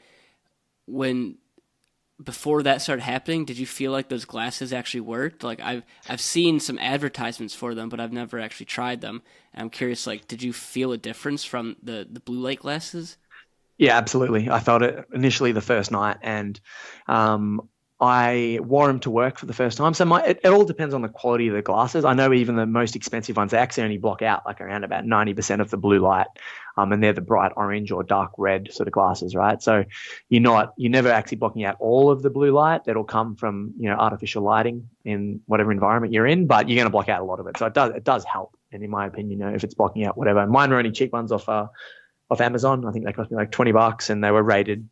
before that started happening, did you feel like those glasses actually worked? Like, I've seen some advertisements for them, but I've never actually tried them. And I'm curious, like, did you feel a difference from the blue light glasses? Yeah, absolutely. I felt it initially the first night, and I wore them to work for the first time. So it all depends on the quality of the glasses. I know even the most expensive ones, they actually only block out like around about 90% of the blue light. And they're the bright orange or dark red sort of glasses, right? So you're never actually blocking out all of the blue light that'll come from, artificial lighting in whatever environment you're in, but you're going to block out a lot of it. So it does help. And in my opinion, if it's blocking out whatever, mine were only cheap ones off Amazon. I think they cost me like $20 and they were rated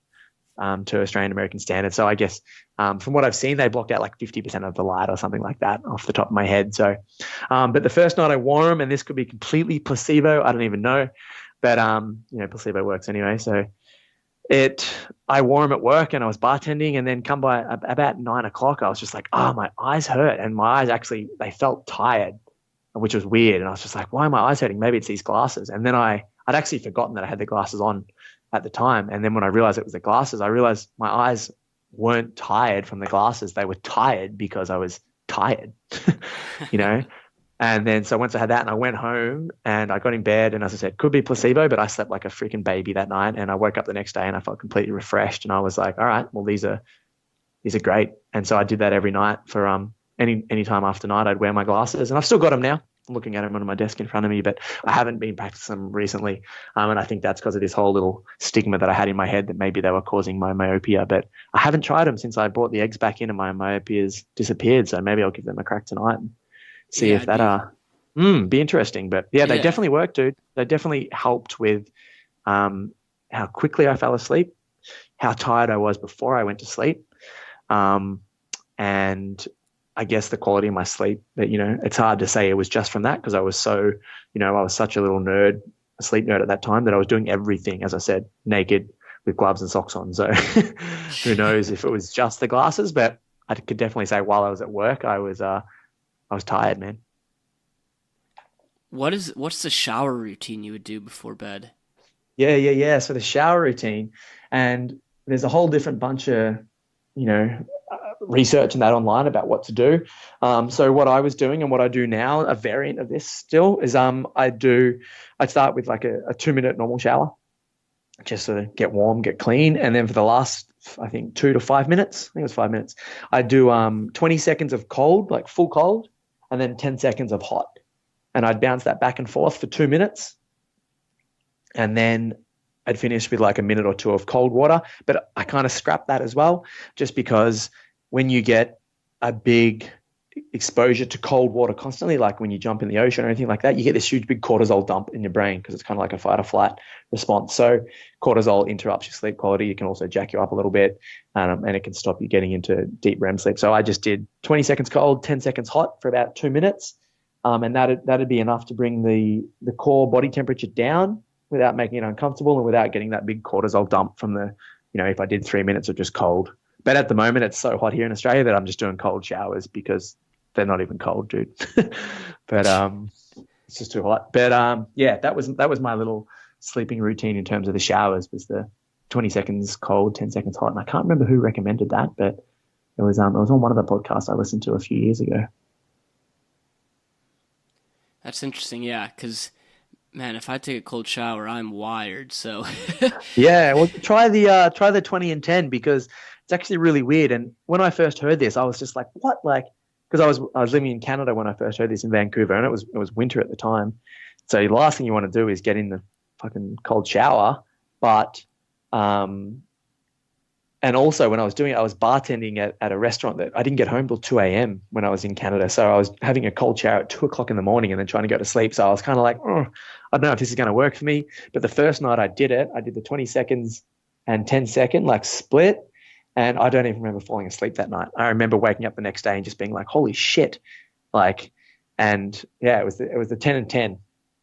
to Australian American standards. So I guess from what I've seen, they blocked out like 50% of the light or something like that off the top of my head. So, but the first night I wore them, and this could be completely placebo, I don't even know, but placebo works anyway. So I wore them at work and I was bartending, and then come by about 9 o'clock, I was just like, oh, my eyes hurt, and my eyes actually, they felt tired, which was weird. And I was just like, why are my eyes hurting? Maybe it's these glasses. And then I'd actually forgotten that I had the glasses on at the time. And then when I realized it was the glasses, I realized my eyes weren't tired from the glasses. They were tired because I was tired, And then so once I had that, and I went home and I got in bed, and as I said, could be placebo, but I slept like a freaking baby that night. And I woke up the next day and I felt completely refreshed. And I was like, all right, well, these are great. And so I did that every night for any time after night. I'd wear my glasses, and I've still got them now. I'm looking at them on my desk in front of me, but I haven't been practicing them recently. And I think that's because of this whole little stigma that I had in my head that maybe they were causing my myopia. But I haven't tried them since I brought the eggs back in and my myopia's disappeared. So maybe I'll give them a crack tonight and see if that be interesting. But yeah, they definitely work, dude. They definitely helped with how quickly I fell asleep, how tired I was before I went to sleep, and I guess the quality of my sleep. But it's hard to say it was just from that, because I was so, I was such a little nerd, a sleep nerd at that time, that I was doing everything, as I said, naked with gloves and socks on. So who knows if it was just the glasses, but I could definitely say while I was at work, I was tired, man. What's the shower routine you would do before bed? Yeah. So the shower routine, and there's a whole different bunch of, research and that online about what to do. So what I was doing and what I do now, a variant of this still, is I'd start with like a 2-minute normal shower, just to get warm, get clean. And then for the last, I think 2 to 5 minutes, I think it was 5 minutes, I'd do 20 seconds of cold, like full cold, and then 10 seconds of hot. And I'd bounce that back and forth for 2 minutes. And then I'd finish with like a minute or two of cold water. But I kind of scrapped that as well, just because when you get a big exposure to cold water constantly, like when you jump in the ocean or anything like that, you get this huge big cortisol dump in your brain, because it's kind of like a fight or flight response. So cortisol interrupts your sleep quality. It can also jack you up a little bit, and it can stop you getting into deep REM sleep. So I just did 20 seconds cold, 10 seconds hot for about 2 minutes. And that'd be enough to bring the core body temperature down without making it uncomfortable and without getting that big cortisol dump from the, if I did 3 minutes of just cold. But at the moment, it's so hot here in Australia that I'm just doing cold showers, because they're not even cold, dude. But it's just too hot. But yeah, that was my little sleeping routine in terms of the showers, was the 20 seconds cold, 10 seconds hot. And I can't remember who recommended that, but It was on one of the podcasts I listened to a few years ago. That's interesting, yeah, because, man, if I take a cold shower, I'm wired, so. Yeah, well, try the 20 and 10 because it's actually really weird. And when I first heard this, I was just like, what? Like, because I was living in Canada when I first heard this in Vancouver, and it was winter at the time. So the last thing you want to do is get in the fucking cold shower. But and also when I was doing it, I was bartending at a restaurant that I didn't get home till 2 a.m. when I was in Canada. So I was having a cold shower at 2 o'clock in the morning and then trying to go to sleep. So I was kind of like, oh, I don't know if this is going to work for me. But the first night I did it, I did the 20 seconds and 10-second like split. And I don't even remember falling asleep that night. I remember waking up the next day and just being like, holy shit. Like, and yeah, it was the 10 and 10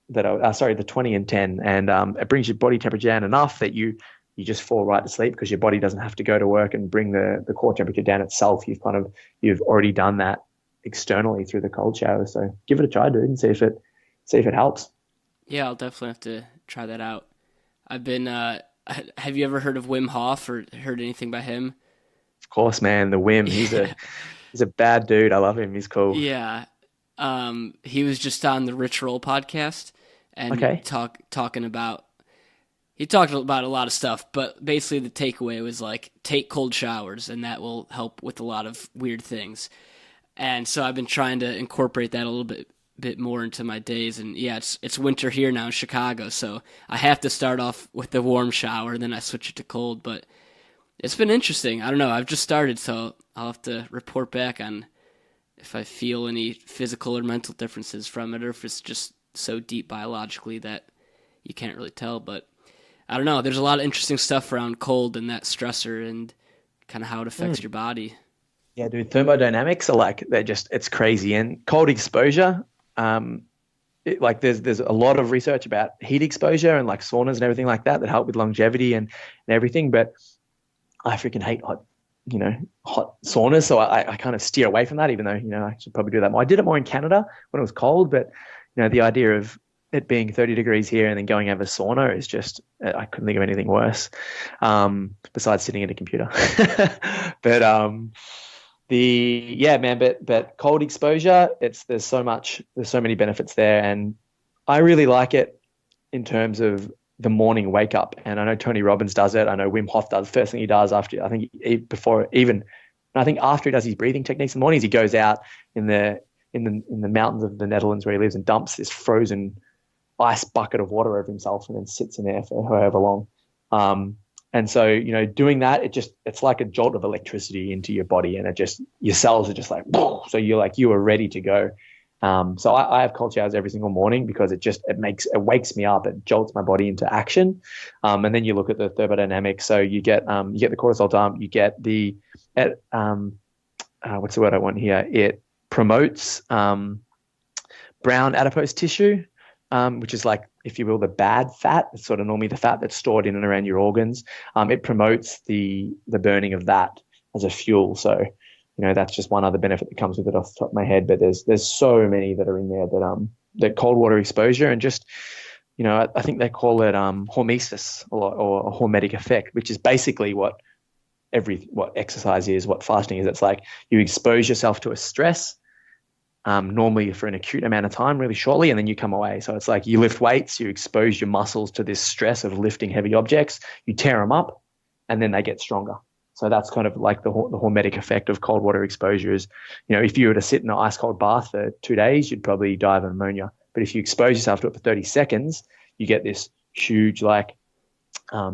the 20 and 10. And it brings your body temperature down enough that you just fall right to sleep because your body doesn't have to go to work and bring the core temperature down itself. You've already done that externally through the cold shower. So give it a try, dude, and see if it helps. Yeah, I'll definitely have to try that out. I've been, have you ever heard of Wim Hof or heard anything by him? Of course, man, the Wim, he's a bad dude. I love him. He's cool. Yeah. He was just on the Rich Roll podcast and talking about, he talked about a lot of stuff, but basically the takeaway was like, take cold showers and that will help with a lot of weird things. And so I've been trying to incorporate that a little bit more into my days. And yeah, it's winter here now in Chicago, so I have to start off with the warm shower and then I switch it to cold. But it's been interesting. I don't know. I've just started, so I'll have to report back on if I feel any physical or mental differences from it, or if it's just so deep biologically that you can't really tell. But I don't know. There's a lot of interesting stuff around cold and that stressor and kind of how it affects your body. Yeah, dude, thermodynamics are like, it's crazy. And cold exposure, there's a lot of research about heat exposure and like saunas and everything like that help with longevity and everything. But I freaking hate hot saunas. So I kind of steer away from that, even though, I should probably do that more. I did it more in Canada when it was cold, but the idea of it being 30 degrees here and then going over sauna is just, I couldn't think of anything worse, besides sitting at a computer. But but cold exposure, there's so many benefits there. And I really like it in terms of the morning wake up. And I know Tony Robbins does it. I know Wim Hof does. First thing he does after, I think after he does his breathing techniques in the mornings, he goes out in the mountains of the Netherlands where he lives and dumps this frozen ice bucket of water over himself and then sits in there for however long. And so, doing that, it's like a jolt of electricity into your body, and your cells are just like, so you are ready to go. So I have cold showers every single morning because it wakes me up, it jolts my body into action. And then you look at the thermodynamics. So you get the cortisol dump, you get what's the word I want here? It promotes brown adipose tissue, which is like, if you will, the bad fat. It's sort of normally the fat that's stored in and around your organs. It promotes the burning of that as a fuel. So, that's just one other benefit that comes with it off the top of my head. But there's so many that are in there that cold water exposure and just, I think they call it hormesis or a hormetic effect, which is basically what exercise is, what fasting is. It's like you expose yourself to a stress, normally for an acute amount of time, really shortly, and then you come away. So it's like you lift weights, you expose your muscles to this stress of lifting heavy objects, you tear them up, and then they get stronger. So that's kind of like the hormetic effect of cold water exposure is, if you were to sit in an ice cold bath for 2 days, you'd probably die of pneumonia. But if you expose yourself to it for 30 seconds, you get this huge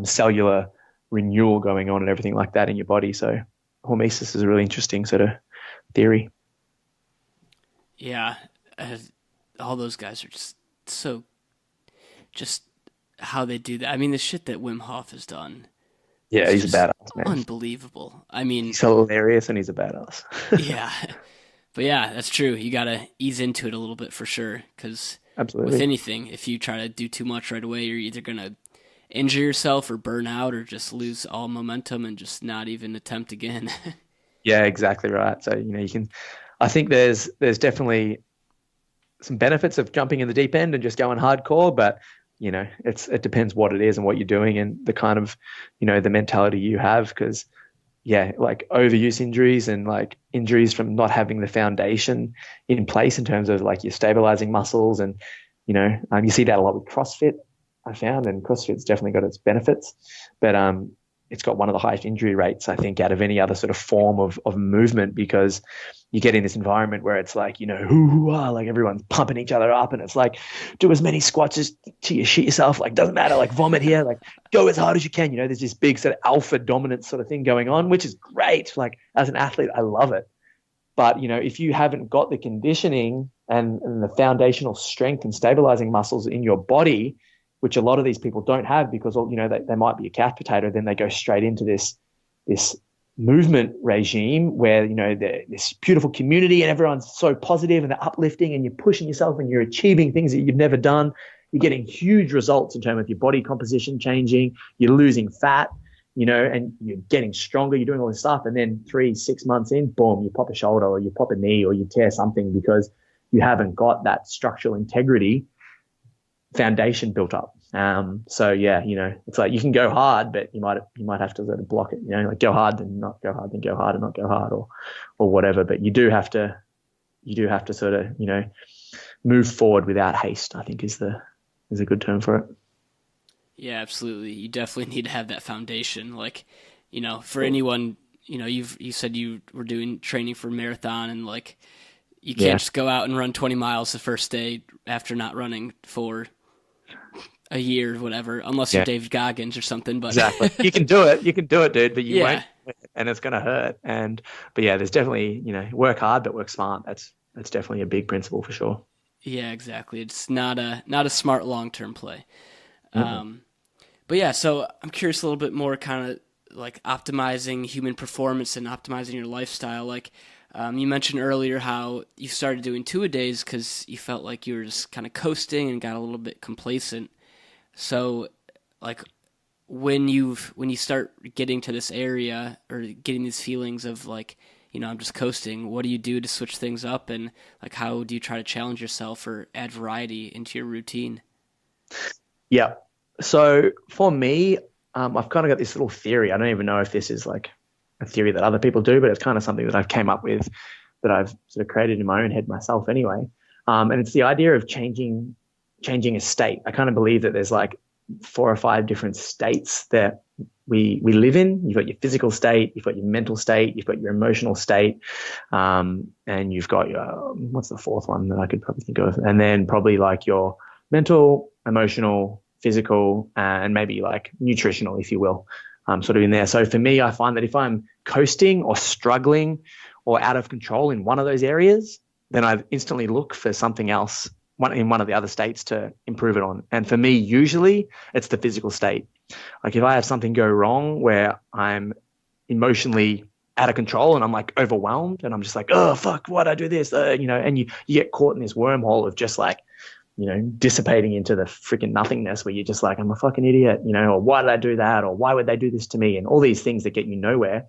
cellular renewal going on and everything like that in your body. So hormesis is a really interesting sort of theory. Yeah, all those guys are just how they do that. I mean, the shit that Wim Hof has done. Yeah, he's a badass, man. Unbelievable. I mean, he's hilarious and he's a badass. Yeah, but yeah, that's true. You got to ease into it a little bit for sure, because absolutely, with anything, if you try to do too much right away, you're either gonna injure yourself or burn out or just lose all momentum and just not even attempt again. Yeah, exactly right. So you can. I think there's definitely some benefits of jumping in the deep end and just going hardcore, but it depends what it is and what you're doing and the kind of the mentality you have, because yeah, like overuse injuries and like injuries from not having the foundation in place in terms of like your stabilizing muscles. And, you see that a lot with CrossFit, I found, and CrossFit's definitely got its benefits, but it's got one of the highest injury rates, I think, out of any other sort of form of movement, because you get in this environment where it's like, hoo-hoo-ah, like everyone's pumping each other up, and it's like, do as many squats as till you shit yourself, like doesn't matter, like vomit here, like go as hard as you can. There's this big sort of alpha dominant sort of thing going on, which is great. Like as an athlete, I love it. But, if you haven't got the conditioning and the foundational strength and stabilizing muscles in your body, which a lot of these people don't have because, they might be a couch potato, then they go straight into this movement regime where, this beautiful community and everyone's so positive and they're uplifting and you're pushing yourself and you're achieving things that you've never done. You're getting huge results in terms of your body composition changing, you're losing fat, and you're getting stronger, you're doing all this stuff. And then 3-6 months in, boom, you pop a shoulder or you pop a knee or you tear something because you haven't got that structural integrity foundation built up. So yeah, it's like you can go hard, but you might have to sort of block it, like go hard and not go hard, then go hard and not go hard, or whatever. But you do have to sort of, move forward without haste, I think is a good term for it. Yeah, absolutely. You definitely need to have that foundation. Like, for anyone, you said you were doing training for marathon, and like, you can't just go out and run 20 miles the first day after not running for a year or whatever, unless you're Dave Goggins or something. But exactly, you can do it, dude, but you won't, and it's going to hurt. But yeah, there's definitely, work hard, but work smart. That's definitely a big principle for sure. Yeah, exactly. It's not a smart long-term play. But yeah, so I'm curious a little bit more kind of like optimizing human performance and optimizing your lifestyle. Like, you mentioned earlier how you started doing 2-a-days because you felt like you were just kind of coasting and got a little bit complacent. So, like, when you start getting to this area or getting these feelings of like, I'm just coasting, what do you do to switch things up, and like how do you try to challenge yourself or add variety into your routine? Yeah. So for me, I've kind of got this little theory. I don't even know if this is like a theory that other people do, but it's kind of something that I've came up with, that I've sort of created in my own head myself anyway. And it's the idea of changing a state. I kind of believe that there's like 4 or 5 different states that we live in. You've got your physical state, you've got your mental state, you've got your emotional state, and you've got your, what's the fourth one that I could probably think of? And then probably like your mental, emotional, physical, and maybe like nutritional, if you will, sort of in there. So for me, I find that if I'm coasting or struggling or out of control in one of those areas, then I instantly look for something else in one of the other states to improve it on. And for me, usually it's the physical state. Like if I have something go wrong where I'm emotionally out of control and I'm like overwhelmed and I'm just like, oh, fuck, why'd I do this? And you get caught in this wormhole of just like, dissipating into the freaking nothingness where you're just like, I'm a fucking idiot, or why did I do that? Or why would they do this to me? And all these things that get you nowhere.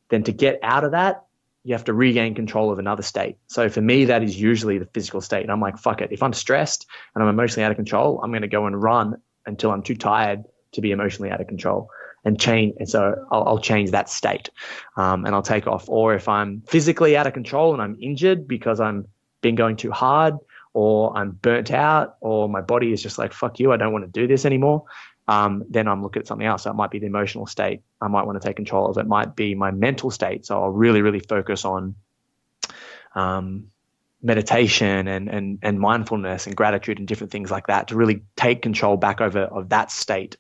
Then to get out of that, you have to regain control of another state. So for me, that is usually the physical state. And I'm like, fuck it. If I'm stressed and I'm emotionally out of control, I'm going to go and run until I'm too tired to be emotionally out of control and change. And so I'll change that state, and I'll take off. Or if I'm physically out of control and I'm injured because I'm been going too hard, or I'm burnt out, or my body is just like, fuck you, I don't want to do this anymore, then I'm looking at something else. So it might be the emotional state I might want to take control of. It might be my mental state. So I'll really, really focus on meditation and mindfulness and gratitude and different things like that to really take control back over of that state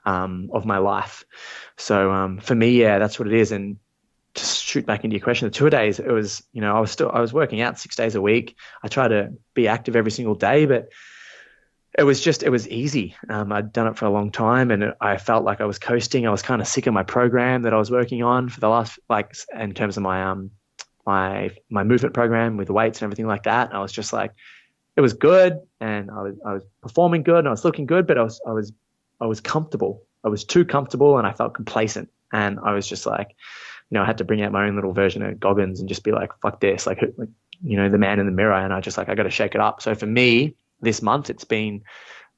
of my life. So for me, yeah, that's what it is. And to shoot back into your question, the 2-a-days, it was, I was working out 6 days a week. I try to be active every single day, but it was easy. I'd done it for a long time and I felt like I was coasting. I was kind of sick of my program that I was working on for the last, like, in terms of my, my movement program with the weights and everything like that. And I was just like, it was good and I was performing good and I was looking good, but I was comfortable. I was too comfortable and I felt complacent. And I was just like, I had to bring out my own little version of Goggins and just be like, fuck this, like, the man in the mirror. And I just like, I got to shake it up. So for me this month, it's been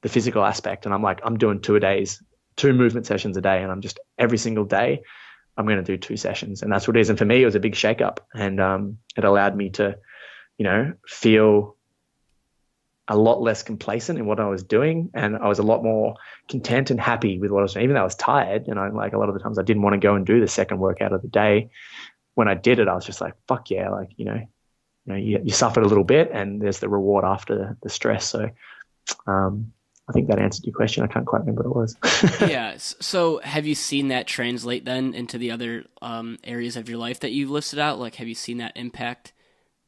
the physical aspect. And I'm like, I'm doing 2-a-days, 2 movement sessions a day. And I'm just every single day, I'm going to do 2 sessions. And that's what it is. And for me, it was a big shakeup, and it allowed me to, feel a lot less complacent in what I was doing. And I was a lot more content and happy with what I was doing, even though I was tired. Like a lot of the times I didn't want to go and do the second workout of the day. When I did it, I was just like, fuck yeah. Like, you suffered a little bit, and there's the reward after the stress. So, I think that answered your question. I can't quite remember what it was. Yeah. So have you seen that translate then into the other areas of your life that you've listed out? Like, have you seen that impact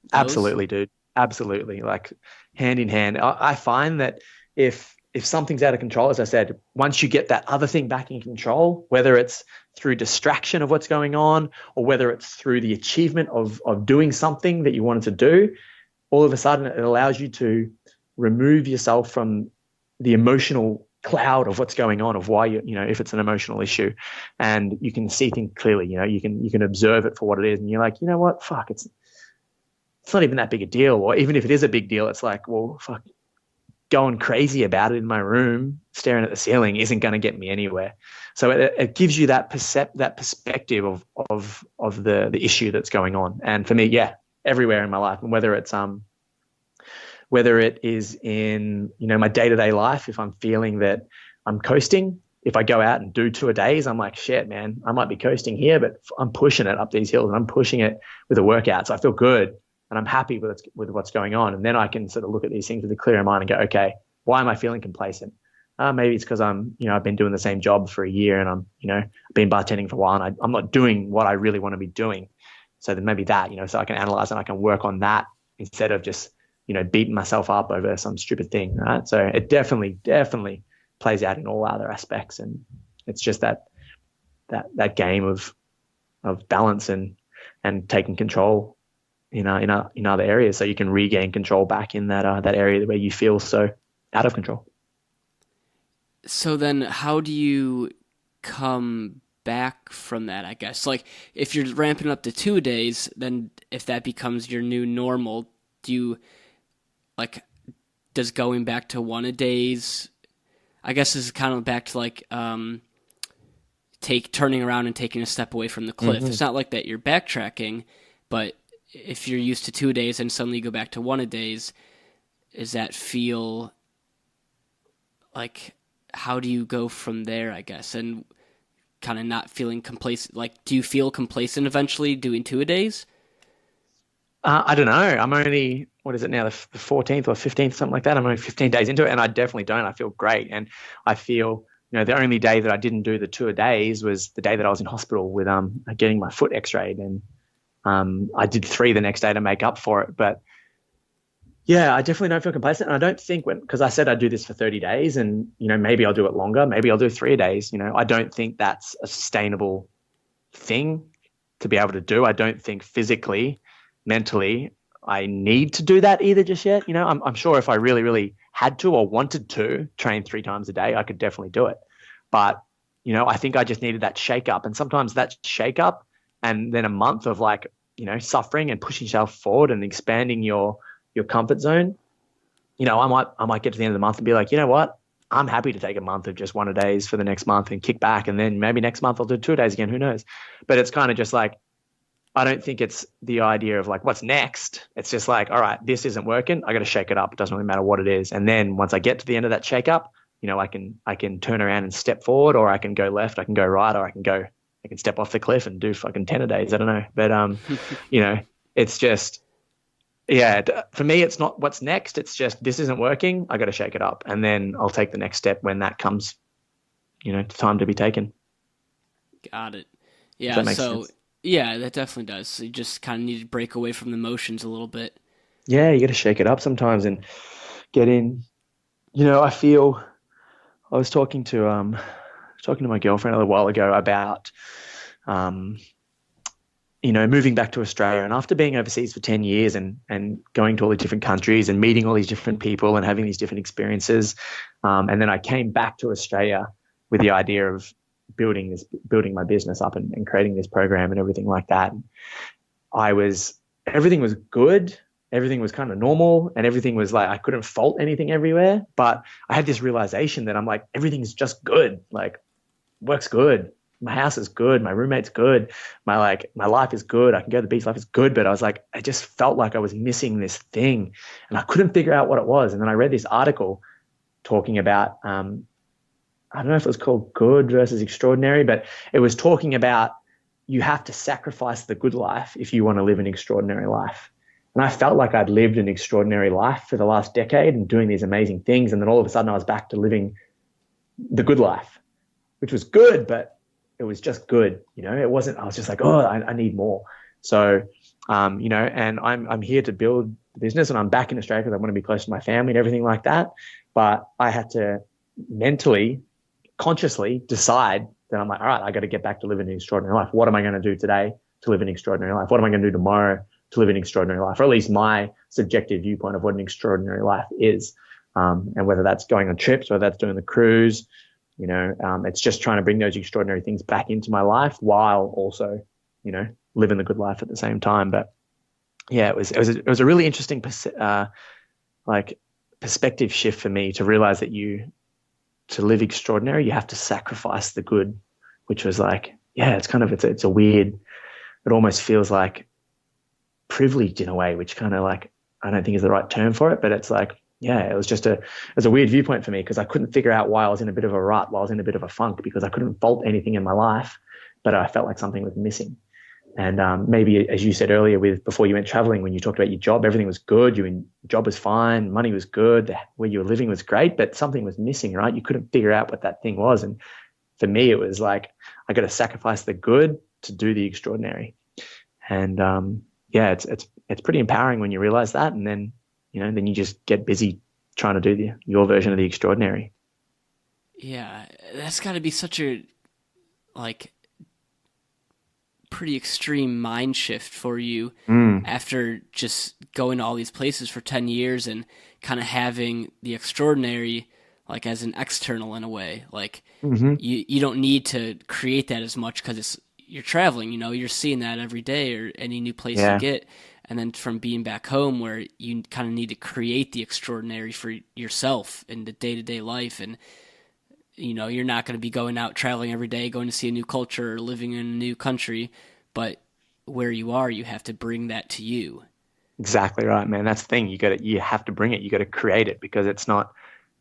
those? Absolutely, dude. Absolutely. Like hand in hand. I find that if something's out of control, as I said, once you get that other thing back in control, whether it's through distraction of what's going on or whether it's through the achievement of doing something that you wanted to do, all of a sudden it allows you to remove yourself from the emotional cloud of what's going on, of why if it's an emotional issue, and you can see things clearly. You can observe it for what it is, and you're like, you know what, fuck, it's not even that big a deal. Or even if it is a big deal, it's like, well, fuck, going crazy about it in my room, staring at the ceiling, isn't going to get me anywhere. So it gives you that perspective of the issue that's going on. And for me, yeah, everywhere in my life, and whether it is in my day-to-day life, if I'm feeling that I'm coasting, if I go out and do 2 a days, I'm like, shit, man, I might be coasting here, but I'm pushing it up these hills, and I'm pushing it with a workout. So I feel good, and I'm happy with what's going on. And then I can sort of look at these things with a clearer mind and go, okay, why am I feeling complacent? Maybe it's because I've been doing the same job for a year, and I've been bartending for a while, and I'm not doing what I really want to be doing. So then maybe that, so I can analyze and I can work on that instead of just, beating myself up over some stupid thing, right? So it definitely plays out in all other aspects, and it's just that game of balance and taking control in other areas, so you can regain control back in that area where you feel so out of control. So then, how do you come back from that? I guess, like, if you're ramping up to 2 days, then if that becomes your new normal, does going back to 1 a days, I guess this is kind of back to like turning around and taking a step away from the cliff. Mm-hmm. It's not like that you're backtracking, but if you're used to 2 days and suddenly you go back to 1 a days, does that feel like, how do you go from there, I guess, and kind of not feeling complacent? Like, do you feel complacent eventually doing 2 a days? I don't know. I'm only, what is it now, the 14th or 15th, something like that. I'm only 15 days into it, and I definitely don't. I feel great. And I feel, the only day that I didn't do the 2 a days was the day that I was in hospital with getting my foot x-rayed. And I did 3 the next day to make up for it. But yeah, I definitely don't feel complacent. And I don't think because I said I'd do this for 30 days and, maybe I'll do it longer. Maybe I'll do 3 a days. I don't think that's a sustainable thing to be able to do. I don't think physically, mentally, I need to do that either just yet. I'm sure if I really, really had to or wanted to train 3 times a day, I could definitely do it. But, I think I just needed that shake up. And sometimes that shake up and then a month of suffering and pushing yourself forward and expanding your comfort zone, I might get to the end of the month and be like, you know what? I'm happy to take a month of just 1 a days for the next month and kick back. And then maybe next month I'll do 2 a days again. Who knows? But it's kind of just like, I don't think it's the idea of like, what's next? It's just like, all right, this isn't working. I got to shake it up. It doesn't really matter what it is. And then once I get to the end of that shake up, I can turn around and step forward, or I can go left, I can go right, or I can step off the cliff and do fucking 10 a days. I don't know. But, it's just, yeah, for me, it's not what's next. It's just, this isn't working. I got to shake it up. And then I'll take the next step when that comes, time to be taken. Got it. Yeah. So sense? Yeah, that definitely does. So you just kind of need to break away from the motions a little bit. Yeah, you got to shake it up sometimes and get in. I feel, I was talking to my girlfriend a little while ago about, moving back to Australia. And after being overseas for 10 years and going to all these different countries and meeting all these different people and having these different experiences, and then I came back to Australia with the idea of building my business up and creating this program and everything like that. Everything was good. Everything was kind of normal, and everything was like, I couldn't fault anything everywhere. But I had this realization that I'm like, everything's just good. Like, works good. my house is good, my roommate's good, my life is good, I can go to the beach, life is good. But I was like, I just felt like I was missing this thing, and I couldn't figure out what it was. And then I read this article talking about, I don't know if it was called Good versus Extraordinary, but it was talking about you have to sacrifice the good life if you want to live an extraordinary life. And I felt like I'd lived an extraordinary life for the last decade and doing these amazing things. And then all of a sudden I was back to living the good life, which was good, but it was just good. It wasn't, I was just like, oh, I need more. So, and I'm here to build the business, and I'm back in Australia because I want to be close to my family and everything like that. But I had to mentally, consciously decide that I'm like, all right, I got to get back to living an extraordinary life. What am I going to do today to live an extraordinary life? What am I going to do tomorrow to live an extraordinary life? Or at least my subjective viewpoint of what an extraordinary life is. And whether that's going on trips, whether that's doing the cruise, it's just trying to bring those extraordinary things back into my life while also, living the good life at the same time. But yeah, it was a really interesting perspective shift for me to realize that to live extraordinary, you have to sacrifice the good, which was like, yeah, it's a weird, it almost feels like privileged in a way, which kind of like, I don't think is the right term for it, but it's like, yeah, it was a weird viewpoint for me because I couldn't figure out why I was in a bit of a rut, why I was in a bit of a funk, because I couldn't fault anything in my life, but I felt like something was missing. And maybe, as you said earlier, before you went traveling, when you talked about your job, everything was good. Your job was fine. Money was good. Where you were living was great, but something was missing, right? You couldn't figure out what that thing was. And for me, it was like, I got to sacrifice the good to do the extraordinary. And yeah, it's pretty empowering when you realize that. And then, then you just get busy trying to do your version of the extraordinary. Yeah, that's got to be such a pretty extreme mind shift for you after just going to all these places for 10 years and kind of having the extraordinary like as an external in a way. Like you don't need to create that as much because you're traveling, you're seeing that every day or any new place you get. And then from being back home where you kind of need to create the extraordinary for yourself in the day-to-day life. And, you're not going to be going out traveling every day, going to see a new culture or living in a new country, but where you are, you have to bring that to you. Exactly right, man. That's the thing. You have to bring it. You got to create it because it's not,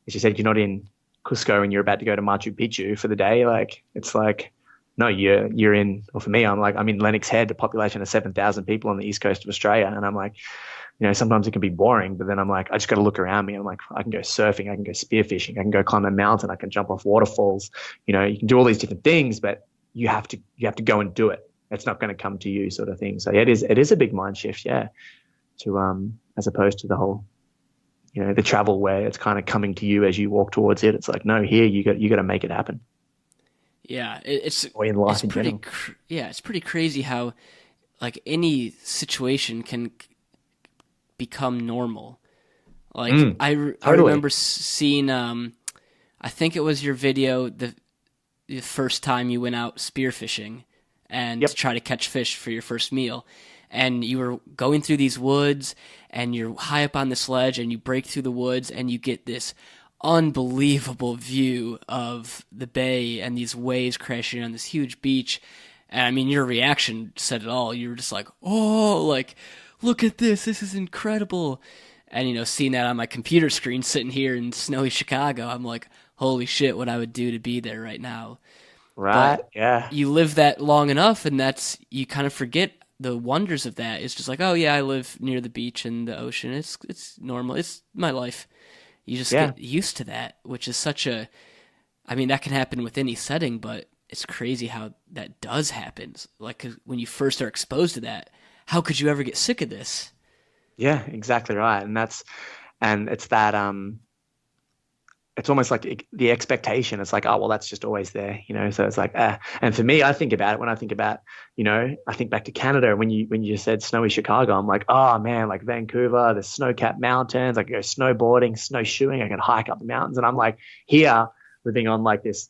as you said, you're not in Cusco and you're about to go to Machu Picchu for the day. Like, it's like, no, you're in, or for me, I'm in Lennox Head, a population of 7,000 people on the east coast of Australia. And I'm like, sometimes it can be boring, but then I'm like, I just got to look around me. I'm like, I can go surfing, I can go spearfishing, I can go climb a mountain, I can jump off waterfalls. You can do all these different things, but you have to go and do it. It's not going to come to you, sort of thing. So yeah, it is a big mind shift, yeah, to as opposed to the whole, the travel where it's kind of coming to you as you walk towards it. It's like, no, here you got to make it happen. Yeah, it's pretty it's pretty crazy how like any situation can become normal. Like I remember seeing I think it was your video the first time you went out spearfishing and to try to catch fish for your first meal, and you were going through these woods and you're high up on this ledge and you break through the woods and you get this unbelievable view of the bay and these waves crashing on this huge beach. And I mean, your reaction said it all. You were just like, oh, like, look at this is incredible. And seeing that on my computer screen sitting here in snowy Chicago, I'm like, holy shit, what I would do to be there right now. Right. But yeah, you live that long enough and you kind of forget the wonders of that. It's just like, oh yeah, I live near the beach and the ocean, it's normal, it's my life. You just get used to that, which is that can happen with any setting, but it's crazy how that does happen. Like, 'cause when you first are exposed to that, how could you ever get sick of this? Yeah, exactly right. And it's that, it's almost like the expectation. It's like, oh, well, that's just always there, so it's like, and for me, I think about it when I think about, I think back to Canada when you just said snowy Chicago, I'm like, oh man, like Vancouver, the snow-capped mountains, I can go snowboarding, snowshoeing, I can hike up the mountains. And I'm like here living on like this,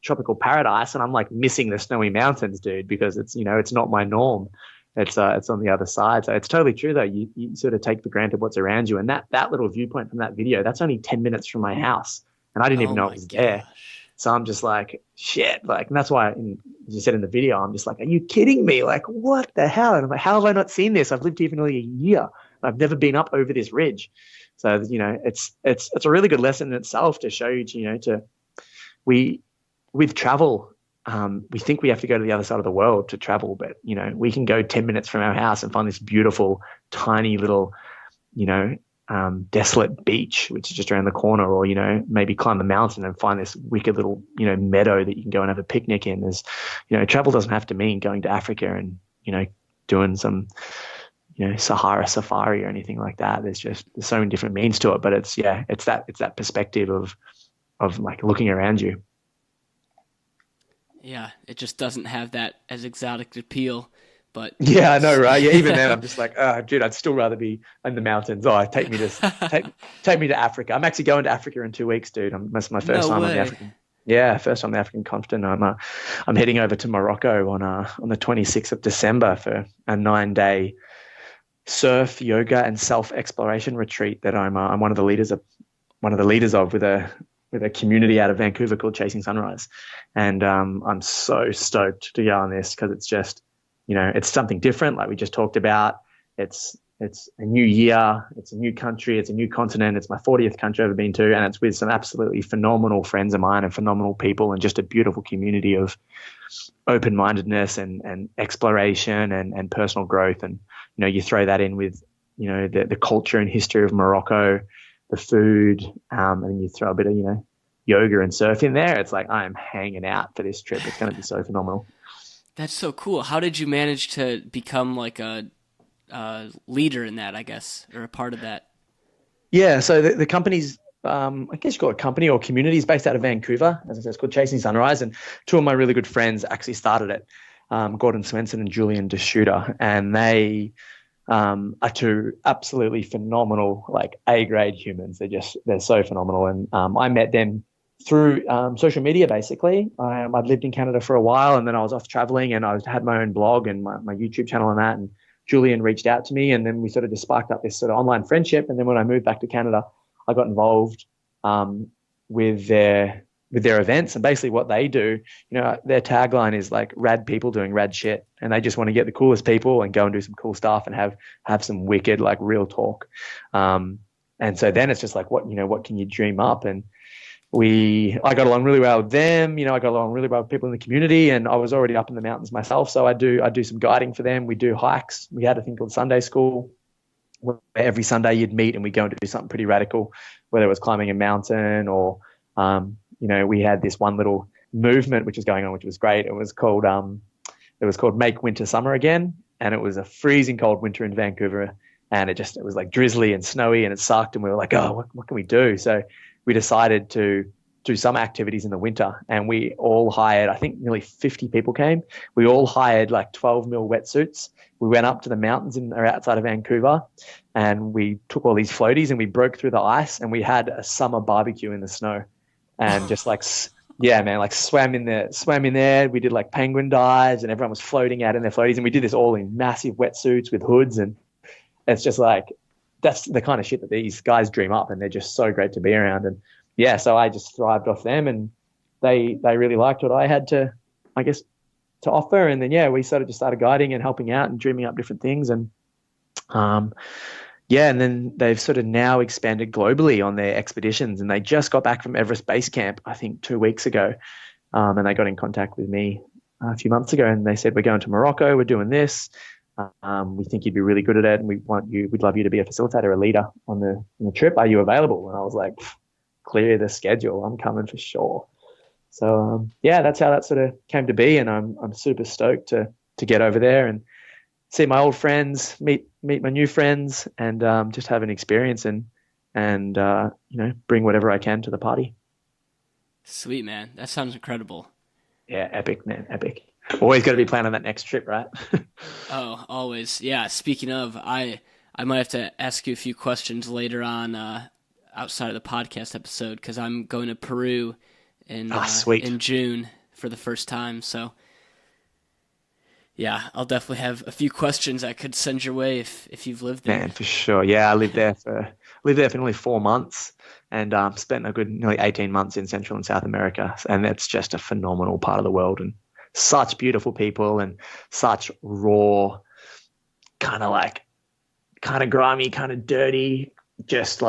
tropical paradise. And I'm like missing the snowy mountains, dude, because it's, it's not my norm. It's on the other side. So it's totally true though. You sort of take for granted what's around you. And that little viewpoint from that video, that's only 10 minutes from my house. And I didn't even know it was there. So I'm just like, shit. Like, and that's why, as you said in the video, I'm just like, are you kidding me? Like, what the hell? And I'm like, how have I not seen this? I've lived here for nearly a year. I've never been up over this ridge. So, it's a really good lesson in itself to show you, with travel, we think we have to go to the other side of the world to travel, but, we can go 10 minutes from our house and find this beautiful, tiny little, desolate beach, which is just around the corner, or, maybe climb a mountain and find this wicked little, meadow that you can go and have a picnic in. There's, travel doesn't have to mean going to Africa and, doing some, Sahara safari or anything like that. There's so many different means to it, but it's that perspective of like looking around you. Yeah, it just doesn't have that as exotic appeal. But yeah, I know, right? Yeah, even then, I'm just like, oh, dude, I'd still rather be in the mountains. Oh, take me to Africa. I'm actually going to Africa in 2 weeks, dude. That's my first time on the African. Yeah, first on the African continent. I'm heading over to Morocco on the 26th of December for a 9-day surf, yoga, and self-exploration retreat that I'm one of the leaders of with a community out of Vancouver called Chasing Sunrise, and I'm so stoked to go on this because it's just, it's something different, like we just talked about. It's a new year, it's a new country, it's a new continent. It's my 40th country I've ever been to, and it's with some absolutely phenomenal friends of mine and phenomenal people, and just a beautiful community of open-mindedness and exploration and personal growth. And you throw that in with the culture and history of Morocco, the food, and you throw a bit of yoga and surf in there. It's like I am hanging out for this trip. It's going to be so phenomenal. That's so cool. How did you manage to become like a leader in that, I guess, or a part of that? Yeah, so the company's, I guess you call it a company or community, is based out of Vancouver. As I said, it's called Chasing Sunrise, and two of my really good friends actually started it, Gordon Swenson and Julian DeShooter, and they are two absolutely phenomenal, like A-grade humans. They're so phenomenal, and I met them through social media, basically. I'd lived in Canada for a while, and then I was off traveling, and I had my own blog and my YouTube channel and that, and Julian reached out to me, and then we sort of just sparked up this sort of online friendship. And then when I moved back to Canada, I got involved with their events, and basically what they do, their tagline is like rad people doing rad shit, and they just want to get the coolest people and go and do some cool stuff and have some wicked, like, real talk. And so then it's just like, what can you dream up? And I got along really well with them. I got along really well with people in the community, and I was already up in the mountains myself. So I do some guiding for them. We do hikes. We had a thing called Sunday School, where every Sunday you'd meet and we'd go and do something pretty radical, whether it was climbing a mountain or, we had this one little movement which was going on, which was great. It was called Make Winter Summer Again. And it was a freezing cold winter in Vancouver, and it was like drizzly and snowy, and it sucked. And we were like, oh, what can we do? So we decided to do some activities in the winter, and we all hired, I think nearly 50 people came. We all hired like 12 mil wetsuits. We went up to the mountains outside of Vancouver, and we took all these floaties and we broke through the ice, and we had a summer barbecue in the snow, and just like, yeah, man, like swam in there. We did like penguin dives, and everyone was floating out in their floaties, and we did this all in massive wetsuits with hoods. And it's just like, that's the kind of shit that these guys dream up, and they're just so great to be around. And yeah, so I just thrived off them, and they really liked what I had to offer. And then, yeah, we sort of just started guiding and helping out and dreaming up different things. And and then they've sort of now expanded globally on their expeditions, and they just got back from Everest Base Camp, I think 2 weeks ago. And they got in contact with me a few months ago, and they said, we're going to Morocco, we're doing this. We think you'd be really good at it, and we'd love you to be a facilitator, a leader on the trip. Are you available? And I was like, clear the schedule, I'm coming for sure. So that's how that sort of came to be, and I'm super stoked to get over there and see my old friends, meet my new friends, and just have an experience and bring whatever I can to the party. Sweet, man. That sounds incredible. Yeah, epic, man, epic. Always got to be planning that next trip, right? Oh, always. Yeah. Speaking of, I might have to ask you a few questions later on outside of the podcast episode, because I'm going to Peru in June for the first time. So yeah, I'll definitely have a few questions I could send your way if you've lived there. Man, for sure. Yeah, I lived there lived there for nearly 4 months, and spent a good nearly 18 months in Central and South America. And that's just a phenomenal part of the world, and such beautiful people and such raw, kind of grimy, kind of dirty, just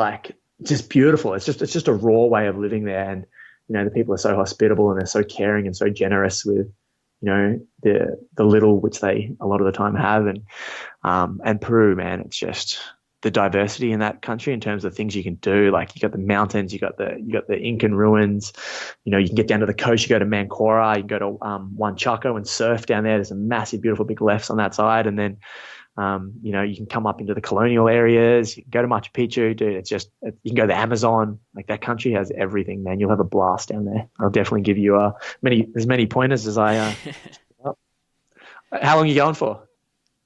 beautiful. It's just a raw way of living there. And, the people are so hospitable and they're so caring and so generous with, the little which they a lot of the time have. And Peru, man, it's just the diversity in that country in terms of things you can do. Like, you got the mountains, you got the Incan ruins, you can get down to the coast, you go to Mancora, you can go to Huanchaco and surf down there. There's some massive, beautiful big lefts on that side. And then, you can come up into the colonial areas, you can go to Machu Picchu, dude. You can go to the Amazon. Like, that country has everything, man. You'll have a blast down there. I'll definitely give you as many pointers as I. How long are you going for?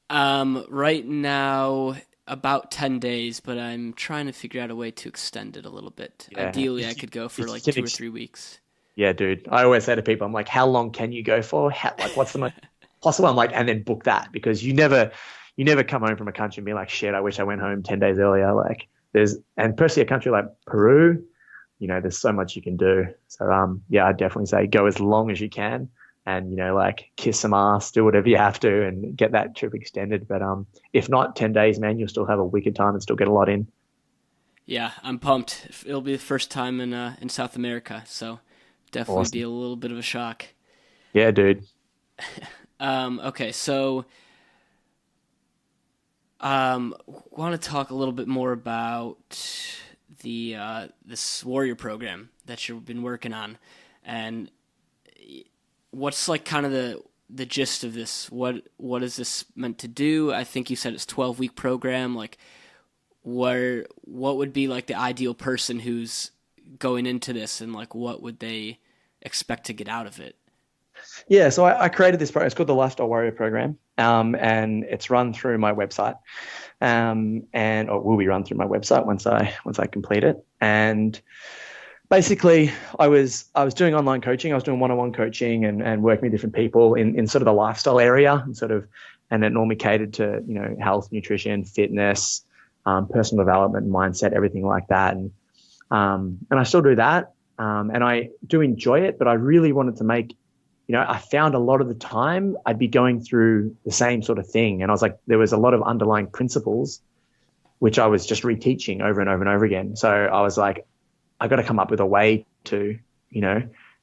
Right now, about 10 days, but I'm trying to figure out a way to extend it a little bit. Yeah. Ideally, I could go for like 2 or 3 weeks. Yeah, dude. I always say to people, I'm like, how long can you go for? What's the most possible? I'm like, and then book that, because you never come home from a country and be like, shit, I wish I went home 10 days earlier. Like, and personally, a country like Peru, there's so much you can do. So, I'd definitely say go as long as you can. And, kiss some ass, do whatever you have to, and get that trip extended. But if not 10 days, man, you'll still have a wicked time and still get a lot in. Yeah, I'm pumped. It'll be the first time in South America, so definitely Awesome. be a little bit of a shock. Yeah, dude. Okay, so want to talk a little bit more about this warrior program that you've been working on, and what's like kind of the gist of this? What is this meant to do? I think you said it's 12-week program. Like, what would be like the ideal person who's going into this, and like what would they expect to get out of it? Yeah, so I created this program. It's called the Lifestyle Warrior Program, and it's run through my website, or will be run through my website once I complete it. And basically, I was doing online coaching. I was doing one-on-one coaching and working with different people in sort of the lifestyle area, and it normally catered to health, nutrition, fitness, personal development, mindset, everything like that. And I still do that, and I do enjoy it. But I really wanted to make, I found a lot of the time I'd be going through the same sort of thing, and I was like, there was a lot of underlying principles which I was just reteaching over and over and over again. So I was like, I got to come up with a way to,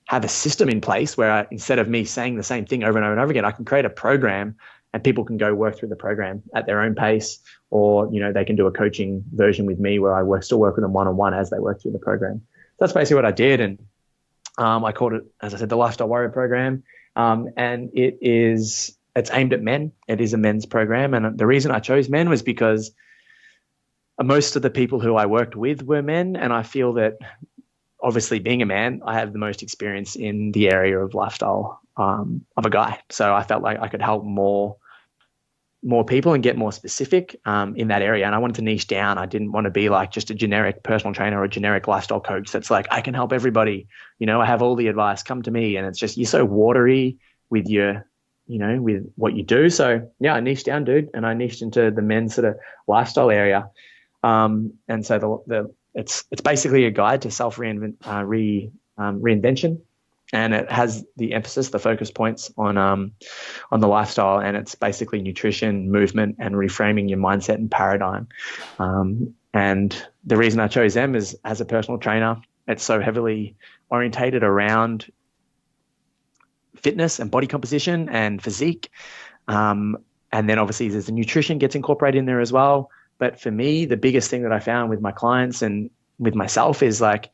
have a system in place where instead of me saying the same thing over and over and over again, I can create a program and people can go work through the program at their own pace, or, they can do a coaching version with me where I still work with them one-on-one as they work through the program. So that's basically what I did. And I called it, as I said, the Lifestyle Warrior Program. And it's aimed at men. It is a men's program. And the reason I chose men was because most of the people who I worked with were men, and I feel that obviously being a man, I have the most experience in the area of lifestyle of a guy. So I felt like I could help more people and get more specific in that area. And I wanted to niche down. I didn't want to be like just a generic personal trainer or a generic lifestyle coach that's like, I can help everybody. I have all the advice, come to me. And it's just, you're so watery with your, with what you do. So yeah, I niched down, dude. And I niched into the men's sort of lifestyle area. And so it's basically a guide to reinvention, and it has the emphasis, the focus points on the lifestyle, and it's basically nutrition, movement, and reframing your mindset and paradigm. And the reason I chose them is, as a personal trainer, it's so heavily orientated around fitness and body composition and physique. And then obviously there's the nutrition gets incorporated in there as well. But for me, the biggest thing that I found with my clients and with myself is like,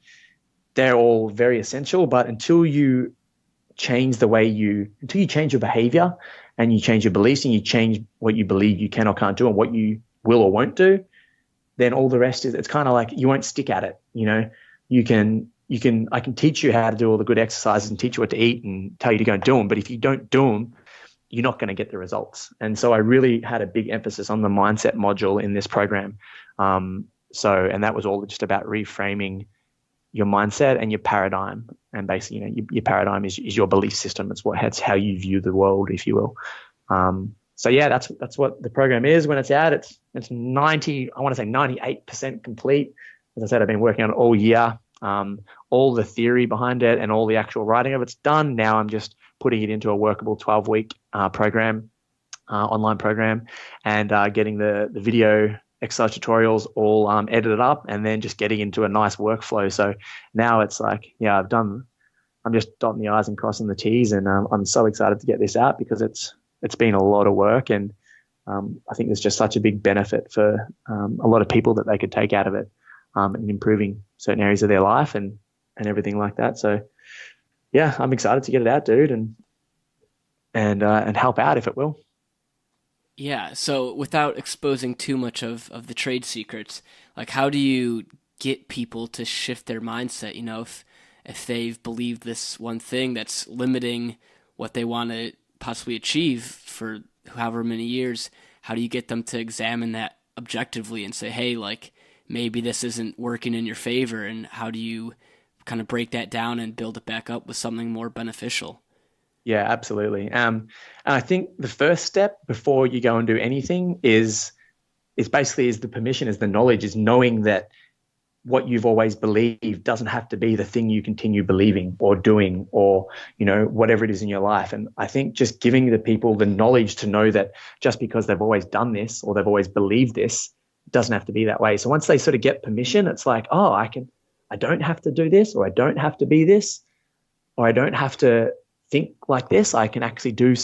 they're all very essential, but until you change until you change your behavior and you change your beliefs and you change what you believe you can or can't do and what you will or won't do, then all the rest it's kind of like you won't stick at it. I can teach you how to do all the good exercises and teach you what to eat and tell you to go and do them. But if you don't do them, you're not going to get the results. And so I really had a big emphasis on the mindset module in this program. And that was all just about reframing your mindset and your paradigm. And basically, your paradigm is your belief system. It's how you view the world, if you will. So yeah, that's what the program is when it's out. It's 90, I want to say 98% complete. As I said, I've been working on it all year. All the theory behind it and all the actual writing of it's done. Now I'm just putting it into a workable 12-week program, online program, and getting the video exercise tutorials all edited up, and then just getting into a nice workflow. So now it's like, yeah, I'm just dotting the I's and crossing the T's, and I'm so excited to get this out because it's been a lot of work, and I think there's just such a big benefit for a lot of people that they could take out of it, in improving certain areas of their life and everything like that. So yeah, I'm excited to get it out, dude, and help out if it will. Yeah, so without exposing too much of the trade secrets, like how do you get people to shift their mindset? You know, if they've believed this one thing that's limiting what they want to possibly achieve for however many years, how do you get them to examine that objectively and say, hey, like maybe this isn't working in your favor, and how do you kind of break that down and build it back up with something more beneficial? Yeah, absolutely. And I think the first step before you go and do anything is basically the permission, is the knowledge, is knowing that what you've always believed doesn't have to be the thing you continue believing or doing, or, you know, whatever it is in your life. And I think just giving the people the knowledge to know that just because they've always done this or they've always believed this, it doesn't have to be that way. So once they sort of get permission, it's like, oh, I don't have to do this, or I don't have to be this, or I don't have to think like this. I can actually do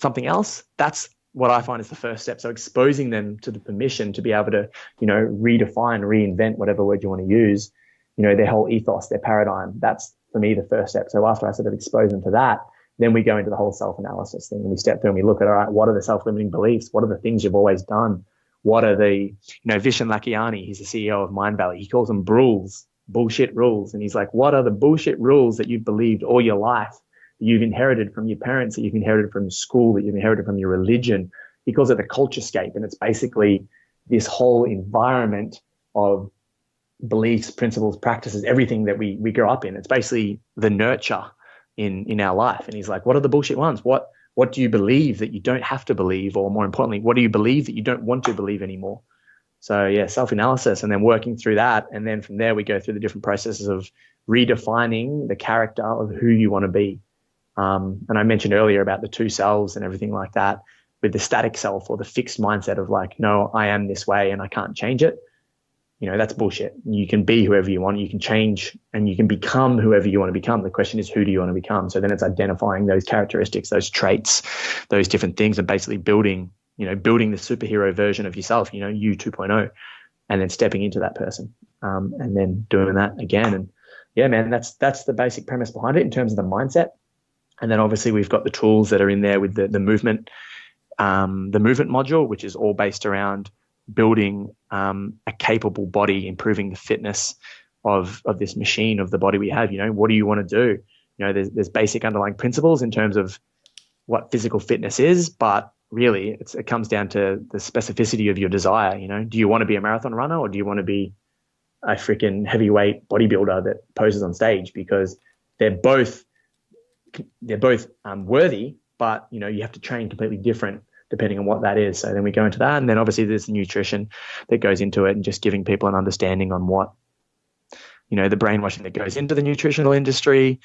something else. That's what I find is the first step. So exposing them to the permission to be able to, you know, redefine, reinvent, whatever word you want to use, you know, their whole ethos, their paradigm. That's for me the first step. So after I sort of expose them to that, then we go into the whole self-analysis thing, and we step through and we look at, all right, what are the self-limiting beliefs? What are the things you've always done? What are the, you know, Vishen Lakhiani, he's the CEO of Mindvalley. He calls them rules, bullshit rules. And he's like, what are the bullshit rules that you've believed all your life, you've inherited from your parents, that you've inherited from school, that you've inherited from your religion? He calls it the culturescape, and it's basically this whole environment of beliefs, principles, practices, everything that we grow up in. It's basically the nurture in our life. And he's like, what are the bullshit ones? What do you believe that you don't have to believe? Or more importantly, what do you believe that you don't want to believe anymore? So yeah, self-analysis, and then working through that. And then from there, we go through the different processes of redefining the character of who you want to be. And I mentioned earlier about the two selves and everything like that, with the static self or the fixed mindset of like, no, I am this way and I can't change it. You know, that's bullshit. You can be whoever you want. You can change and you can become whoever you want to become. The question is, who do you want to become? So then it's identifying those characteristics, those traits, those different things, and basically building the superhero version of yourself, you know, you 2.0, and then stepping into that person, and then doing that again. And yeah, man, that's the basic premise behind it in terms of the mindset. And then obviously we've got the tools that are in there with the movement module, which is all based around building a capable body, improving the fitness of this machine of the body we have. You know, what do you want to do? You know, there's basic underlying principles in terms of what physical fitness is, but really it comes down to the specificity of your desire. You know, do you want to be a marathon runner, or do you want to be a freaking heavyweight bodybuilder that poses on stage? Because they're both worthy, but you know, you have to train completely different depending on what that is. So then we go into that, and then obviously there's the nutrition that goes into it, and just giving people an understanding on what, you know, the brainwashing that goes into the nutritional industry,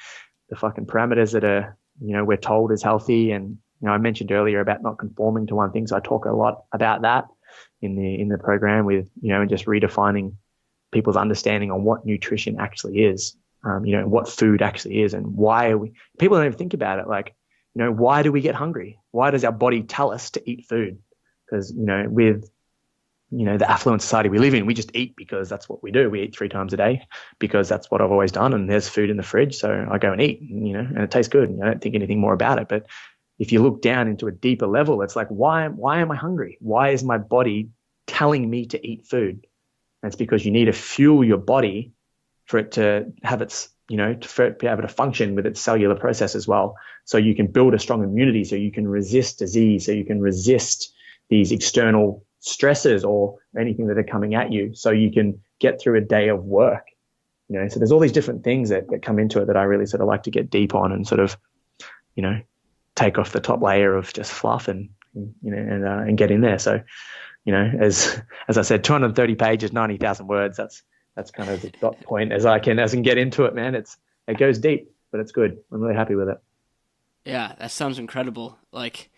the fucking parameters that are, you know, we're told is healthy. And you know, I mentioned earlier about not conforming to one thing, so I talk a lot about that in the program, with, you know, and just redefining people's understanding on what nutrition actually is. You know, what food actually is, and why people don't even think about it. Like, you know, why do we get hungry? Why does our body tell us to eat food? Because, you know, with, you know, the affluent society we live in, we just eat because that's what we do. We eat 3 times a day because that's what I've always done, and there's food in the fridge, so I go and eat, you know, and it tastes good, and I don't think anything more about it. But if you look down into a deeper level, it's like, why am I hungry? Why is my body telling me to eat food? And it's because you need to fuel your body for it to have its, you know, for it to be able to function with its cellular process as well. So you can build a strong immunity, so you can resist disease, so you can resist these external stresses or anything that are coming at you, so you can get through a day of work. You know, so there's all these different things that come into it that I really sort of like to get deep on, and sort of, you know, take off the top layer of just fluff and and get in there. So, as I said, 230 pages, 90,000 words. That's kind of the dot point as I can get into it, man. It goes deep, but it's good. I'm really happy with it. Yeah, that sounds incredible. Like,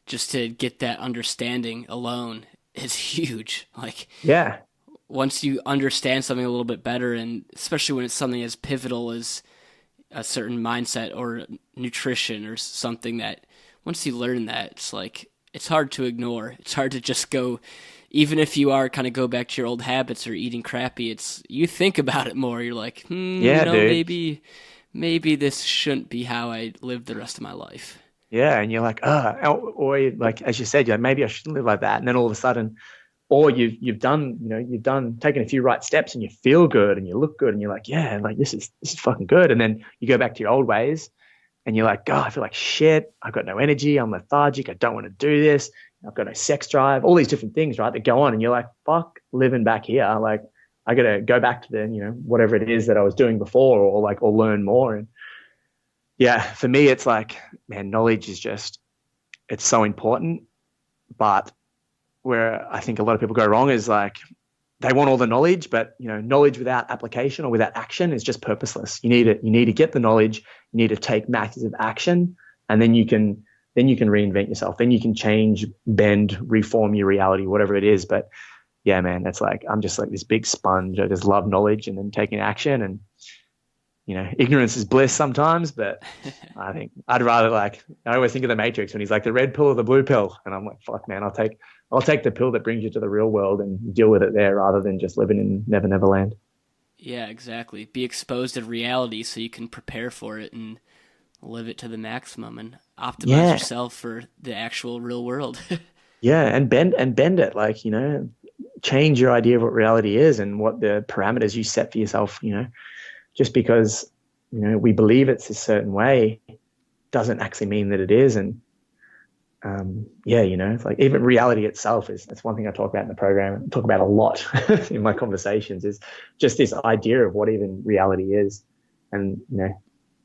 just to get that understanding alone is huge. Like, yeah, once you understand something a little bit better, and especially when it's something as pivotal as a certain mindset or nutrition or something, that once you learn that, it's like, it's hard to ignore. It's hard to just go, even if you are kind of go back to your old habits or eating crappy, you think about it more. You're like, dude. maybe this shouldn't be how I live the rest of my life. Yeah, and you're like, or like, as you said, maybe I shouldn't live like that. And then all of a sudden, or you've taken a few right steps and you feel good and you look good and you're like, yeah, like this is fucking good. And then you go back to your old ways and you're like, God, I feel like shit. I've got no energy. I'm lethargic. I don't want to do this. I've got no sex drive. All these different things, right, that go on. And you're like, fuck living back here. Like, I got to go back to the, whatever it is that I was doing before, or learn more. And yeah, for me, it's like, man, knowledge is it's so important. But where I think a lot of people go wrong is like, they want all the knowledge, but knowledge without application or without action is just purposeless. You need to get the knowledge, you need to take massive action, and then you can reinvent yourself. Then you can change, bend, reform your reality, whatever it is. But yeah, man, it's like, I'm just like this big sponge. I just love knowledge and then taking action. And ignorance is bliss sometimes, but I think I'd rather, like, I always think of the Matrix when he's like, the red pill or the blue pill, and I'm like, fuck, man, I'll take the pill that brings you to the real world and deal with it there, rather than just living in Never Never Land. Yeah, exactly. Be exposed to reality so you can prepare for it and live it to the maximum and optimize yourself for the actual real world. Yeah, and bend it, like, change your idea of what reality is and what the parameters you set for yourself. Just because we believe it's a certain way doesn't actually mean that it is. And it's like, even reality itself that's one thing I talk about in the program, I talk about a lot in my conversations, is just this idea of what even reality is. And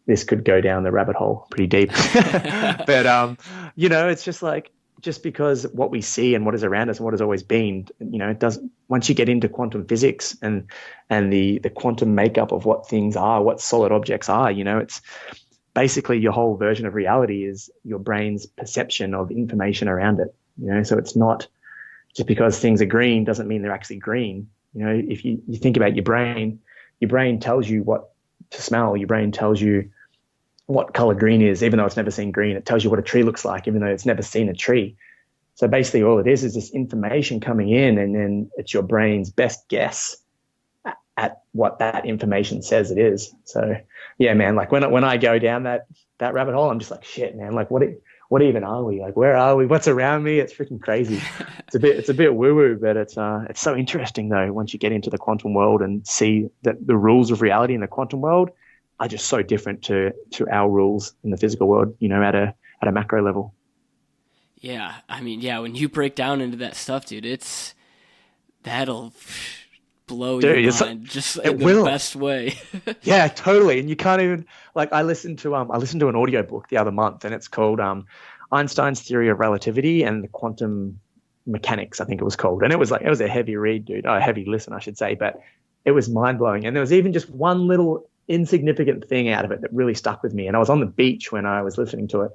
this could go down the rabbit hole pretty deep. But it's just like, just because what we see and what is around us and what has always been, it doesn't, once you get into quantum physics and the quantum makeup of what things are, what solid objects are, it's basically your whole version of reality is your brain's perception of information around it. So it's not just because things are green doesn't mean they're actually green. If you think about your brain tells you what to smell. Your brain tells you what color green is, even though it's never seen green. It tells you what a tree looks like, even though it's never seen a tree. So basically all it is this information coming in, and then it's your brain's best guess at what that information says it is. So yeah, man, like when I go down that rabbit hole, I'm just like, shit, man, like what even are we? Like, where are we? What's around me? It's freaking crazy. It's a bit woo-woo, but it's so interesting though, once you get into the quantum world and see that the rules of reality in the quantum world are just so different to our rules in the physical world, at a macro level. Yeah, I mean, when you break down into that stuff, dude, that'll blow your mind, just in the best way. Yeah, totally. And you can't even, like, I listened to an audiobook the other month, and it's called Einstein's Theory of Relativity and the Quantum Mechanics, I think it was called. And it was a heavy read, dude. A heavy listen, I should say, but it was mind-blowing. And there was even just one little insignificant thing out of it that really stuck with me. And I was on the beach when I was listening to it,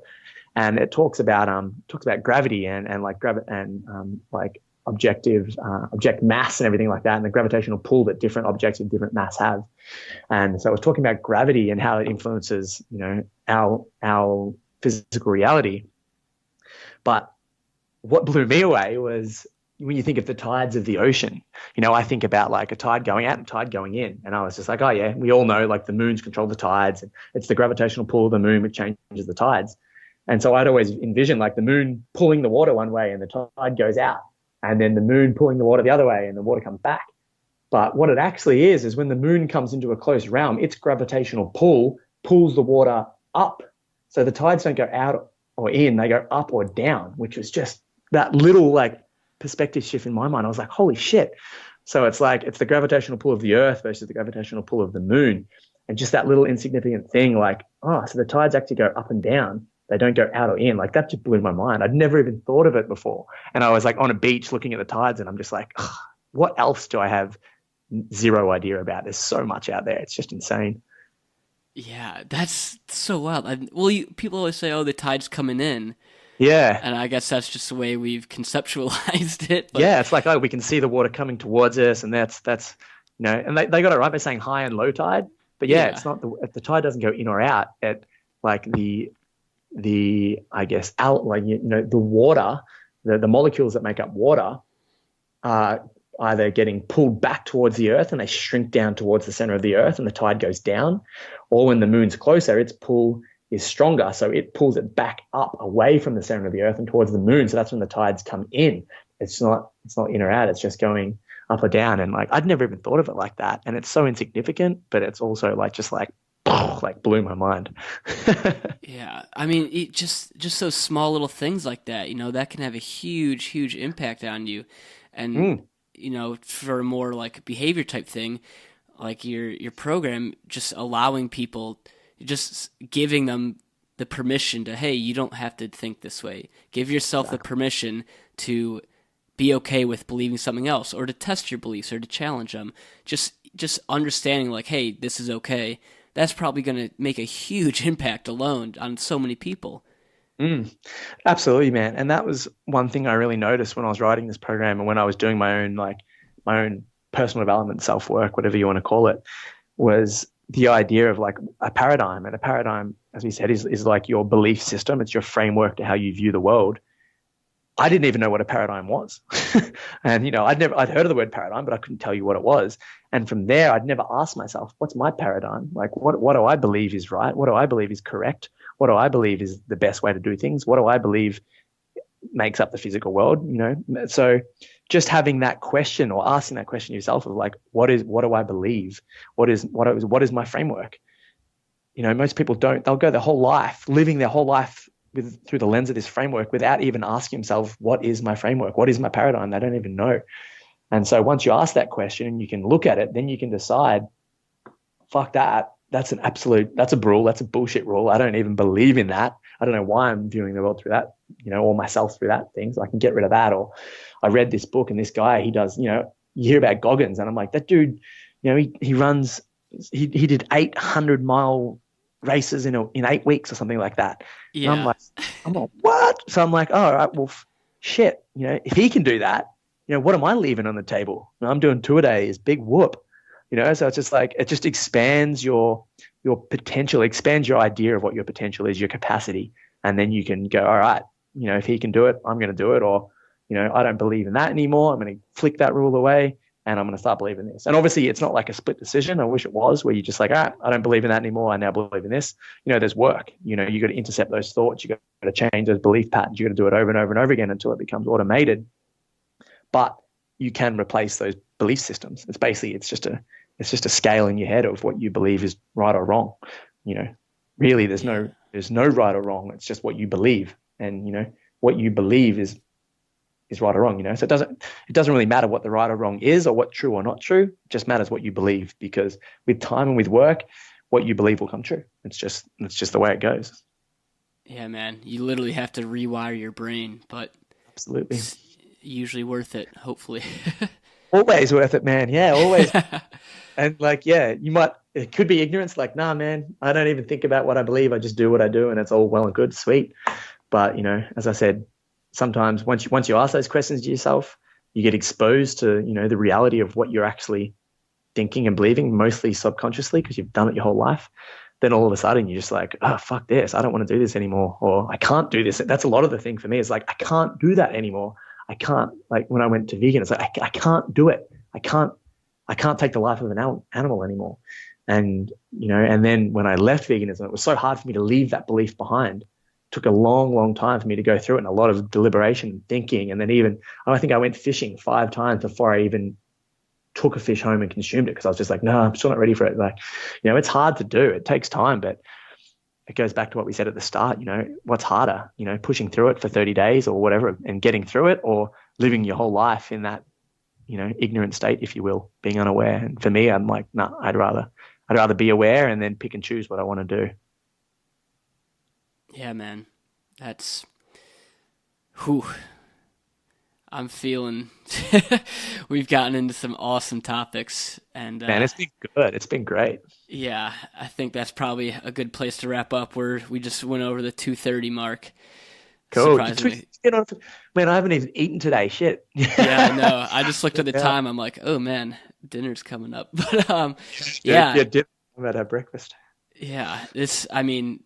and it talks about gravity and like like object mass and everything like that, and the gravitational pull that different objects of different mass have. And so I was talking about gravity and how it influences our physical reality. But what blew me away was, when you think of the tides of the ocean, I think about like a tide going out and tide going in. And I was just like, oh yeah, we all know, like, the moons control the tides. And it's the gravitational pull of the moon which changes the tides. And so I'd always envision like the moon pulling the water one way and the tide goes out, and then the moon pulling the water the other way and the water comes back. But what it actually is when the moon comes into a close realm, its gravitational pull pulls the water up. So the tides don't go out or in, they go up or down, which was just that little like perspective shift in my mind. I was like, holy shit. So it's like, it's the gravitational pull of the earth versus the gravitational pull of the moon. And just that little insignificant thing, like, oh, so the tides actually go up and down. They don't go out or in. Like, that just blew my mind. I'd never even thought of it before. And I was like on a beach looking at the tides, and I'm just like, ugh, what else do I have zero idea about? There's so much out there. It's just insane. Yeah, that's so wild. People always say, "Oh, the tide's coming in," Yeah. and I guess that's just the way we've conceptualized it. But Yeah, it's like, oh, we can see the water coming towards us, and that's and they got it right by saying high and low tide. But yeah, it's not the tide doesn't go in or out at like the I guess out, like, the water, the molecules that make up water are either getting pulled back towards the earth and they shrink down towards the center of the earth and the tide goes down, or when the moon's closer, its pull is stronger, so it pulls it back up away from the center of the earth and towards the moon. So that's when the tides come in. It's not in or out. It's just going up or down. And like, I'd never even thought of it like that. And it's so insignificant, but it's also like just like blew my mind. yeah, I mean, just those small little things like that, that can have a huge impact on you. And for a more like behavior type thing, like your program, just allowing people, just giving them the permission to, hey, you don't have to think this way. Give yourself the permission to be okay with believing something else, or to test your beliefs, or to challenge them. Just understanding like, hey, this is okay. That's probably going to make a huge impact alone on so many people. Absolutely, man. And that was one thing I really noticed when I was writing this program, and when I was doing my own personal development, self-work, whatever you want to call it, was the idea of like a paradigm. And a paradigm, as we said, is like your belief system. It's your framework to how you view the world. I didn't even know what a paradigm was. And, I'd heard of the word paradigm, but I couldn't tell you what it was. And from there, I'd never asked myself, what's my paradigm? Like, what do I believe is right? What do I believe is correct? What do I believe is the best way to do things? What do I believe makes up the physical world? So just having that question, or asking that question yourself of like, what do I believe? What is my framework? Most people don't. They'll go their whole life, living their whole life through the lens of this framework without even asking themselves, what is my framework? What is my paradigm? They don't even know. And so once you ask that question and you can look at it, then you can decide, fuck that. That's a rule. That's a bullshit rule. I don't even believe in that. I don't know why I'm viewing the world through that, or myself through that thing. So I can get rid of that. Or I read this book, and this guy, he does, you hear about Goggins, and I'm like, that dude, he runs, he did 800-mile races in 8 weeks or something like that. Yeah. And I'm like, what? So I'm like, oh, all right, well, shit. If he can do that, what am I leaving on the table? I'm doing 2 a days, big whoop. So it's just like, it just expands your potential, expands your idea of what your potential is, your capacity. And then you can go, all right, if he can do it, I'm going to do it. Or, I don't believe in that anymore. I'm going to flick that rule away, and I'm going to start believing this. And obviously it's not like a split decision. I wish it was, where you just like, all right, I don't believe in that anymore. I now believe in this. There's work. You got to intercept those thoughts. You got to change those belief patterns. You got to do it over and over and over again until it becomes automated. But you can replace those belief systems. It's just a scale in your head of what you believe is right or wrong. Really there's no right or wrong. It's just what you believe. And what you believe is right or wrong, So it doesn't really matter what the right or wrong is, or what true or not true. It just matters what you believe, because with time and with work, what you believe will come true. It's just the way it goes. Yeah, man. You literally have to rewire your brain, but absolutely, it's usually worth it, hopefully. Always worth it, man. Yeah, always. And like, yeah, it could be ignorance. Like, nah, man, I don't even think about what I believe. I just do what I do, and it's all well and good, sweet. But, as I said, sometimes once you ask those questions to yourself, you get exposed to, the reality of what you're actually thinking and believing, mostly subconsciously, because you've done it your whole life. Then all of a sudden you're just like, oh, fuck this. I don't want to do this anymore. Or I can't do this. That's a lot of the thing for me. Is like, I can't do that anymore. I can't, like when I went to vegan, it's like, I can't do it. I can't take the life of an animal anymore. And, and then when I left veganism, it was so hard for me to leave that belief behind. It took a long time for me to go through it, and a lot of deliberation and thinking. And then I think I went fishing 5 times before I even took a fish home and consumed it, because I was just like, no, I'm still not ready for it. Like, it's hard to do. It takes time, but it goes back to what we said at the start, what's harder, pushing through it for 30 days or whatever and getting through it, or living your whole life in that, ignorant state, if you will, being unaware. And for me, I'm like, no, I'd rather be aware and then pick and choose what I want to do. Yeah, man. That's, whew, I'm feeling we've gotten into some awesome topics, and Man, it's been good. It's been great. yeah, I think that's probably a good place to wrap up. Where we just went over the 2:30 mark, Cool. surprisingly. Man, I haven't even eaten today. Shit. Yeah, I know. I just looked at the Yeah. time. I'm like, oh man, dinner's coming up. But Yeah, yeah, I'm about to have breakfast. yeah. I mean,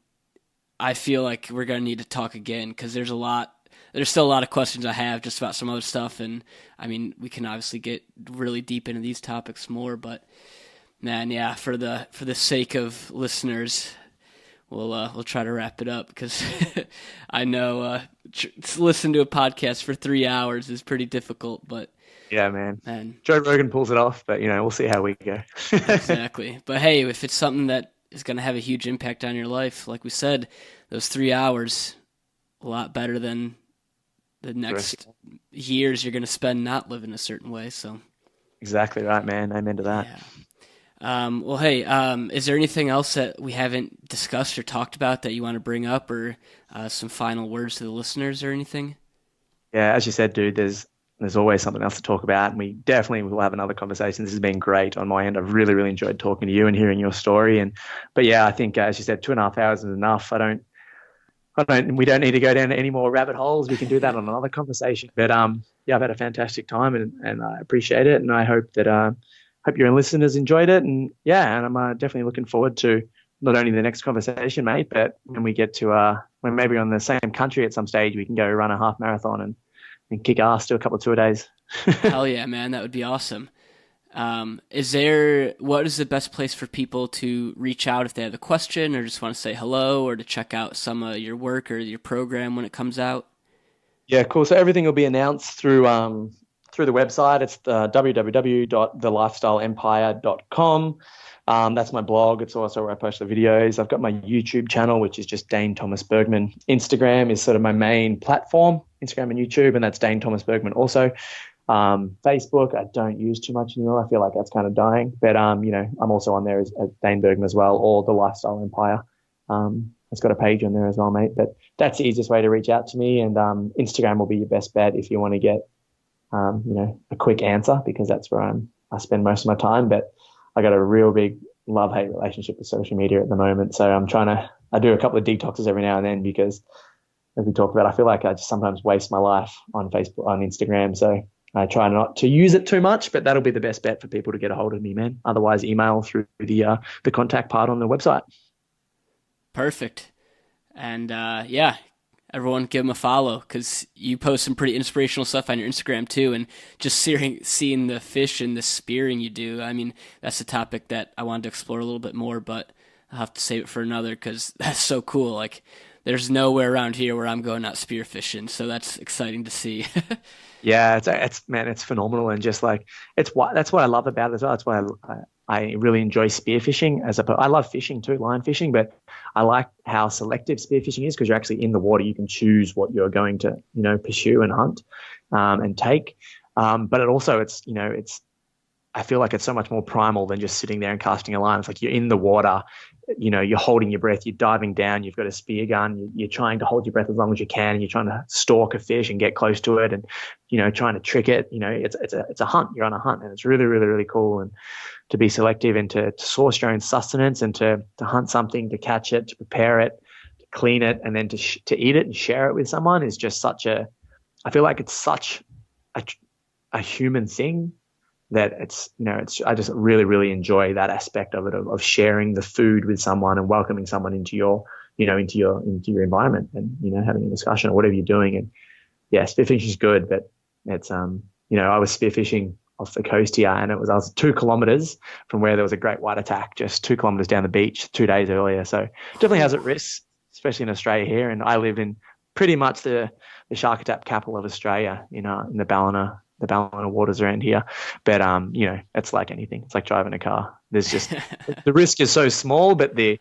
I feel like we're gonna need to talk again because there's a lot. There's still a lot of questions I have just about some other stuff, and I mean, we can obviously get really deep into these topics more. But man, yeah, for the sake of listeners, we'll try to wrap it up because I know to listen to a podcast for 3 hours is pretty difficult. But Yeah, man. man, Joe Rogan pulls it off, but we'll see how we go. exactly. But hey, if it's something that is going to have a huge impact on your life, like we said, those 3 hours, a lot better than the next years you're going to spend not living a certain way. So Exactly right, man. Amen to that. yeah. Well, hey, is there anything else that we haven't discussed or talked about that you want to bring up, or some final words to the listeners or anything? Yeah, as you said, dude, there's always something else to talk about, and we definitely will have another conversation. This has been great on my end. I've really, really enjoyed talking to you and hearing your story. But yeah, I think as you said, 2.5 hours is enough. We don't need to go down any more rabbit holes. We can do that on another conversation. But yeah, I've had a fantastic time, and I appreciate it, and I hope that hope your listeners enjoyed it. And yeah, and I'm definitely looking forward to not only the next conversation, mate, but when we get to when maybe on the same country at some stage, we can go run a half marathon and kick ass, do a couple of tour days. Hell yeah, man, that would be awesome. What is the best place for people to reach out if they have a question or just want to say hello or to check out some of your work or your program when it comes out? Yeah, cool. So everything will be announced through the website. It's the www.thelifestyleempire.com. That's my blog. It's also where I post the videos. I've got my YouTube channel, which is just Dane Thomas Bergman. Instagram is sort of my main platform, Instagram and YouTube, and that's Dane Thomas Bergman also. Facebook, I don't use too much anymore. I feel like that's kind of dying. But, I'm also on there as Dane Bergman as well, or The Lifestyle Empire. It's got a page on there as well, mate. But that's the easiest way to reach out to me. And Instagram will be your best bet if you want to get, a quick answer, because that's where I spend most of my time. But I got a real big love-hate relationship with social media at the moment. So I do a couple of detoxes every now and then because, as we talked about, I feel like I just sometimes waste my life on Facebook, on Instagram. So I try not to use it too much, but that'll be the best bet for people to get a hold of me, man. Otherwise, email through the contact part on the website. Perfect. And yeah, everyone give him a follow because you post some pretty inspirational stuff on your Instagram too. And just seeing the fish and the spearing you do, I mean, that's a topic that I wanted to explore a little bit more, but I'll have to save it for another because that's so cool. Like, there's nowhere around here where I'm going out spearfishing, so that's exciting to see. Yeah, it's phenomenal, and just like that's what I love about it as well. That's why I really enjoy spearfishing. I love fishing too, line fishing, but I like how selective spearfishing is because you're actually in the water. You can choose what you're going to pursue and hunt and take. But I feel like it's so much more primal than just sitting there and casting a line. It's like you're in the water, you're holding your breath, you're diving down, you've got a spear gun, you're trying to hold your breath as long as you can, and you're trying to stalk a fish and get close to it and, trying to trick it. It's a hunt. You're on a hunt, and it's really, really, really cool. And to be selective and to source your own sustenance and to hunt something, to catch it, to prepare it, to clean it, and then to eat it and share it with someone is just I feel like it's such a human thing that I just really, really enjoy that aspect of it, of sharing the food with someone and welcoming someone into your environment and, having a discussion or whatever you're doing. And yeah, spearfishing is good, but it's, I was spearfishing off the coast here, and I was 2 kilometers from where there was a great white attack, just 2 kilometers down the beach 2 days earlier. So definitely has its risks, especially in Australia here. And I live in pretty much the shark attack capital of Australia, in the Ballina waters around here. But, it's like anything. It's like driving a car. There's just, the risk is so small, but the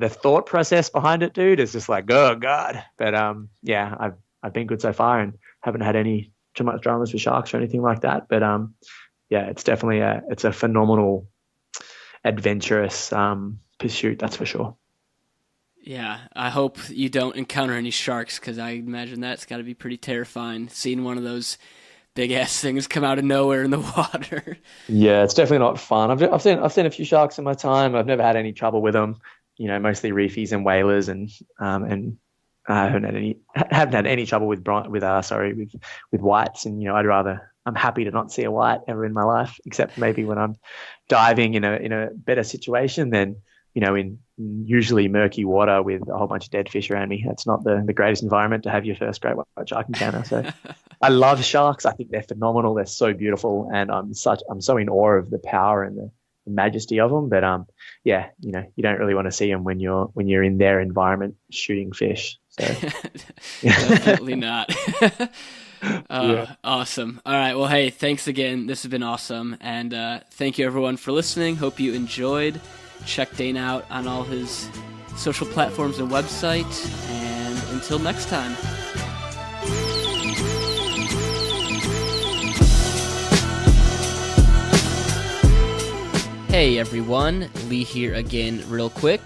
thought process behind it, dude, is just like, oh God. But, yeah, I've been good so far and haven't had too much dramas with sharks or anything like that. But, yeah, it's definitely it's a phenomenal adventurous, pursuit. That's for sure. Yeah, I hope you don't encounter any sharks, because I imagine that's got to be pretty terrifying, seeing one of those big-ass things come out of nowhere in the water. Yeah, it's definitely not fun. I've seen a few sharks in my time. I've never had any trouble with them. Mostly reefies and whalers, and I haven't had any trouble with whites. And I'm happy to not see a white ever in my life, except maybe when I'm diving in a better situation than in usually murky water with a whole bunch of dead fish around me. That's not the greatest environment to have your first great white shark encounter. So I love sharks. I think they're phenomenal. They're so beautiful, and I'm so in awe of the power and the majesty of them. But you don't really want to see them when you're in their environment shooting fish. So Definitely not. Yeah. Awesome. All right. Well, hey, thanks again. This has been awesome. And thank you, everyone, for listening. Hope you enjoyed. Check Dane out on all his social platforms and website. And until next time. Hey, everyone. Lee here again real quick.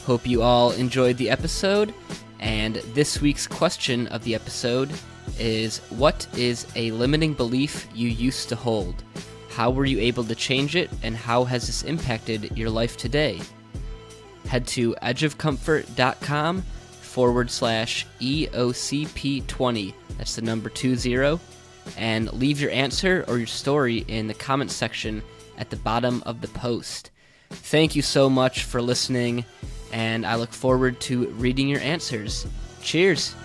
Hope you all enjoyed the episode. And this week's question of the episode is, what is a limiting belief you used to hold? How were you able to change it, and how has this impacted your life today? Head to edgeofcomfort.com/EOCP20, that's the number 20, and leave your answer or your story in the comments section at the bottom of the post. Thank you so much for listening, and I look forward to reading your answers. Cheers!